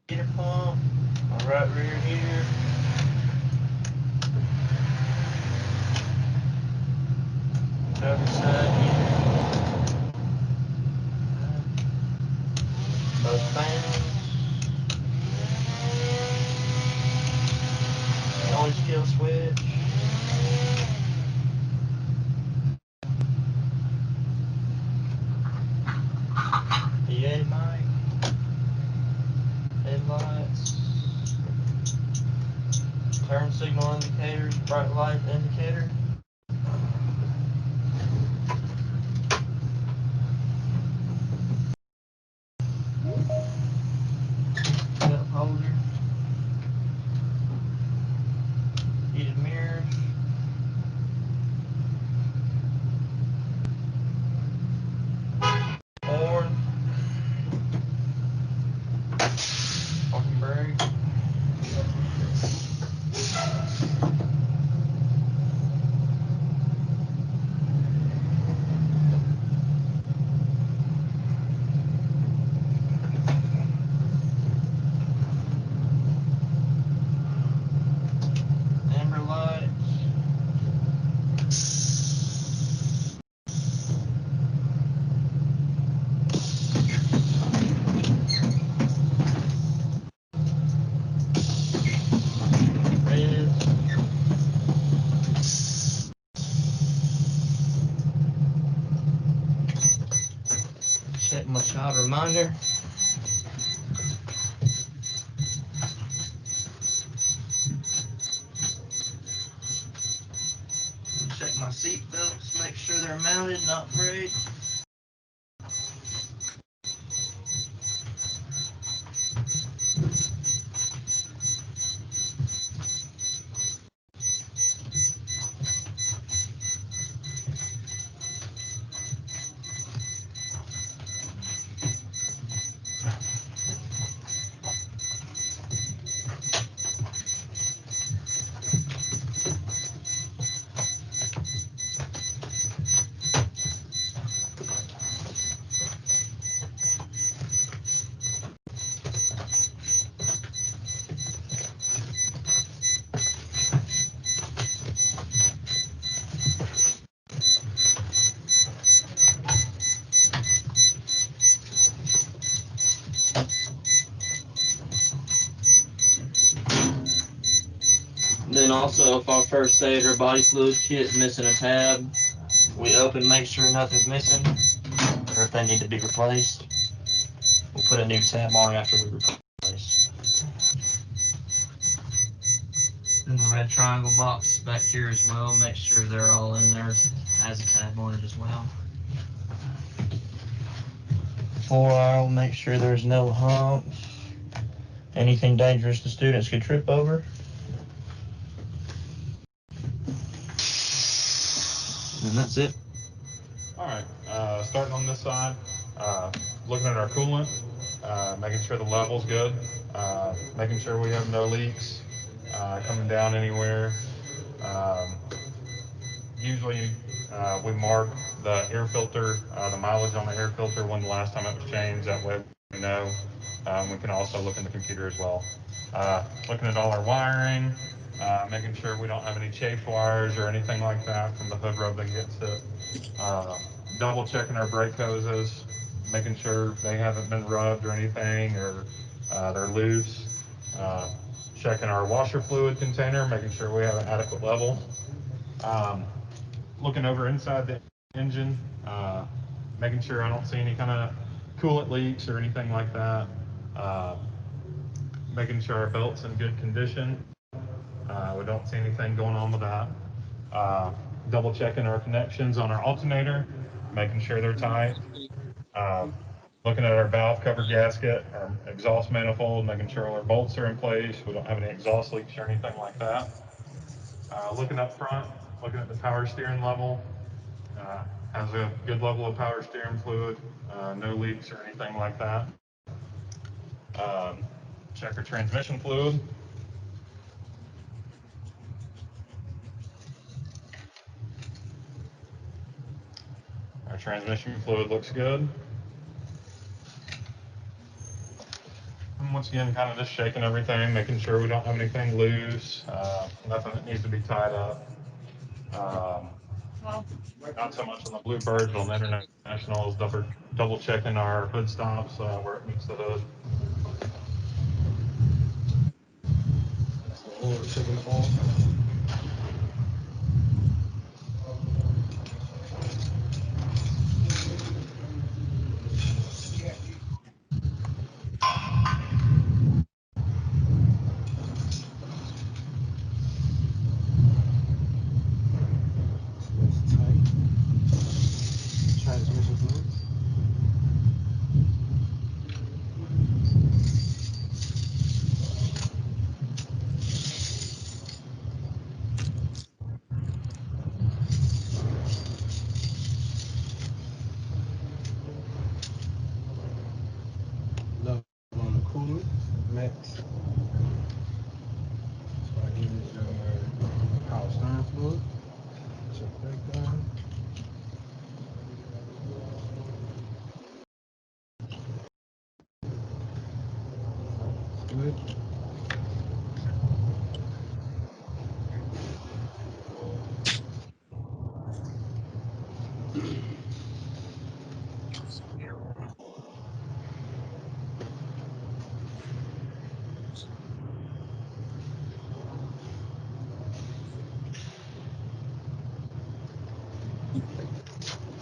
Heater pump, my right rear here. Other side here. Both fans. Noise kill switch. PA mic. Headlights. Turn signal indicators, bright light indicator. Cup holder. Heated mirrors. Horn. Parking brake. Amber lights. Reds. Check my child reminder. Check my seat belts, make sure they're mounted, not frayed. Then also, if our first aid or body fluid kit is missing a tab, we open, make sure nothing's missing, or if they need to be replaced, we'll put a new tab on after we replace. Then the red triangle box back here as well, make sure they're all in there, has a tab on it as well. 4R, make sure there's no humps, anything dangerous the students could trip over. And that's it.
All right, starting on this side, looking at our coolant, making sure the level's good, making sure we have no leaks coming down anywhere. Usually we mark the air filter, the mileage on the air filter when the last time it was changed, that way we know. We can also look in the computer as well. Looking at all our wiring, making sure we don't have any chafed wires or anything like that from the hood rub that gets it. Double checking our brake hoses, making sure they haven't been rubbed or anything, or they're loose. Checking our washer fluid container, making sure we have an adequate level. Looking over inside the engine, making sure I don't see any kind of coolant leaks or anything like that. Making sure our belt's in good condition. We don't see anything going on with that. Double checking our connections on our alternator, making sure they're tight. Uh, Looking at our valve cover gasket, our exhaust manifold, making sure all our bolts are in place. We don't have any exhaust leaks or anything like that. Looking up front, looking at the power steering level. Has a good level of power steering fluid, no leaks or anything like that. Um, Check our transmission fluid. Our transmission fluid looks good. And once again, kind of just shaking everything, making sure we don't have anything loose, nothing that needs to be tied up. Not so much on the Bluebirds, but on the Internationals, double checking our hood stops where it meets the hood.
Oil, checking the oil. It's tight. Transmission fluid. Level on the coolant, max. So right here is your power steering fluid. Check breakdown. Good.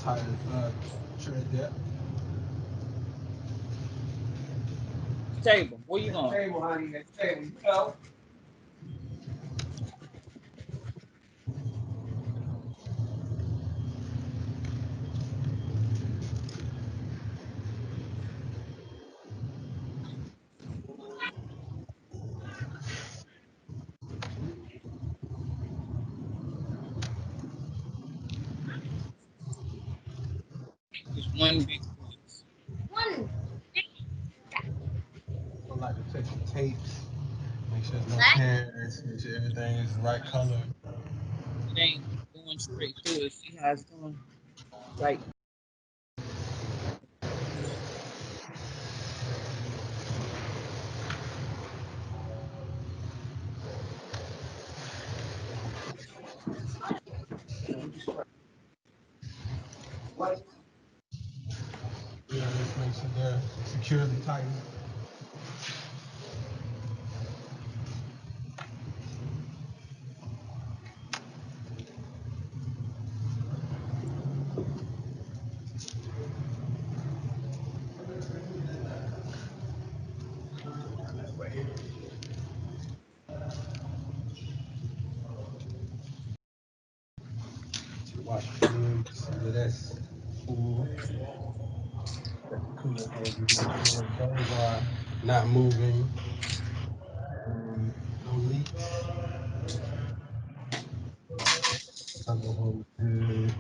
Tire tread depth.
Table, where you going?
Table, honey, that table. You know?
Just one big piece.
I like to check the tapes. Make sure there's no tears. Make sure everything is the right color.
It ain't going straight through it. See how it's going? Right.
Yeah, just make sure they're securely tightened. Watch the fluid, see that that's full. Check the coolant hose, make sure those are not moving. No leaks. Turbo hose good.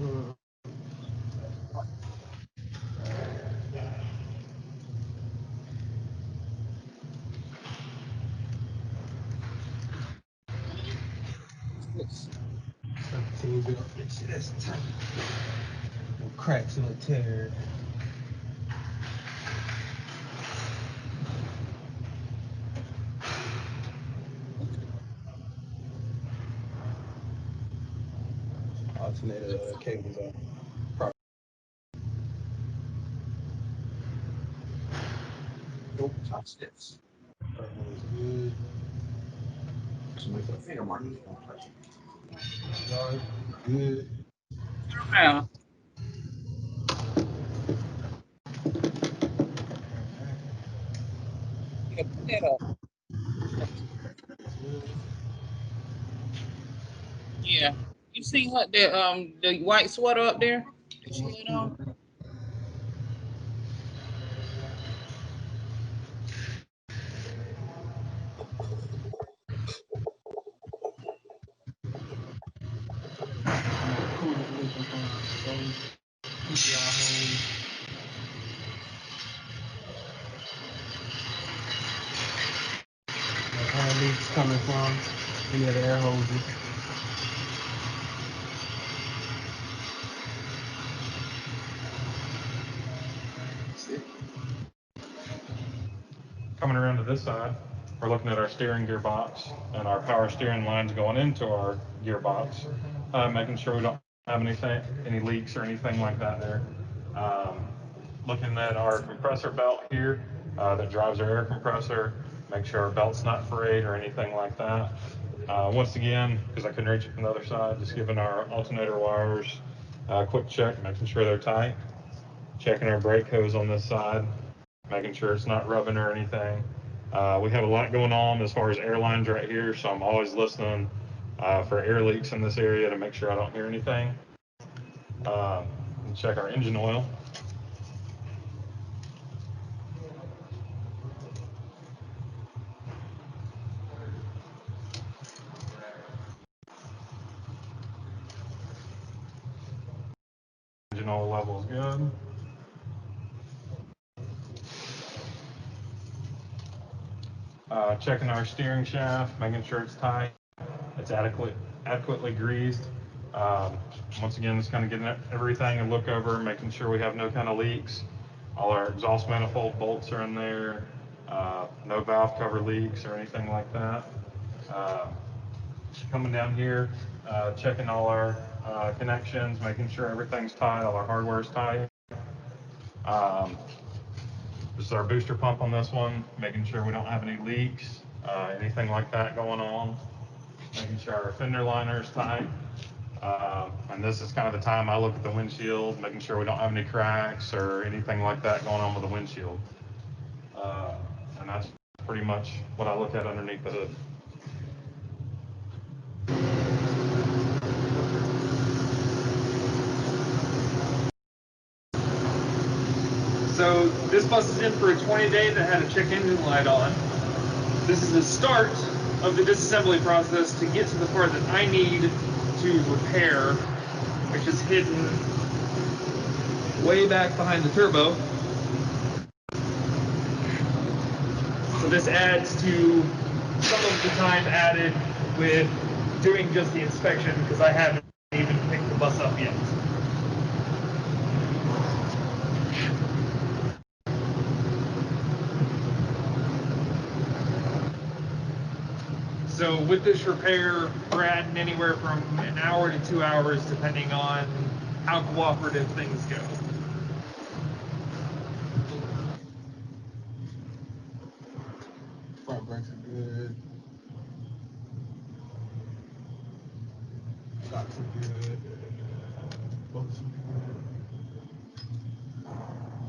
Uh, 17 bit. Make sure that's tight. No cracks, no tears. Alternator cables are proper. Nope, touch this. Turbo's good. Somebody put a finger mark. Yard, good.
Around. Yeah, put that up. Yeah. You see her the white sweater up there that she had on?
All leaks coming from any of the air hoses.
Coming around to this side, we're looking at our steering gearbox and our power steering lines going into our gearbox, making sure we don't have any leaks or anything like that there. Um, Looking at our compressor belt here that drives our air compressor, make sure our belt's not frayed or anything like that. Once again, because I couldn't reach it from the other side, just giving our alternator wires a quick check, making sure they're tight. Checking our brake hose on this side, making sure it's not rubbing or anything. We have a lot going on as far as air lines right here, so I'm always listening for air leaks in this area to make sure I don't hear anything. And check our engine oil. Engine oil level is good. Checking our steering shaft, making sure it's tight, it's adequately greased. Um, Once again, just kind of getting everything and look over, making sure we have no kind of leaks. All our exhaust manifold bolts are in there. No valve cover leaks or anything like that. Uh, Coming down here, checking all our connections, making sure everything's tight, all our hardware's tight. Um, This is our booster pump on this one, making sure we don't have any leaks, anything like that going on. Making sure our fender liner is tight. And this is kind of the time I look at the windshield, making sure we don't have any cracks or anything like that going on with the windshield. And that's pretty much what I look at underneath the hood.
So this bus is in for a 20-day that had a check engine light on. This is the start of the disassembly process to get to the part that I need to repair, which is hidden way back behind the turbo. So this adds to some of the time added with doing just the inspection because I haven't even picked the bus up yet. So with this repair, we're adding anywhere from an hour to 2 hours, depending on how cooperative things go.
Front brakes are good. Shocks are good. Bolts are good.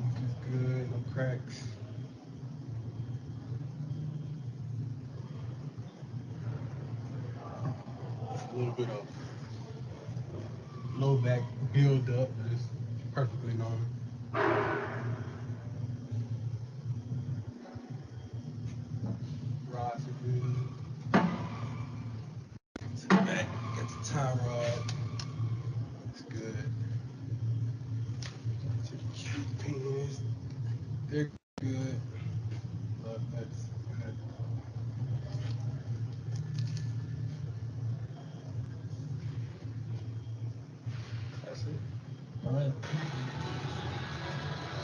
Leak is good. No cracks. A little bit of low back build up, but it's perfectly normal. Rods are good. To the back, got the tie rod. It's good. To the Q pins, they're good. That's good. That's it. All right.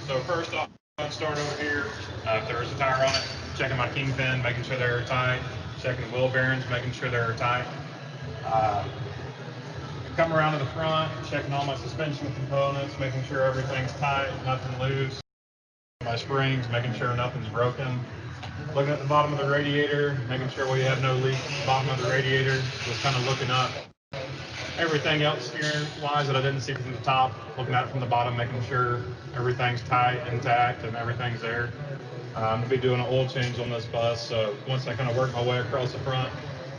So first off, let's start over here. If there is a tire on it, checking my kingpin, making sure they're tight. Checking the wheel bearings, making sure they're tight. Come around to the front, checking all my suspension components, making sure everything's tight, nothing loose. My springs, making sure nothing's broken. Looking at the bottom of the radiator, making sure we have no leaks at the bottom of the radiator. Just kind of looking up everything else steering-wise that I didn't see from the top. Looking at it from the bottom, making sure everything's tight, intact, and everything's there. I'm gonna be doing an oil change on this bus, so once I kind of work my way across the front,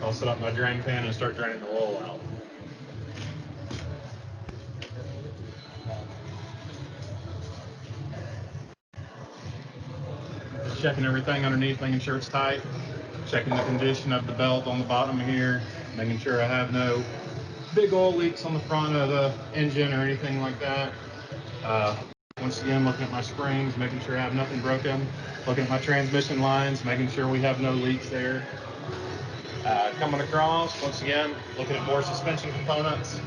I'll set up my drain pan and start draining the oil out. Just checking everything underneath, making sure it's tight. Checking the condition of the belt on the bottom here, making sure I have no big oil leaks on the front of the engine or anything like that. Once again, looking at my springs, making sure I have nothing broken. Looking at my transmission lines, making sure we have no leaks there. Coming across, once again, looking at more suspension components.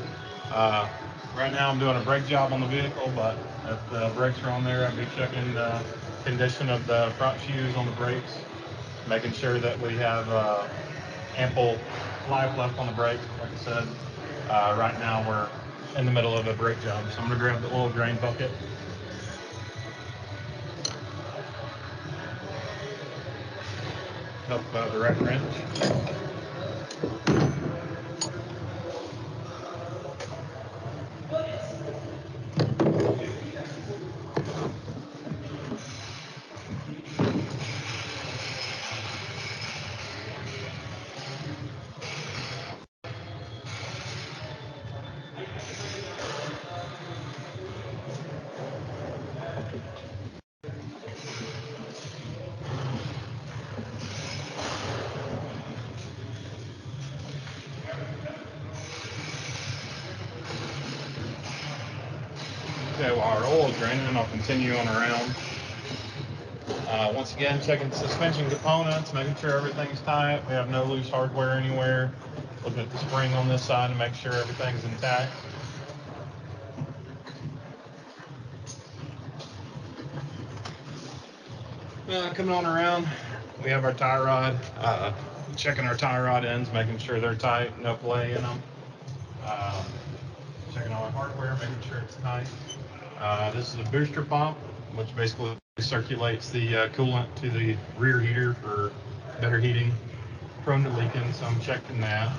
Right now I'm doing a brake job on the vehicle, but if the brakes are on there, I'll be checking the condition of the front shoes on the brakes, making sure that we have ample life left on the brake. Like I said, right now we're in the middle of a brake job, so I'm going to grab the oil drain bucket. Help the right wrench. Okay, while our oil is draining, I'll continue on around. Once again, checking suspension components, making sure everything's tight. We have no loose hardware anywhere. Looking at the spring on this side to make sure everything's intact. Coming on around, we have our tie rod. Checking our tie rod ends, making sure they're tight, no play in them. Checking all our hardware, making sure it's tight. This is a booster pump, which basically circulates the coolant to the rear heater for better heating. Prone to leaking, so I'm checking that.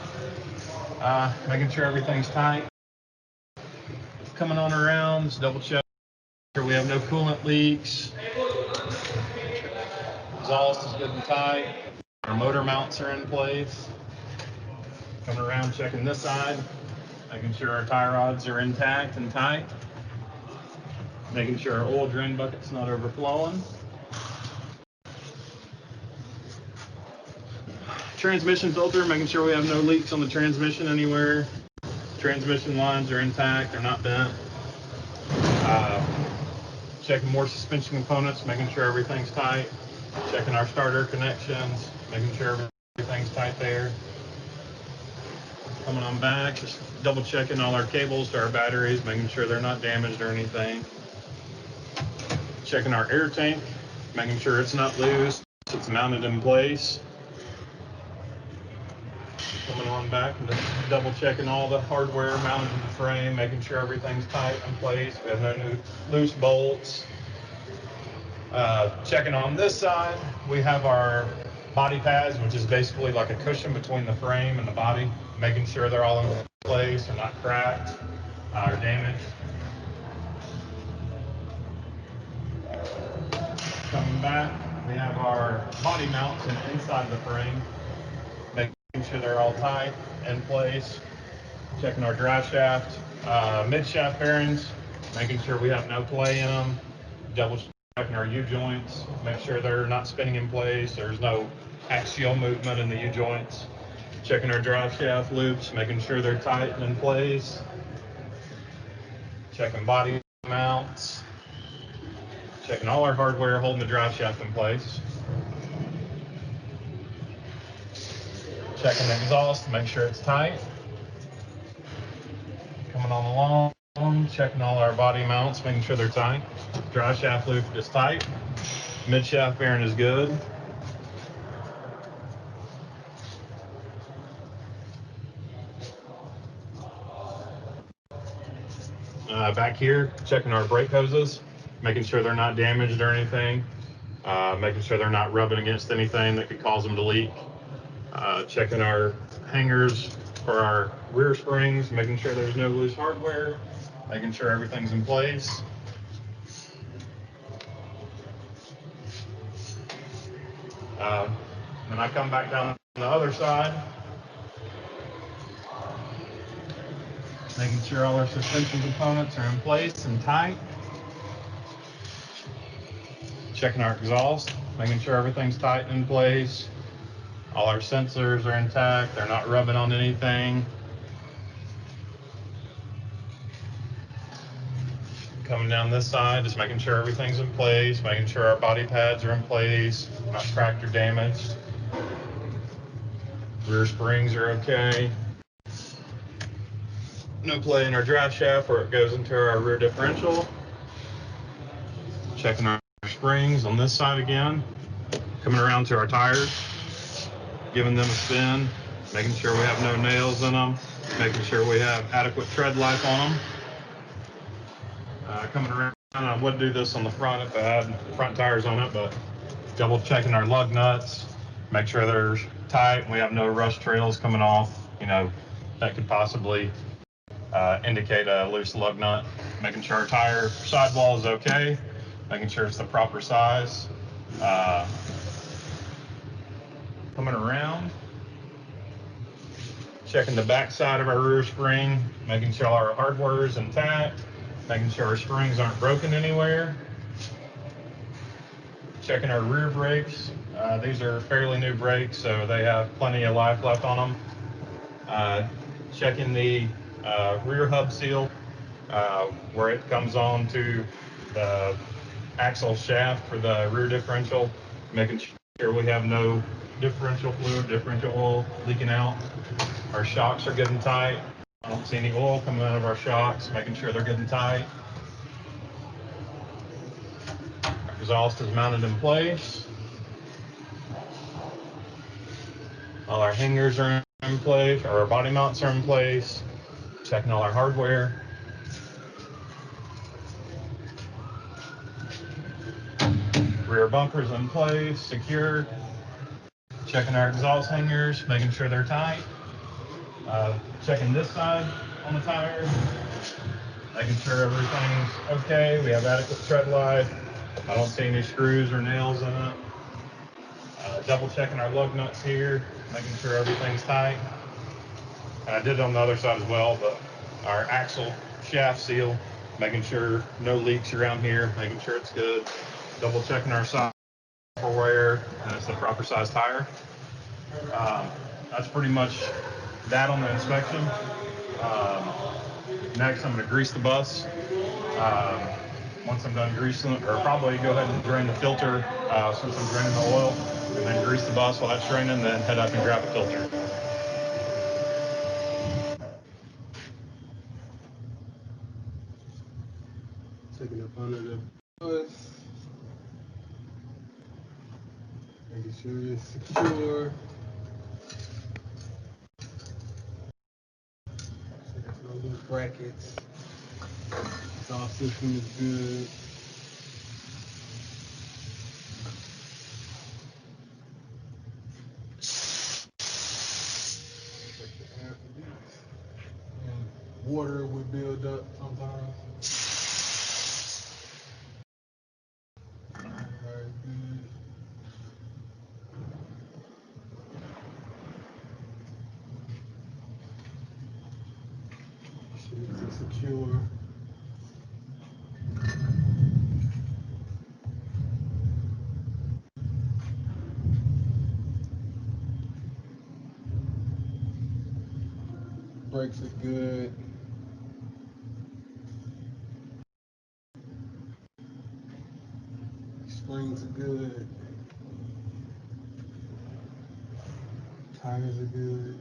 Making sure everything's tight. Coming on around, just double check sure we have no coolant leaks. Exhaust is good and tight. Our motor mounts are in place. Coming around, checking this side, making sure our tie rods are intact and tight. Making sure our oil drain bucket's not overflowing. Transmission filter, making sure we have no leaks on the transmission anywhere. Transmission lines are intact, they're not bent. Checking more suspension components, making sure everything's tight. Checking our starter connections, making sure everything's tight there. Coming on back, just double checking all our cables to our batteries, making sure they're not damaged or anything. Checking our air tank, making sure it's not loose, it's mounted in place. Coming on back and just double checking all the hardware mounted to the frame, making sure everything's tight in place. We have no new loose bolts. Checking on this side, we have our body pads, which is basically like a cushion between the frame and the body, making sure they're all in place, they're not cracked or damaged. Coming back, we have our body mounts inside the frame, making sure they're all tight, in place. Checking our drive shaft, mid shaft bearings, making sure we have no play in them. Double checking our U-joints, make sure they're not spinning in place. There's no axial movement in the U-joints. Checking our drive shaft loops, making sure they're tight and in place. Checking body mounts. Checking all our hardware, holding the drive shaft in place. Checking the exhaust to make sure it's tight. Coming on along, checking all our body mounts, making sure they're tight. Drive shaft loop is tight. Mid shaft bearing is good. Back here, checking our brake hoses, making sure they're not damaged or anything. Making sure they're not rubbing against anything that could cause them to leak. Checking our hangers for our rear springs, making sure there's no loose hardware, making sure everything's in place. Then I come back down the other side, making sure all our suspension components are in place and tight. Checking our exhaust, making sure everything's tight and in place. All our sensors are intact, they're not rubbing on anything. Coming down this side, just making sure everything's in place, making sure our body pads are in place, not cracked or damaged. Rear springs are okay. No play in our drive shaft where it goes into our rear differential. Checking our springs on this side again. Coming around to our tires, giving them a spin, making sure we have no nails in them, making sure we have adequate tread life on them. Coming around, I would do this on the front if I had front tires on it, but double checking our lug nuts, make sure they're tight, we have no rust trails coming off, that could possibly indicate a loose lug nut. Making sure our tire sidewall is okay, making sure it's the proper size. Coming around, checking the back side of our rear spring, making sure all our hardware is intact, making sure our springs aren't broken anywhere. Checking our rear brakes. These are fairly new brakes, so they have plenty of life left on them. Checking the rear hub seal, where it comes on to the axle shaft for the rear differential, making sure we have no differential fluid, differential oil leaking out. Our shocks are good and tight. I don't see any oil coming out of our shocks, making sure they're good and tight. Our exhaust is mounted in place. All our hangers are in place, or our body mounts are in place. Checking all our hardware. Rear bumpers in place, secure. Checking our exhaust hangers, making sure they're tight. Checking this side on the tires, making sure everything's okay. We have adequate tread life. I don't see any screws or nails in it. Double checking our lug nuts here, making sure everything's tight. And I did it on the other side as well, but our axle shaft seal, making sure no leaks around here, making sure it's good. Double checking our software and it's the proper size tire. That's pretty much that on the inspection. Next, I'm going to grease the bus. Once I'm done greasing, or probably go ahead and drain the filter since I'm draining the oil, and then grease the bus while that's draining, then head up and grab the filter.
Taking up under the bus, making sure it's secure. So there's no loose brackets. Exhaust system is good. And water would build up sometimes. Alright, good. Should be secure. Brakes are good. Springs are good. Tires are good.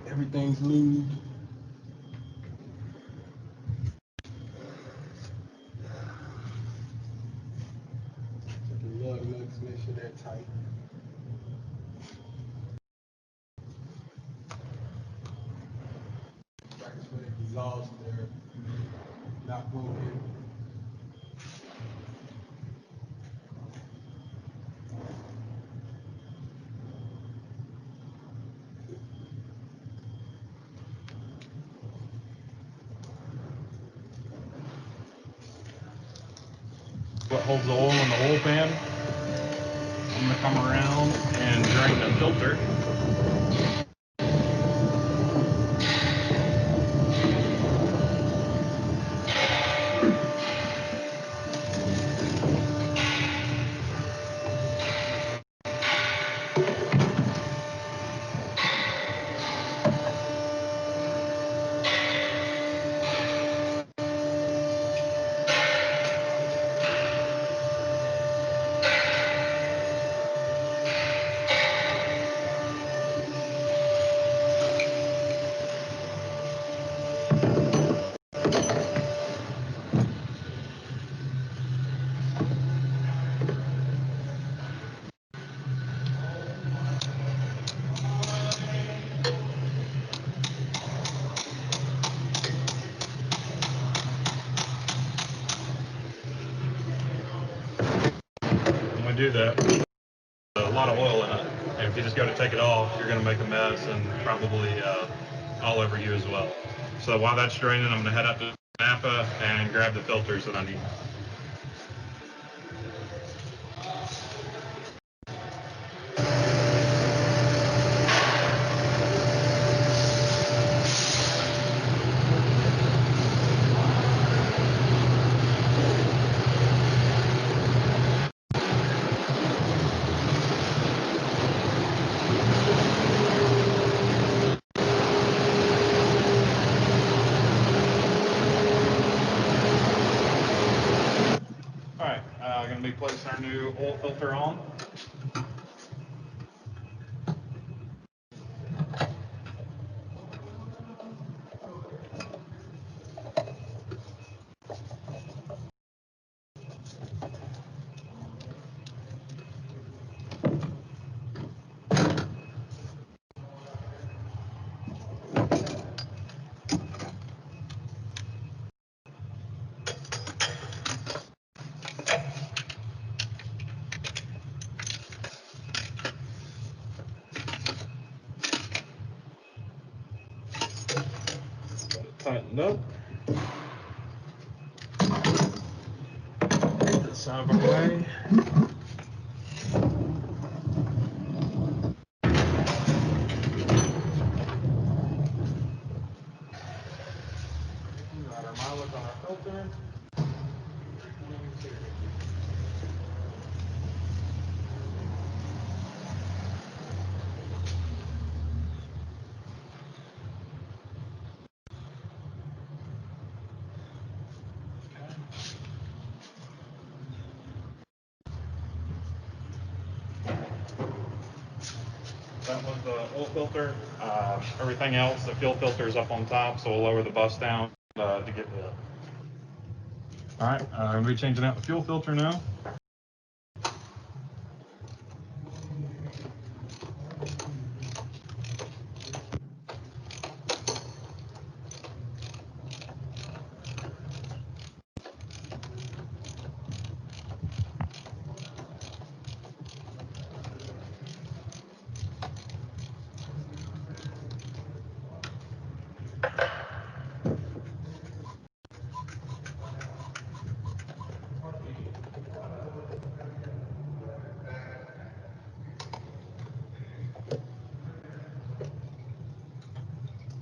Everything's lubed. Check your lug nuts, make sure they're tight. Brackets for the exhaust, they're not broken.
what holds the oil in the oil pan. I'm gonna come around and drain the filter. When we do that, a lot of oil in it, and if you just go to take it off, you're going to make a mess and probably all over you as well. So while that's draining, I'm going to head up to Napa and grab the filters that I need. All right, going to be placing our new oil filter on. Tightened up. Get this out of our way. Got our mileage on our filter. That was the oil filter. Everything else, the fuel filter is up on top, so we'll lower the bus down to get the. All right, I'm going to be changing out the fuel filter now.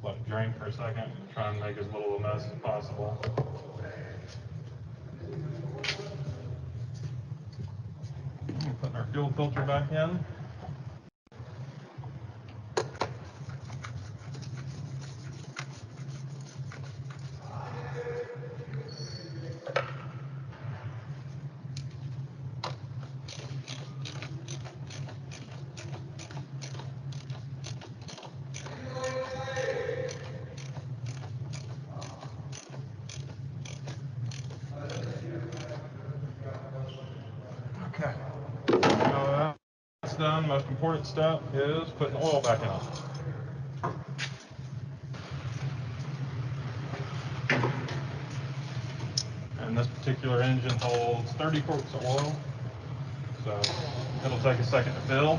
Let it drain for a second and try and make as little of a mess as possible. Putting our fuel filter back in. Okay. Now that's done, most important step is putting the oil back in. And this particular engine holds 30 quarts of oil, so it'll take a second to fill.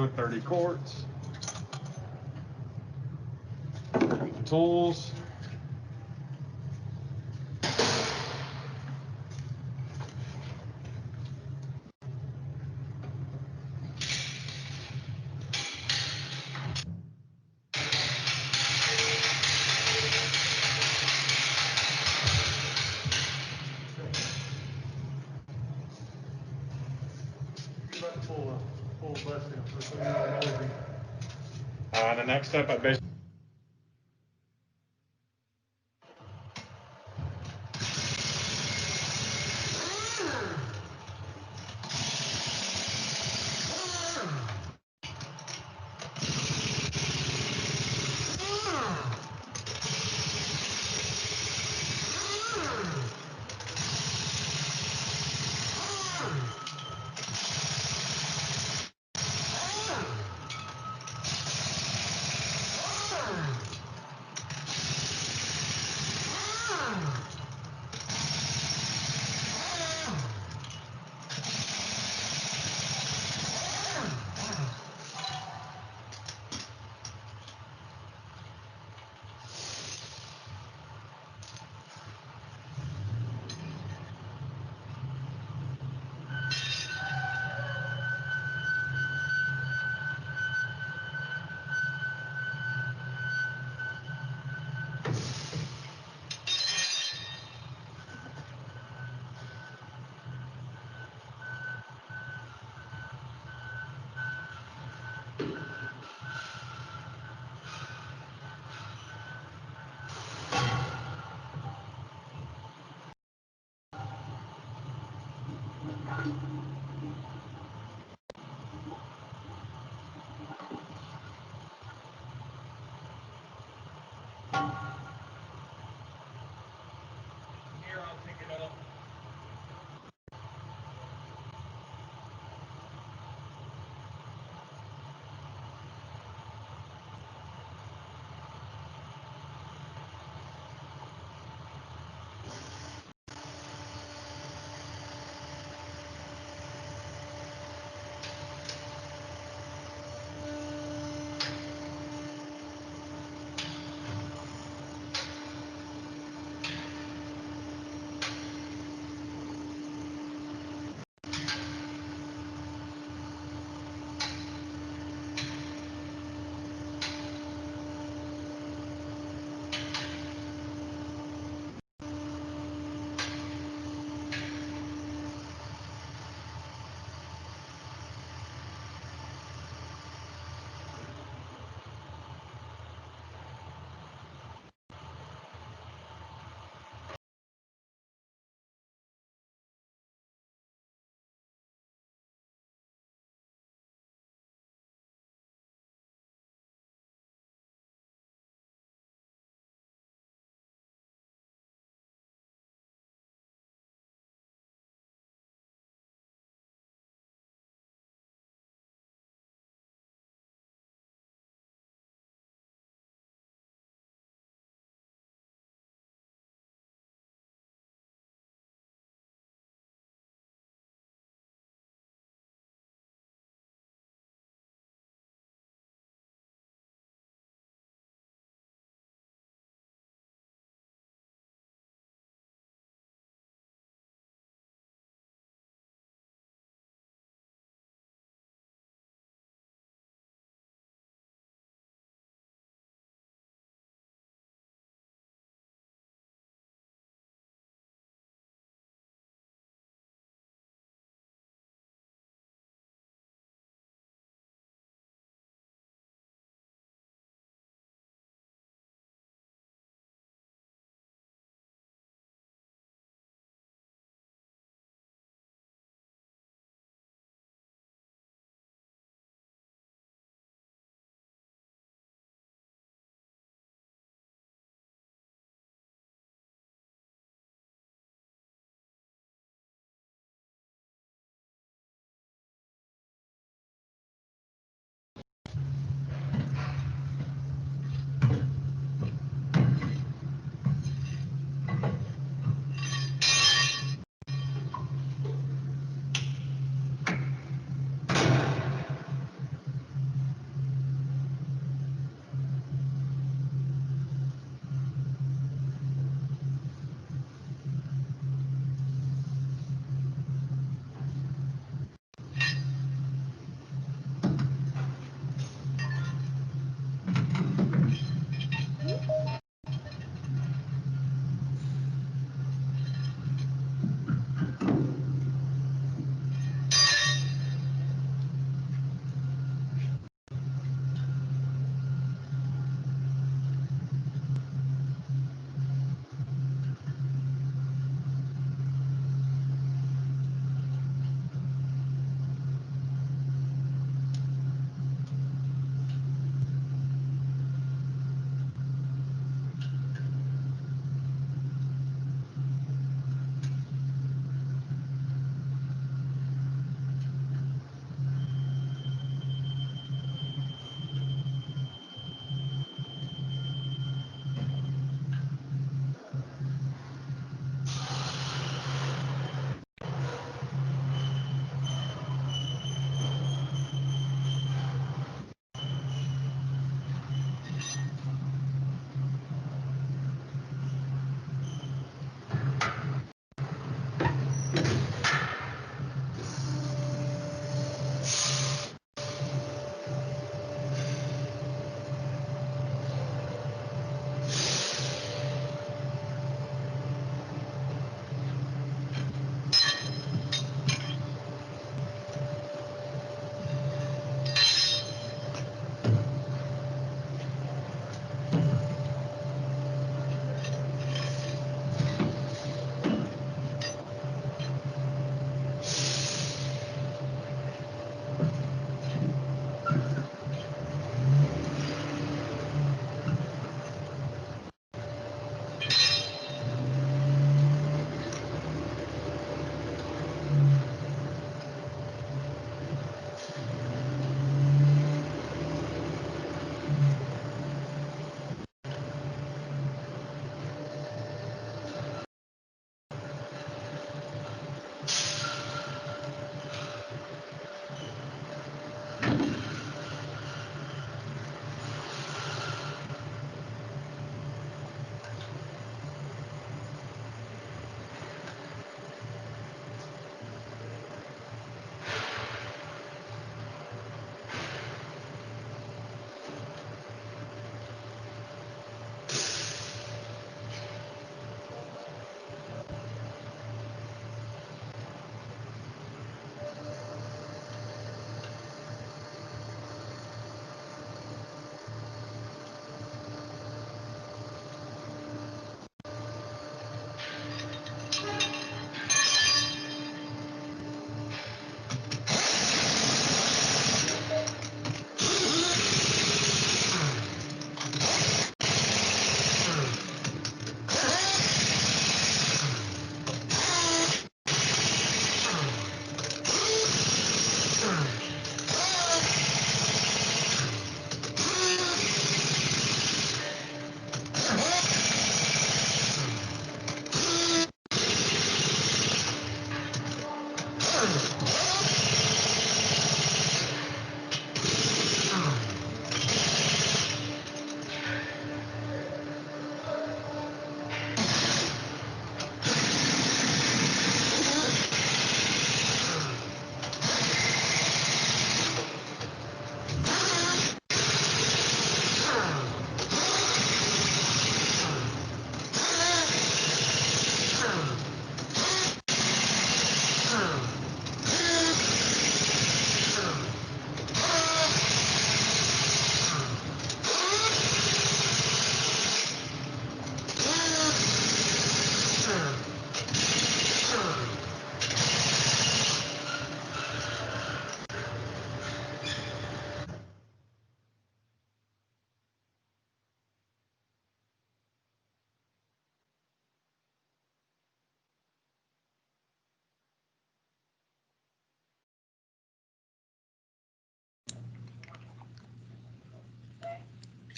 with 30 quarts. The tools.
Full blessing for some noisy.
The next step, I basically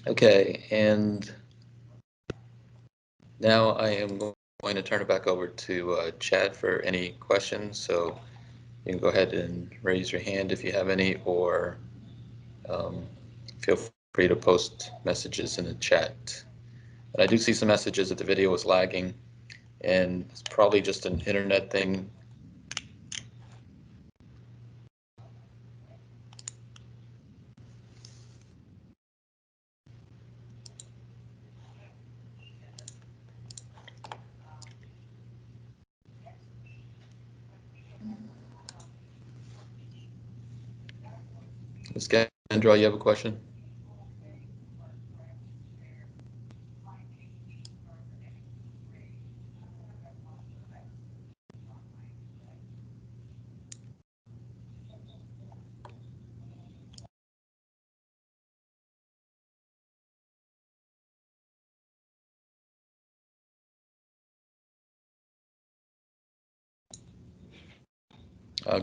Okay, and now I am going to turn it back over to Chad for any questions. So you can go ahead and raise your hand if you have any, or feel free to post messages in the chat. But I do see some messages that the video is lagging, and it's probably just an internet thing. Ms. Kendra, you have a question?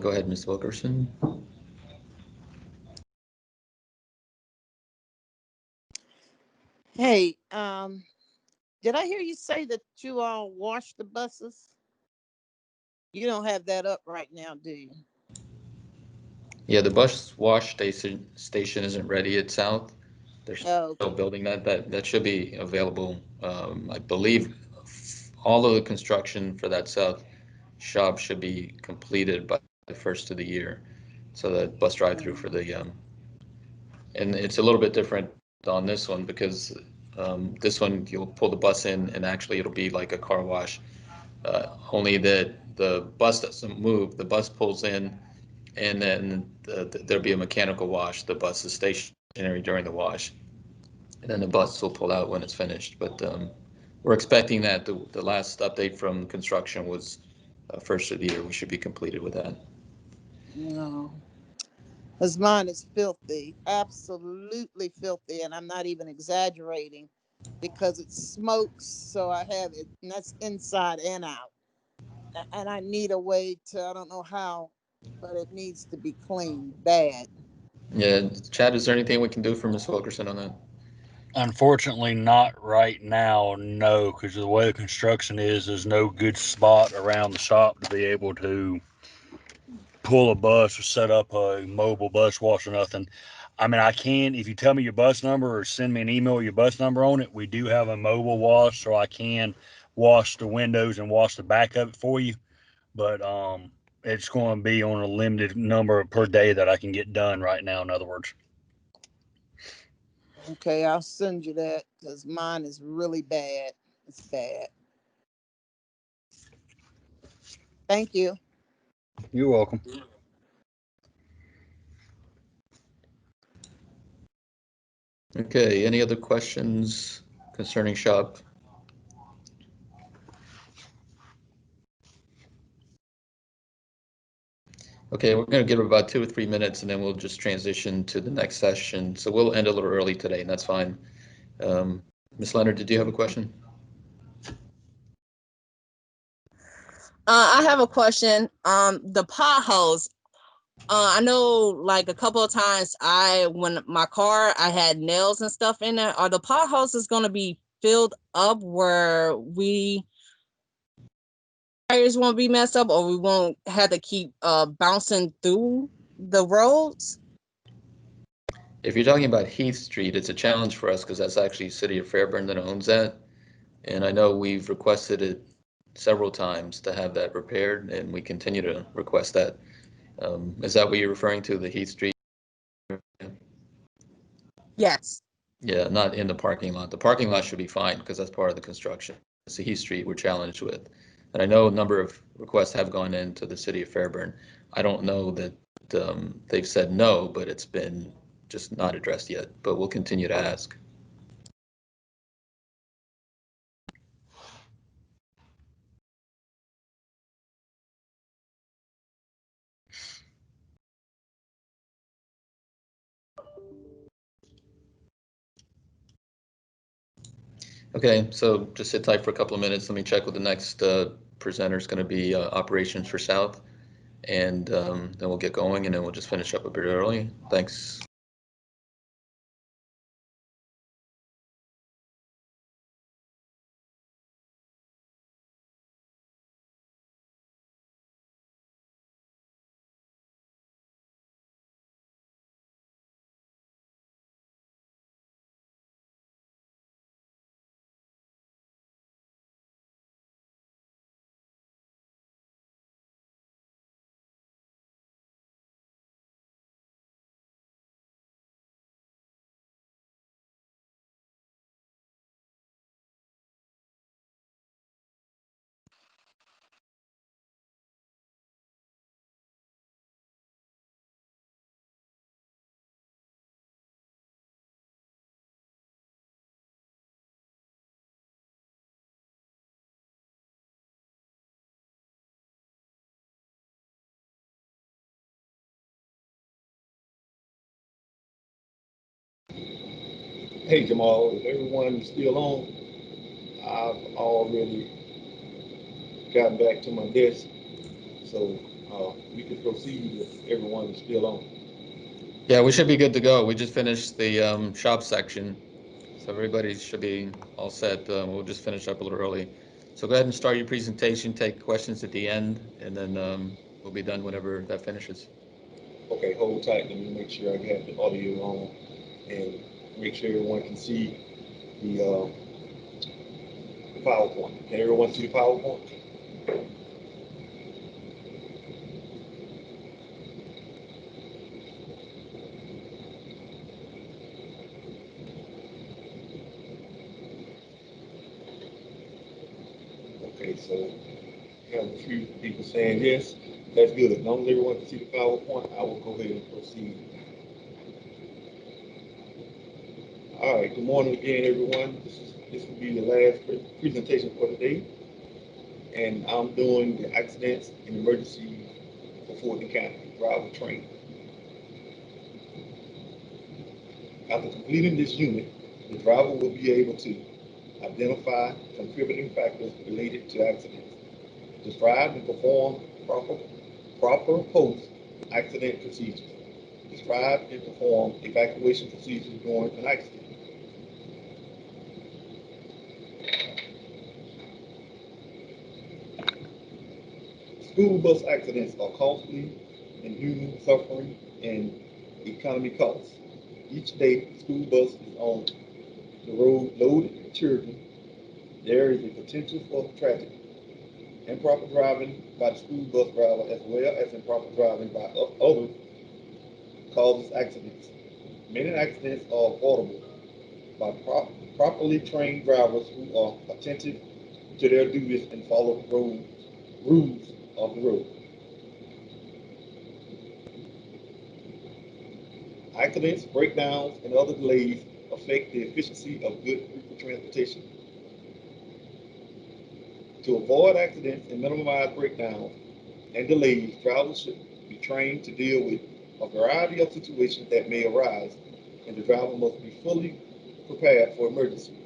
Go ahead, Ms. Wilkerson.
Hey, did I hear you say that you all wash the buses? You don't have that up right now, do you?
Yeah, the bus wash station isn't ready yet south. They're
Oh,
still
okay.
building that. That should be available. I believe all of the construction for that south shop should be completed by the first of the year. So that bus drive-through for the and it's a little bit different on this one because this one you'll pull the bus in and actually it'll be like a car wash. Only that the bus doesn't move. The bus pulls in and then there'll be a mechanical wash. The bus is stationary during the wash, and then the bus will pull out when it's finished. But we're expecting that the last update from construction was first of the year. We should be completed with that.
No, because mine is filthy, absolutely filthy, and I'm not even exaggerating because it smokes. So I have it, and that's inside and out. And I need a way to, I don't know how, but it needs to be cleaned bad.
Yeah, Chad, is there anything we can do for Ms. Wilkerson on that?
Unfortunately, not right now, no, because the way the construction is, there's no good spot around the shop to be able to pull a bus or set up a mobile bus wash or nothing. I mean, I can, if you tell me your bus number or send me an email with your bus number on it, we do have a mobile wash, so I can wash the windows and wash the back of it for you. But it's going to be on a limited number per day that I can get done right now, in other words.
Okay, I'll send you that because mine is really bad. It's bad. Thank you.
You're welcome.
Okay, any other questions concerning shop? Okay, we're going to give it about 2 or 3 minutes and then we'll just transition to the next session. So we'll end a little early today and that's fine. Ms. Leonard, did you have a question?
I have a question. The potholes. I know like a couple of times when my car, I had nails and stuff in there. Are the potholes is going to be filled up where tires won't be messed up, or we won't have to keep bouncing through the roads?
If you're talking about Heath Street, it's a challenge for us because that's actually City of Fairburn that owns that. And I know we've requested it several times to have that repaired and we continue to request that. Is that what you're referring to, the Heath Street?
Yes.
Yeah, not in the parking lot. The parking lot should be fine because that's part of the construction. It's the Heath Street we're challenged with. And I know a number of requests have gone into the City of Fairburn. I don't know that they've said no, but it's been just not addressed yet. But we'll continue to ask. Okay, so just sit tight for a couple of minutes. Let me check with the next presenter is going to be Operations for South. And then we'll get going and then we'll just finish up a bit early. Thanks.
Hey Jamal, if everyone's still on, I've already gotten back to my desk, so we can proceed if everyone's still on.
Yeah, we should be good to go. We just finished the shop section, so everybody should be all set. We'll just finish up a little early. So go ahead and start your presentation, take questions at the end, and then we'll be done whenever that finishes.
Okay, hold tight. Let me make sure I got the audio on and make sure everyone can see the PowerPoint. Can everyone see the PowerPoint? Okay, so we have a few people saying yes. That's good. As long as everyone can see the PowerPoint, I will go ahead and proceed. All right, good morning again, everyone. This will be the last presentation for today, and I'm doing the accidents and emergencies for Fulton County driver training. After completing this unit, the driver will be able to identify contributing factors related to accidents, describe and perform proper post-accident procedures, describe and perform evacuation procedures during an accident. School bus accidents are costly and human suffering and economy costs. Each day the school bus is on the road loaded with children, there is a potential for tragedy. Improper driving by the school bus driver as well as improper driving by others causes accidents. Many accidents are avoidable by properly trained drivers who are attentive to their duties and follow the rules of the road. Accidents, breakdowns, and other delays affect the efficiency of good people transportation. To avoid accidents and minimize breakdowns and delays, drivers should be trained to deal with a variety of situations that may arise, and the driver must be fully prepared for emergencies.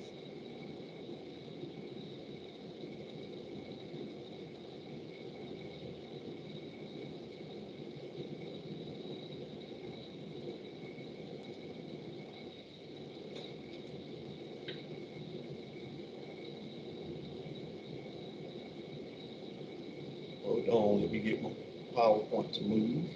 Hold on, let me get my PowerPoint to move.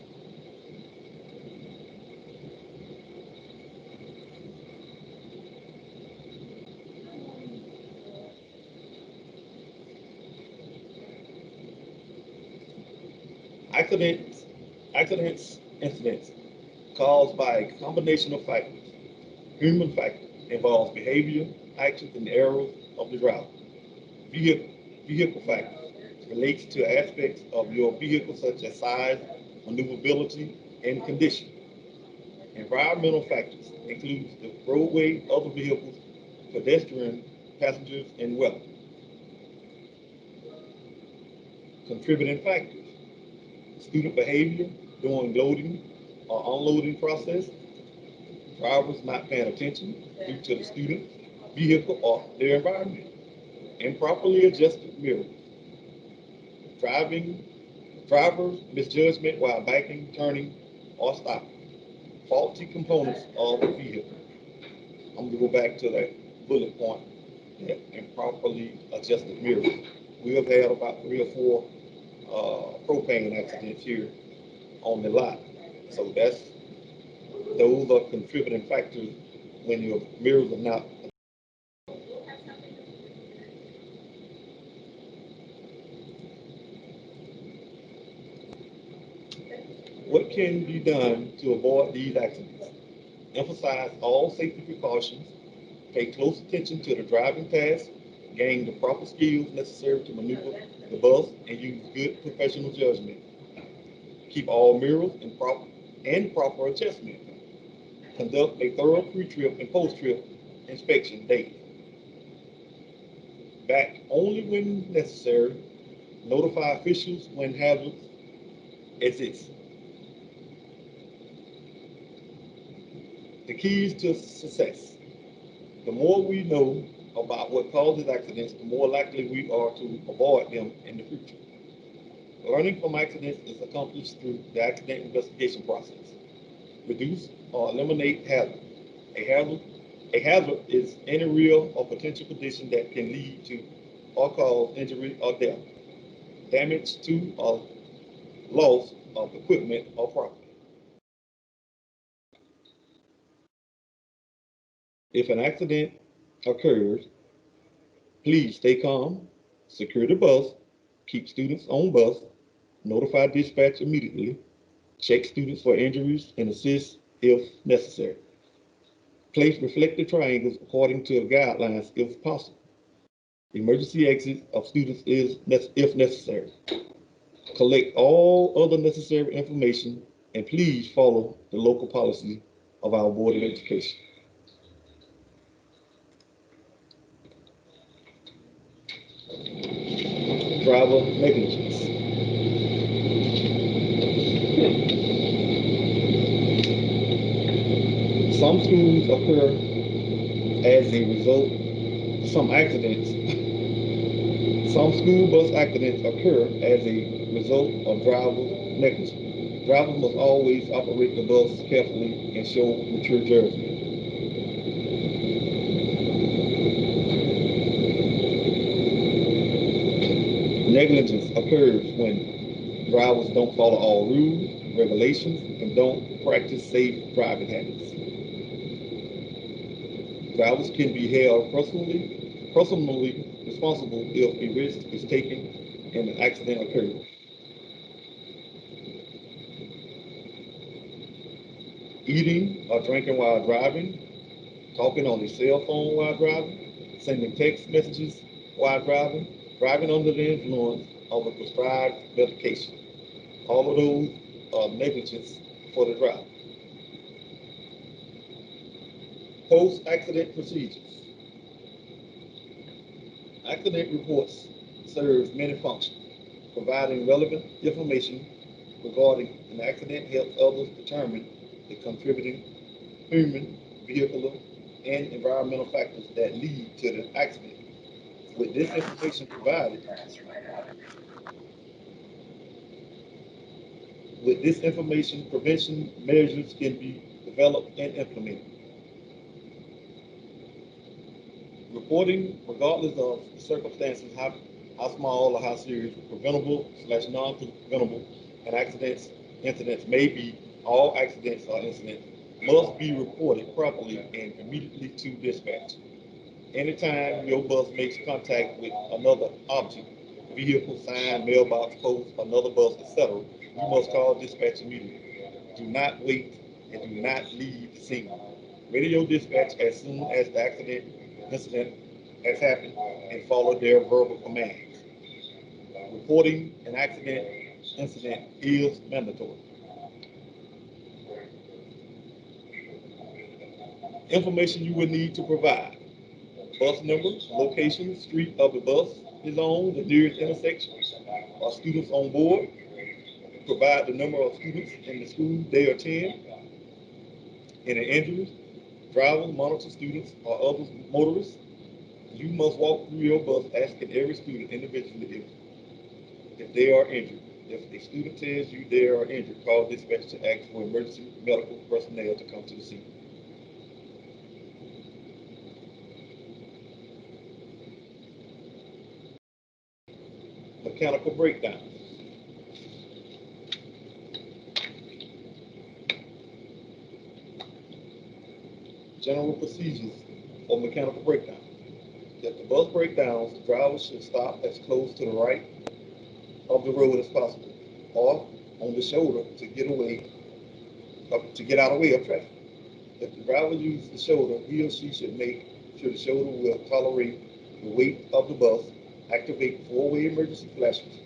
Accidents, incidents caused by a combination of factors. Human factor involves behavior, actions, and errors of the driver. Vehicle factor relates to aspects of your vehicle such as size, maneuverability, and condition. Environmental factors include the roadway, other vehicles, pedestrian, passengers, and weather. Contributing factors: student behavior during loading or unloading process, drivers not paying attention due to the student, vehicle, or their environment, improperly adjusted mirrors, drivers misjudgment while backing, turning, or stopping, faulty components of the vehicle. I'm gonna go back to that bullet point, that improperly adjusted mirrors. We have had about 3 or 4 propane accidents here on the lot. So those are contributing factors when your mirrors are not. What can be done to avoid these accidents? Emphasize all safety precautions, pay close attention to the driving task, gain the proper skills necessary to maneuver the bus, and use good professional judgment. Keep all mirrors in proper adjustment. Conduct a thorough pre-trip and post-trip inspection daily. Back only when necessary. Notify officials when hazards exist. The keys to success. The more we know about what causes accidents, the more likely we are to avoid them in the future. Learning from accidents is accomplished through the accident investigation process. Reduce or eliminate hazard. A hazard is any real or potential condition that can lead to or cause injury or death, damage to or loss of equipment or property. If an accident occurs, please stay calm, secure the bus, keep students on bus, notify dispatch immediately, check students for injuries, and assist if necessary. Place reflective triangles according to guidelines if possible. Emergency exit of students is if necessary. Collect all other necessary information and please follow the local policy of our Board of Education. Driver negligence. Some schools occur as a result, some accidents, some school bus accidents occur as a result of driver negligence. Drivers must always operate the bus carefully and show mature judgment. Negligence occurs when drivers don't follow all rules, regulations, and don't practice safe driving habits. Drivers can be held personally responsible if a risk is taken and an accident occurs. Eating or drinking while driving, talking on a cell phone while driving, sending text messages while driving, driving under the influence of a prescribed medication. All of those are negligence for the driver. Post-accident procedures. Accident reports serve many functions. Providing relevant information regarding an accident helps others determine the contributing human, vehicular, and environmental factors that lead to the accident. With this information provided, prevention measures can be developed and implemented. Reporting, regardless of circumstances, how small or how serious, preventable/non-preventable, and incidents may be, all accidents or incidents must be reported properly and immediately to dispatch. Anytime your bus makes contact with another object, vehicle, sign, mailbox, post, another bus, etc., you must call dispatch immediately. Do not wait and do not leave the scene. Radio dispatch as soon as the incident has happened and follow their verbal commands. Reporting an incident is mandatory. Information you will need to provide: bus number, location, street of the bus is on, the nearest intersection, are students on board, provide the number of students in the school they attend, any injuries, drivers, monitor students or other motorists. You must walk through your bus asking every student individually if they are injured. If a student tells you they are injured, call dispatch to ask for emergency medical personnel to come to the scene. Mechanical breakdown. General procedures for mechanical breakdown. If the bus breaks down, the driver should stop as close to the right of the road as possible, or on the shoulder to get out of the way of traffic. If the driver uses the shoulder, he or she should make sure the shoulder will tolerate the weight of the bus. Activate four-way emergency flashers.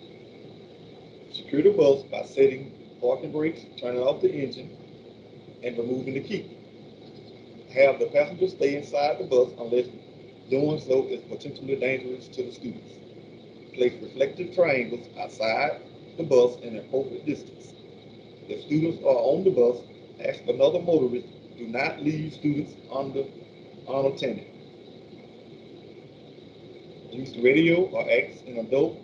Secure the bus by setting parking brakes, turning off the engine, and removing the key. Have the passenger stay inside the bus unless doing so is potentially dangerous to the students. Place reflective triangles outside the bus in an appropriate distance. If students are on the bus, ask another motorist, do not leave students unattended. Use the radio or ask an adult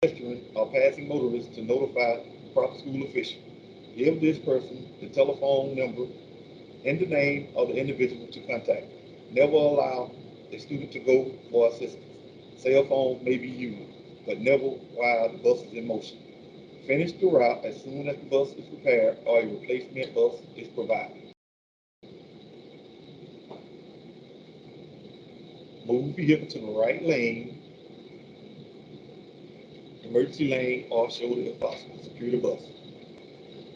pedestrian or passing motorist to notify proper school official. Give this person the telephone number and the name of the individual to contact. Never allow a student to go for assistance. Cell phone may be used, but never while the bus is in motion. Finish the route as soon as the bus is repaired or a replacement bus is provided. Move vehicle to the right lane, emergency lane, or shoulder if possible. Secure the bus.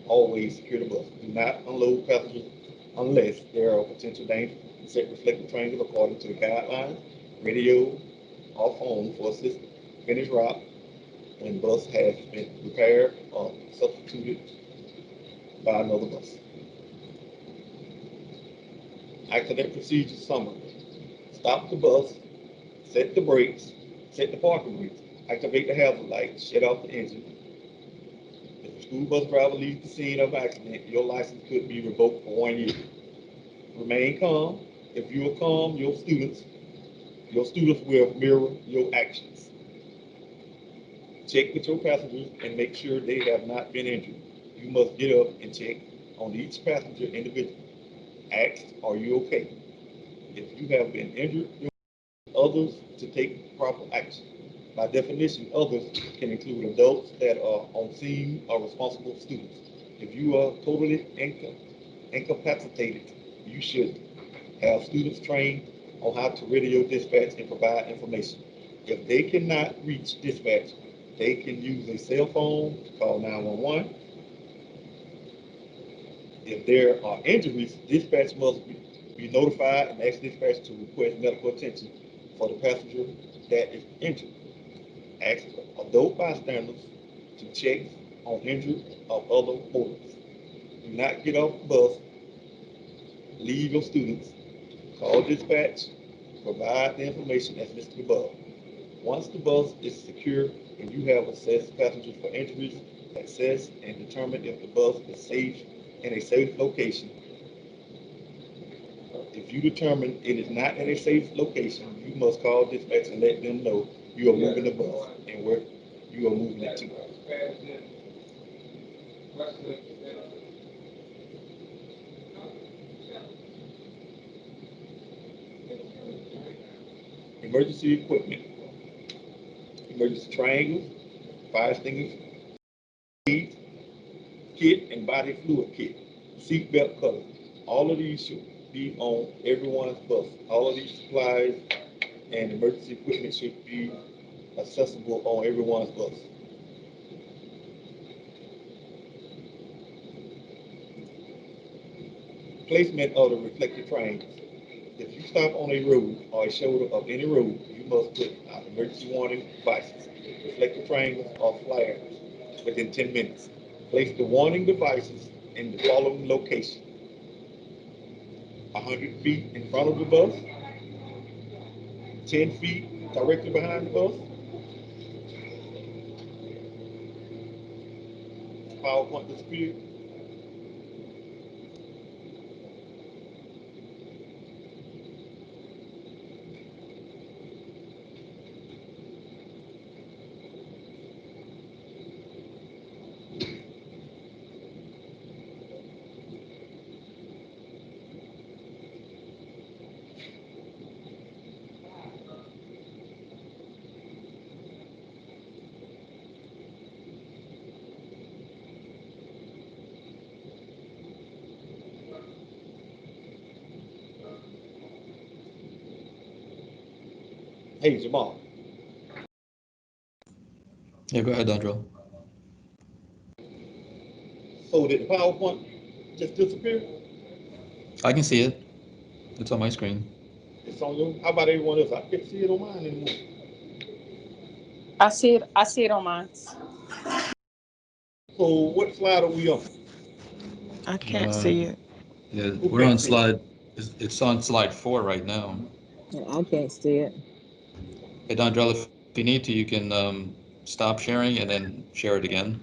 Always secure the bus. Do not unload passengers unless there are potential danger. Set reflective triangles according to the guidelines, radio, or phone for assistance. Finish route when bus has been repaired or substituted by another bus. Accident procedure summary. Stop the bus, set the brakes, set the parking brakes, activate the hazard light, shut off the engine. If the school bus driver leaves the scene of accident, your license could be revoked for 1 year. Remain calm. If you are calm, your students will mirror your actions. Check with your passengers and make sure they have not been injured. You must get up and check on each passenger individually. Ask, are you okay? If you have been injured, others to take proper action. By definition, others can include adults that are on scene or responsible students. If you are totally incapacitated, you should have students trained on how to radio dispatch and provide information. If they cannot reach dispatch, they can use a cell phone to call 911. If there are injuries, dispatch must be notified and ask dispatch to request medical attention for the passenger that is injured. Ask adult bystanders to check on injured or other motorists. Do not get off the bus, leave your students, call dispatch, provide the information as listed above. Once the bus is secure and you have assessed passengers for injuries, assess and determine if the bus is safe in a safe location. If you determine it is not in a safe location, you must call dispatch and let them know you are moving the bus and where you are moving it to. Emergency equipment, emergency triangles, fire extinguishers, kit and body fluid kit, seat belt cover. All of these should be on everyone's bus. All of these supplies and emergency equipment should be accessible on everyone's bus. Placement of the reflective triangles. If you stop on a road or a shoulder of any road, you must put out emergency warning devices, reflective triangles, or flares within 10 minutes. Place the warning devices in the following location: 100 feet in front of the bus, 10 feet directly behind the bus. PowerPoint disappeared. Hey, Jamal.
Yeah, go ahead, Dondrell.
So did the PowerPoint just disappear?
I can see it. It's on my screen.
It's on your, how about everyone else? I can't see it on mine anymore.
I see it. I see it on mine.
So what slide are we on?
I can't see it.
Yeah,
Who
we're on
can't see it?
slide, it's on slide 4 right now.
I can't see it.
Hey, Dondrell, if you need to, you can stop sharing and then share it again.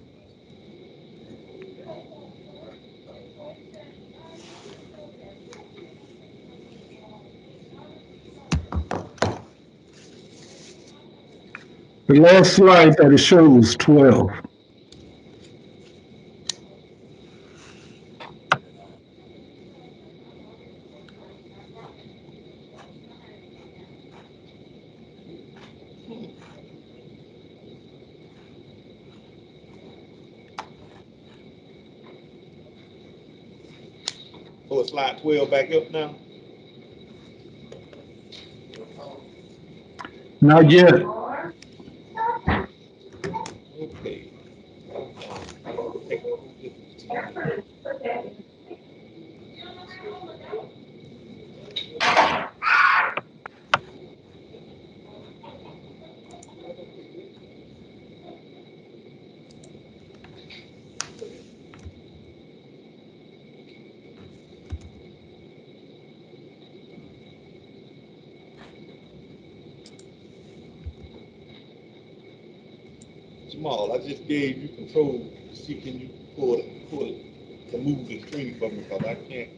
The last slide that it showed was 12.
So it's slide 12 back up now?
Not yet.
Okay. Jamal, I just gave you control to see can you pull it to move the screen for me because I can't.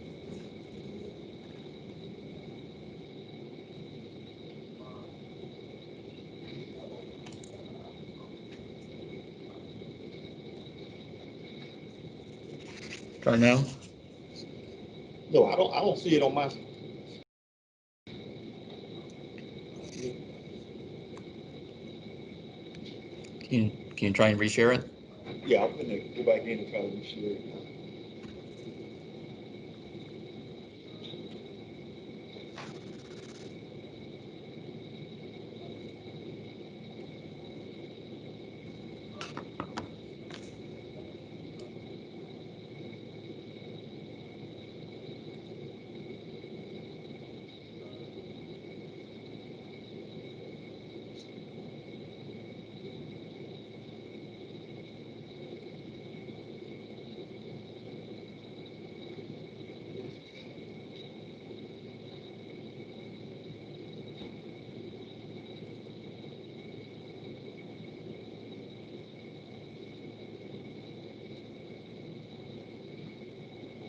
Try now.
No, I don't see it on my.
Can you try and reshare it?
Yeah, I'm gonna go back in and try to be sure.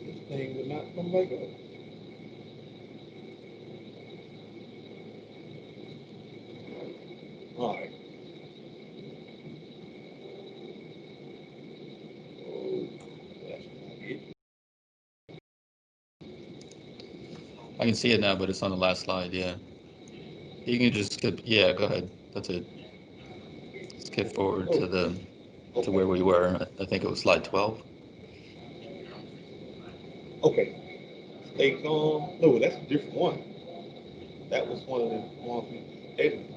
This thing would not come back up. All right. Oh, that's not it.
I can see it now, but it's on the last slide. Yeah. You can just skip. Yeah, go ahead. That's it. Skip forward to the to where we were. I think it was slide 12.
Okay. Stay calm. No, that's a different one. That was one of the ones we edited.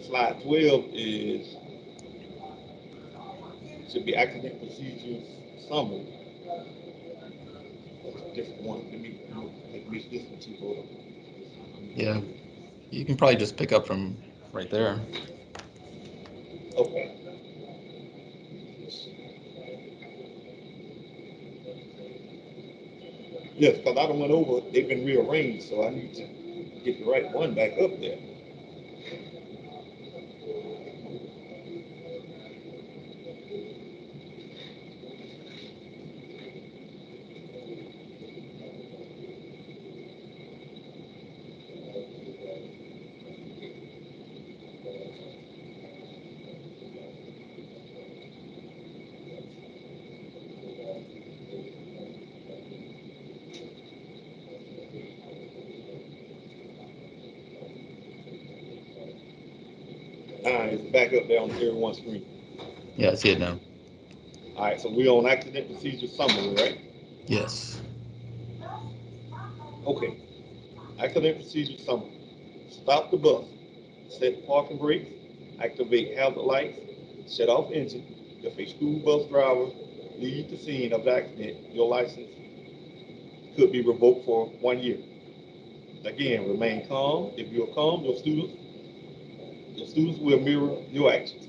Slide 12 is should be accident procedures summary. That's a different one. Let me this one too. Hold on.
Yeah. You can probably just pick up from right there.
Okay. Yes, because I don't went over. They've been rearranged, so I need to get the right one back up there. It's back up there on the everyone screen.
Yeah, I see it now.
All right, so we're on accident procedure summary, right?
Yes.
Okay. Accident procedure summary. Stop the bus. Set parking brakes. Activate hazard lights. Shut off engine. If a school bus driver leaves the scene of the accident, your license could be revoked for 1 year. Again, remain calm. If you're calm, your students will mirror your actions.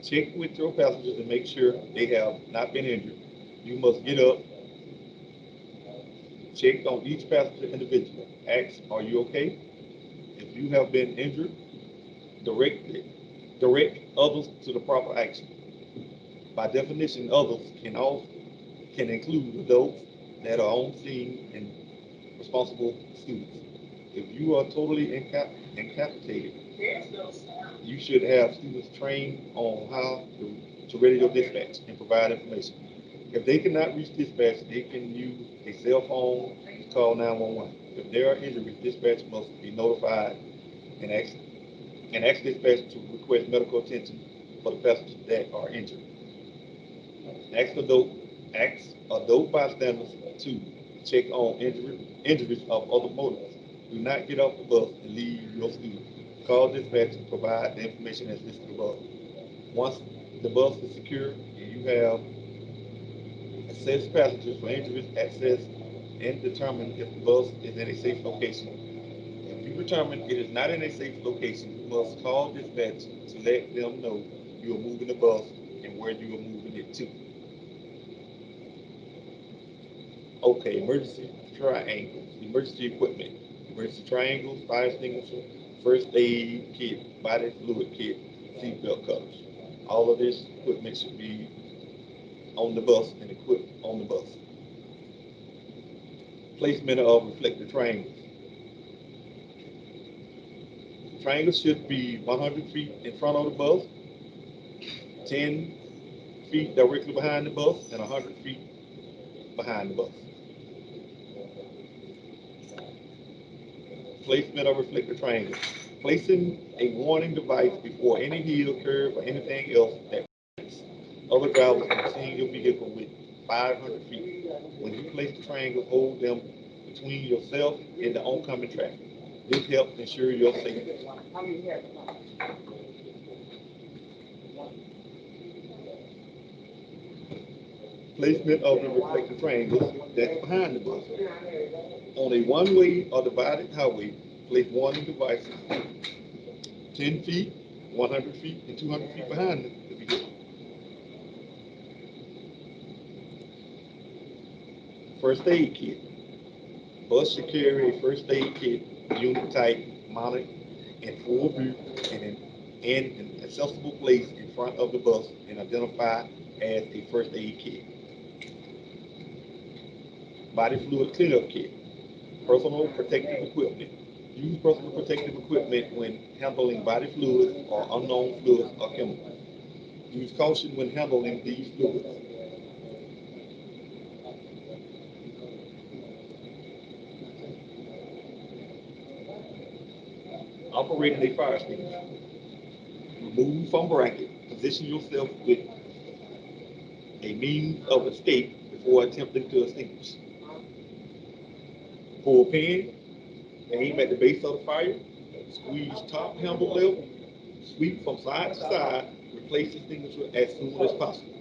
Check with your passengers and make sure they have not been injured. You must get up, check on each passenger individually. Ask, are you okay? If you have been injured, direct others to the proper action. By definition, others can include adults that are on scene and responsible students. If you are totally incapacitated, you should have students trained on how to radio dispatch and provide information. If they cannot reach dispatch, they can use a cell phone to call 911. If there are injuries, dispatch must be notified and ask dispatch to request medical attention for the passengers that are injured. Ask adult bystanders to check on injuries of other motorists. Do not get off the bus and leave your student. Call dispatch and provide the information as listed above. Once the bus is secure and you have assessed passengers for injuries, access, and determine if the bus is in a safe location. If you determine it is not in a safe location, you must call dispatch to let them know you are moving the bus and where you are moving it to. Okay, emergency triangles, emergency equipment, emergency triangles, fire extinguisher, first aid kit, body fluid kit, seatbelt covers. All of this equipment should be on the bus and equipped on the bus. Placement of reflector triangles. Triangles should be 100 feet in front of the bus, 10 feet directly behind the bus, and 100 feet behind the bus. Placement of reflector triangles. Placing a warning device before any hill, curve, or anything else that other drivers can see your vehicle with 500 feet. When you place the triangle, hold them between yourself and the oncoming traffic. This helps ensure your safety. Placement of the reflector triangles that's behind the bus. On a one-way or divided highway, place warning devices 10 feet, 100 feet, and 200 feet behind the vehicle. First aid kit. Bus should carry a first aid kit, unit type, mounted in full view and in an accessible place in front of the bus and identified as a first aid kit. Body fluid cleanup kit. Personal protective equipment. Use personal protective equipment when handling body fluids or unknown fluids or chemicals. Use caution when handling these fluids. Operating a fire extinguisher. Remove from bracket. Position yourself with a means of escape before attempting to extinguish. Pull pin. Aim at the base of the fire. Squeeze top handle level. Sweep from side to side. Replace extinguisher as soon as possible.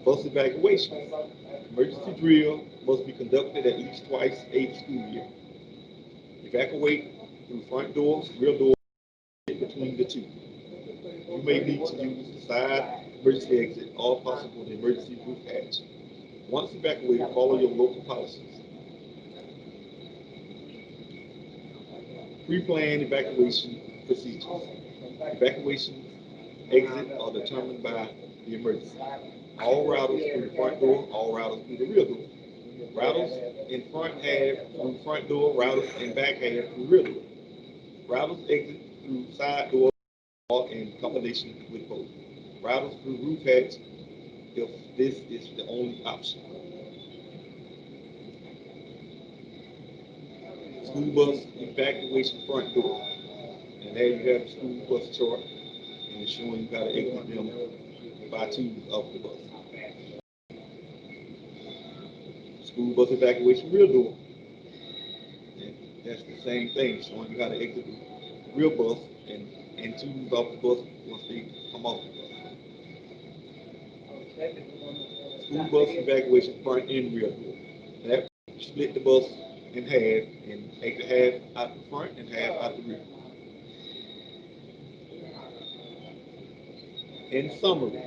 Bus evacuation. Emergency drill must be conducted at least twice a school year. Evacuate through front door, rear door, between the two. You may need to use the side emergency exit or possible the emergency roof hatch. Once evacuated, follow your local policies. Pre-planned evacuation procedures. Evacuation exit are determined by the emergency. All routers through the front door, all routers through the rear door. Routers in front half through front door, routers in back half through rear door. Routers exit through side door or in combination with both. Routers through roof hatch if this is the only option. School bus evacuation front door. And there you have the school bus chart and it's showing you how to exit them by tubes of the bus. School bus evacuation rear door. And that's the same thing, showing you how to exit the rear bus and tubes off the bus once they come off the bus. School bus evacuation front and rear door. That split the bus in half and exit half out the front and half out the rear. In summary,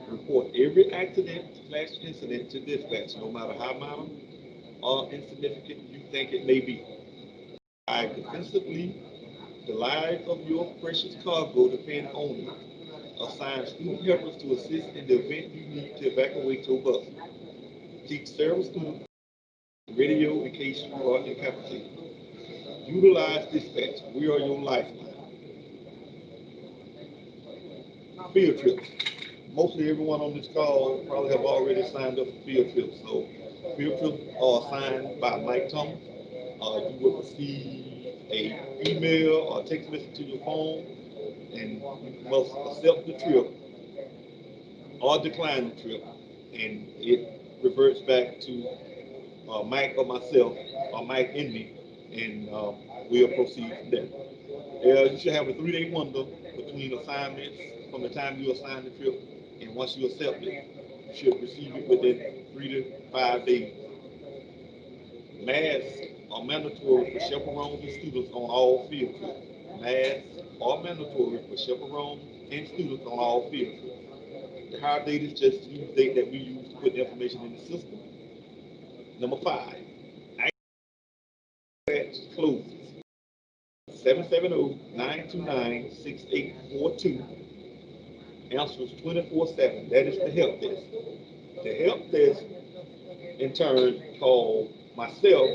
report every accident/incident to dispatch, no matter how minor or insignificant you think it may be. I defensively, the lives of your precious cargo depend on it. Assign student helpers to assist in the event you need to evacuate your bus. Teach several students radio in case you are incapacitated. Utilize dispatch. We are your lifeline. Field trips. Mostly everyone on this call probably have already signed up for field trips. So field trips are assigned by Mike Thomas. You will receive a email or text message to your phone, and you must accept the trip or decline the trip, and it reverts back to Mike or myself, or Mike and me, and we'll proceed from there. You should have a 3-day window between assignments from the time you assign the trip, and once you accept it, you should receive it within 3 to 5 days. Masks are mandatory for chaperones and students on all field trips. Masks are mandatory for chaperones and students on all field trips. The hire date is just the date that we use to put the information in the system. Number 5, dispatch closes 770-929-6842. Answers 24/7. That is the help desk. The help desk, in turn, call myself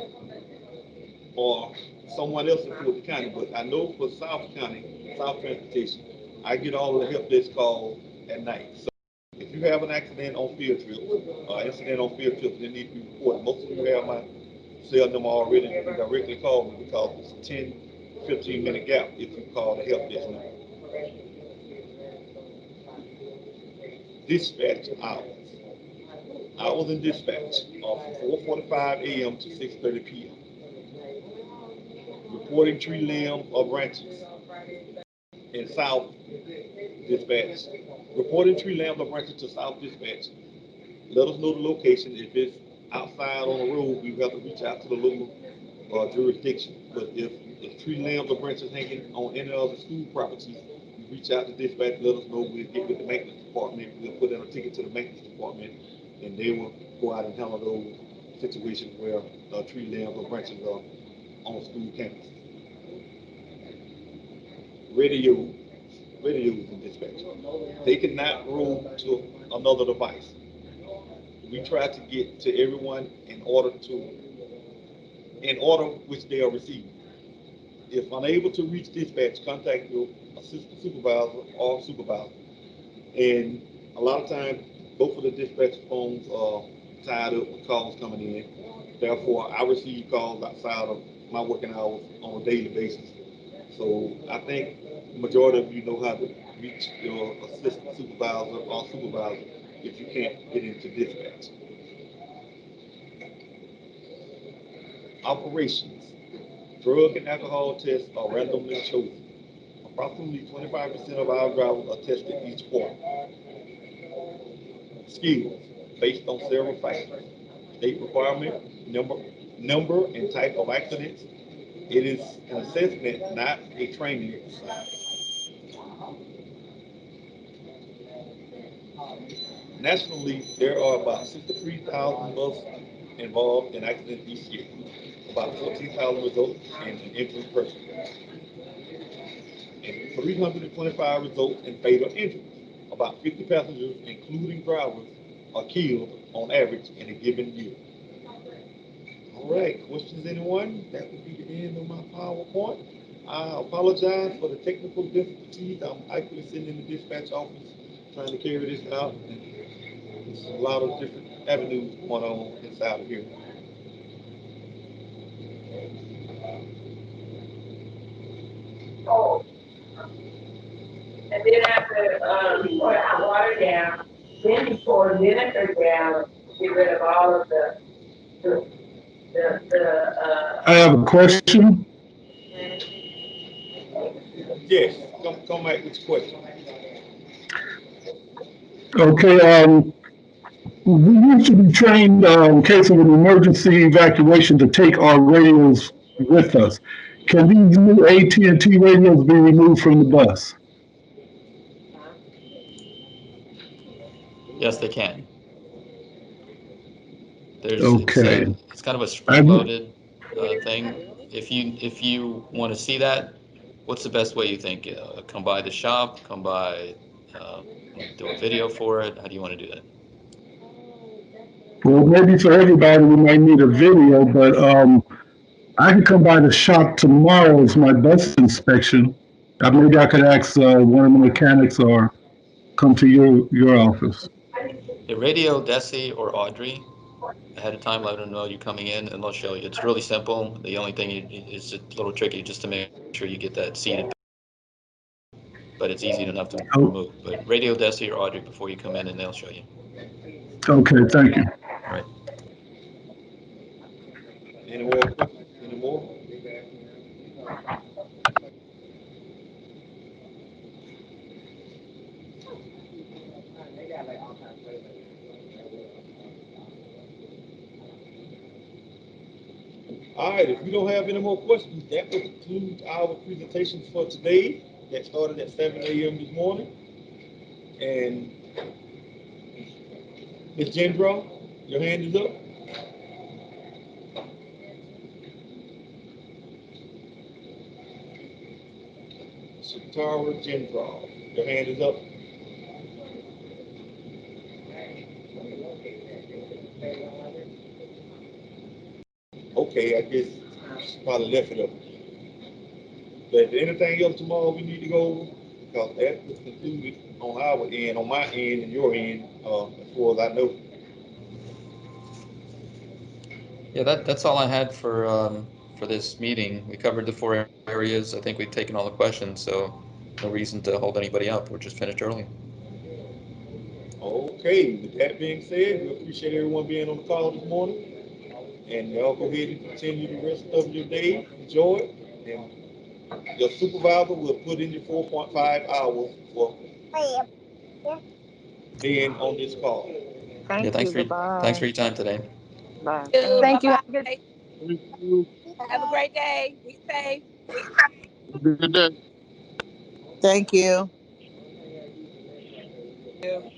or someone else in Fulton County. But I know for South County, South Transportation, I get all of the help desk calls at night. So if you have an accident on field trips, incident on field trips, it needs to be reported. Most of you have my cell number already and directly call me because it's a 10, 15-minute gap if you call the help desk number. Dispatch hours. Hours in dispatch are from 4:45 a.m. to 6:30 p.m. Reporting tree limb or branches in South Dispatch. Reporting tree limbs or branches to South Dispatch. Let us know the location. If it's outside on the road, we have to reach out to the local jurisdiction. But if the tree limbs or branches hanging on any of the school properties, you reach out to dispatch, let us know. We'll get with the maintenance department. We'll put in a ticket to the maintenance department, and they will go out and handle those situations where tree limbs or branches are on school campus. Radio, radios in dispatch. They cannot roll to another device. We try to get to everyone in order which they are receiving. If unable to reach dispatch, contact your assistant supervisor or supervisor. And a lot of times, both of the dispatch phones are tied up with calls coming in. Therefore, I receive calls outside of my working hours on a daily basis. So I think the majority of you know how to reach your assistant supervisor or supervisor if you can't get into dispatch. Operations. Drug and alcohol tests are randomly chosen. Approximately 25% of our drivers are tested each quarter. Skills, based on several factors. State requirement, number and type of accidents. It is an assessment, not a training exercise. Nationally, there are about 63,000 of us involved in accidents each year. About 14,000 result in an injured person, and 325 result in fatal injuries. About 50 passengers, including drivers, are killed on average in a given year. All right, questions, anyone? That would be the end of my PowerPoint. I apologize for the technical difficulties. I'm actually sitting in the dispatch office trying to carry this out. And there's a lot of different avenues going on inside of here.
And then after pour hot water down, then you pour vinegar down to get rid of all of
I have a question.
Yes, come back with your question.
Okay, we used to be trained in case of an emergency evacuation to take our radios with us. Can these new AT&T radios be removed from the bus?
Yes, they can.
Okay.
It's kind of a spring-loaded thing. If you want to see that, what's the best way you think? Come by the shop, come by, do a video for it. How do you want to do that?
Well, maybe for everybody, we might need a video, but I can come by the shop tomorrow as my bus inspection. Maybe I could ask one of the mechanics or come to your office.
The radio, Desi, or Audrey, ahead of time, let them know you're coming in, and they'll show you. It's really simple. The only thing is a little tricky just to make sure you get that seated, but it's easy enough to remove. But radio, Desi, or Audrey before you come in, and they'll show you.
Okay, thank you.
All right.
Any more questions? Any more? All right, if we don't have any more questions, that will conclude our presentation for today. That started at 7 a.m. this morning. And Ms. Gendra, your hand is up. Shatara Gendra, your hand is up. Okay, I guess she probably left it up. But if there's anything else tomorrow we need to go over, because that was concluded on our end, on my end and your end, as far as I know.
Yeah, that's all I had for this meeting. We covered the 4 areas. I think we've taken all the questions, so no reason to hold anybody up. We're just finished early.
Okay, with that being said, we appreciate everyone being on the call this morning. And y'all go ahead and continue the rest of your day. Enjoy it. And your supervisor will put in your 4.5 hours for being on this call.
Yeah, thanks for your time today.
Bye.
Thank you.
Thank you.
Have a great day. Be safe.
Good day.
Thank you.
Thank you.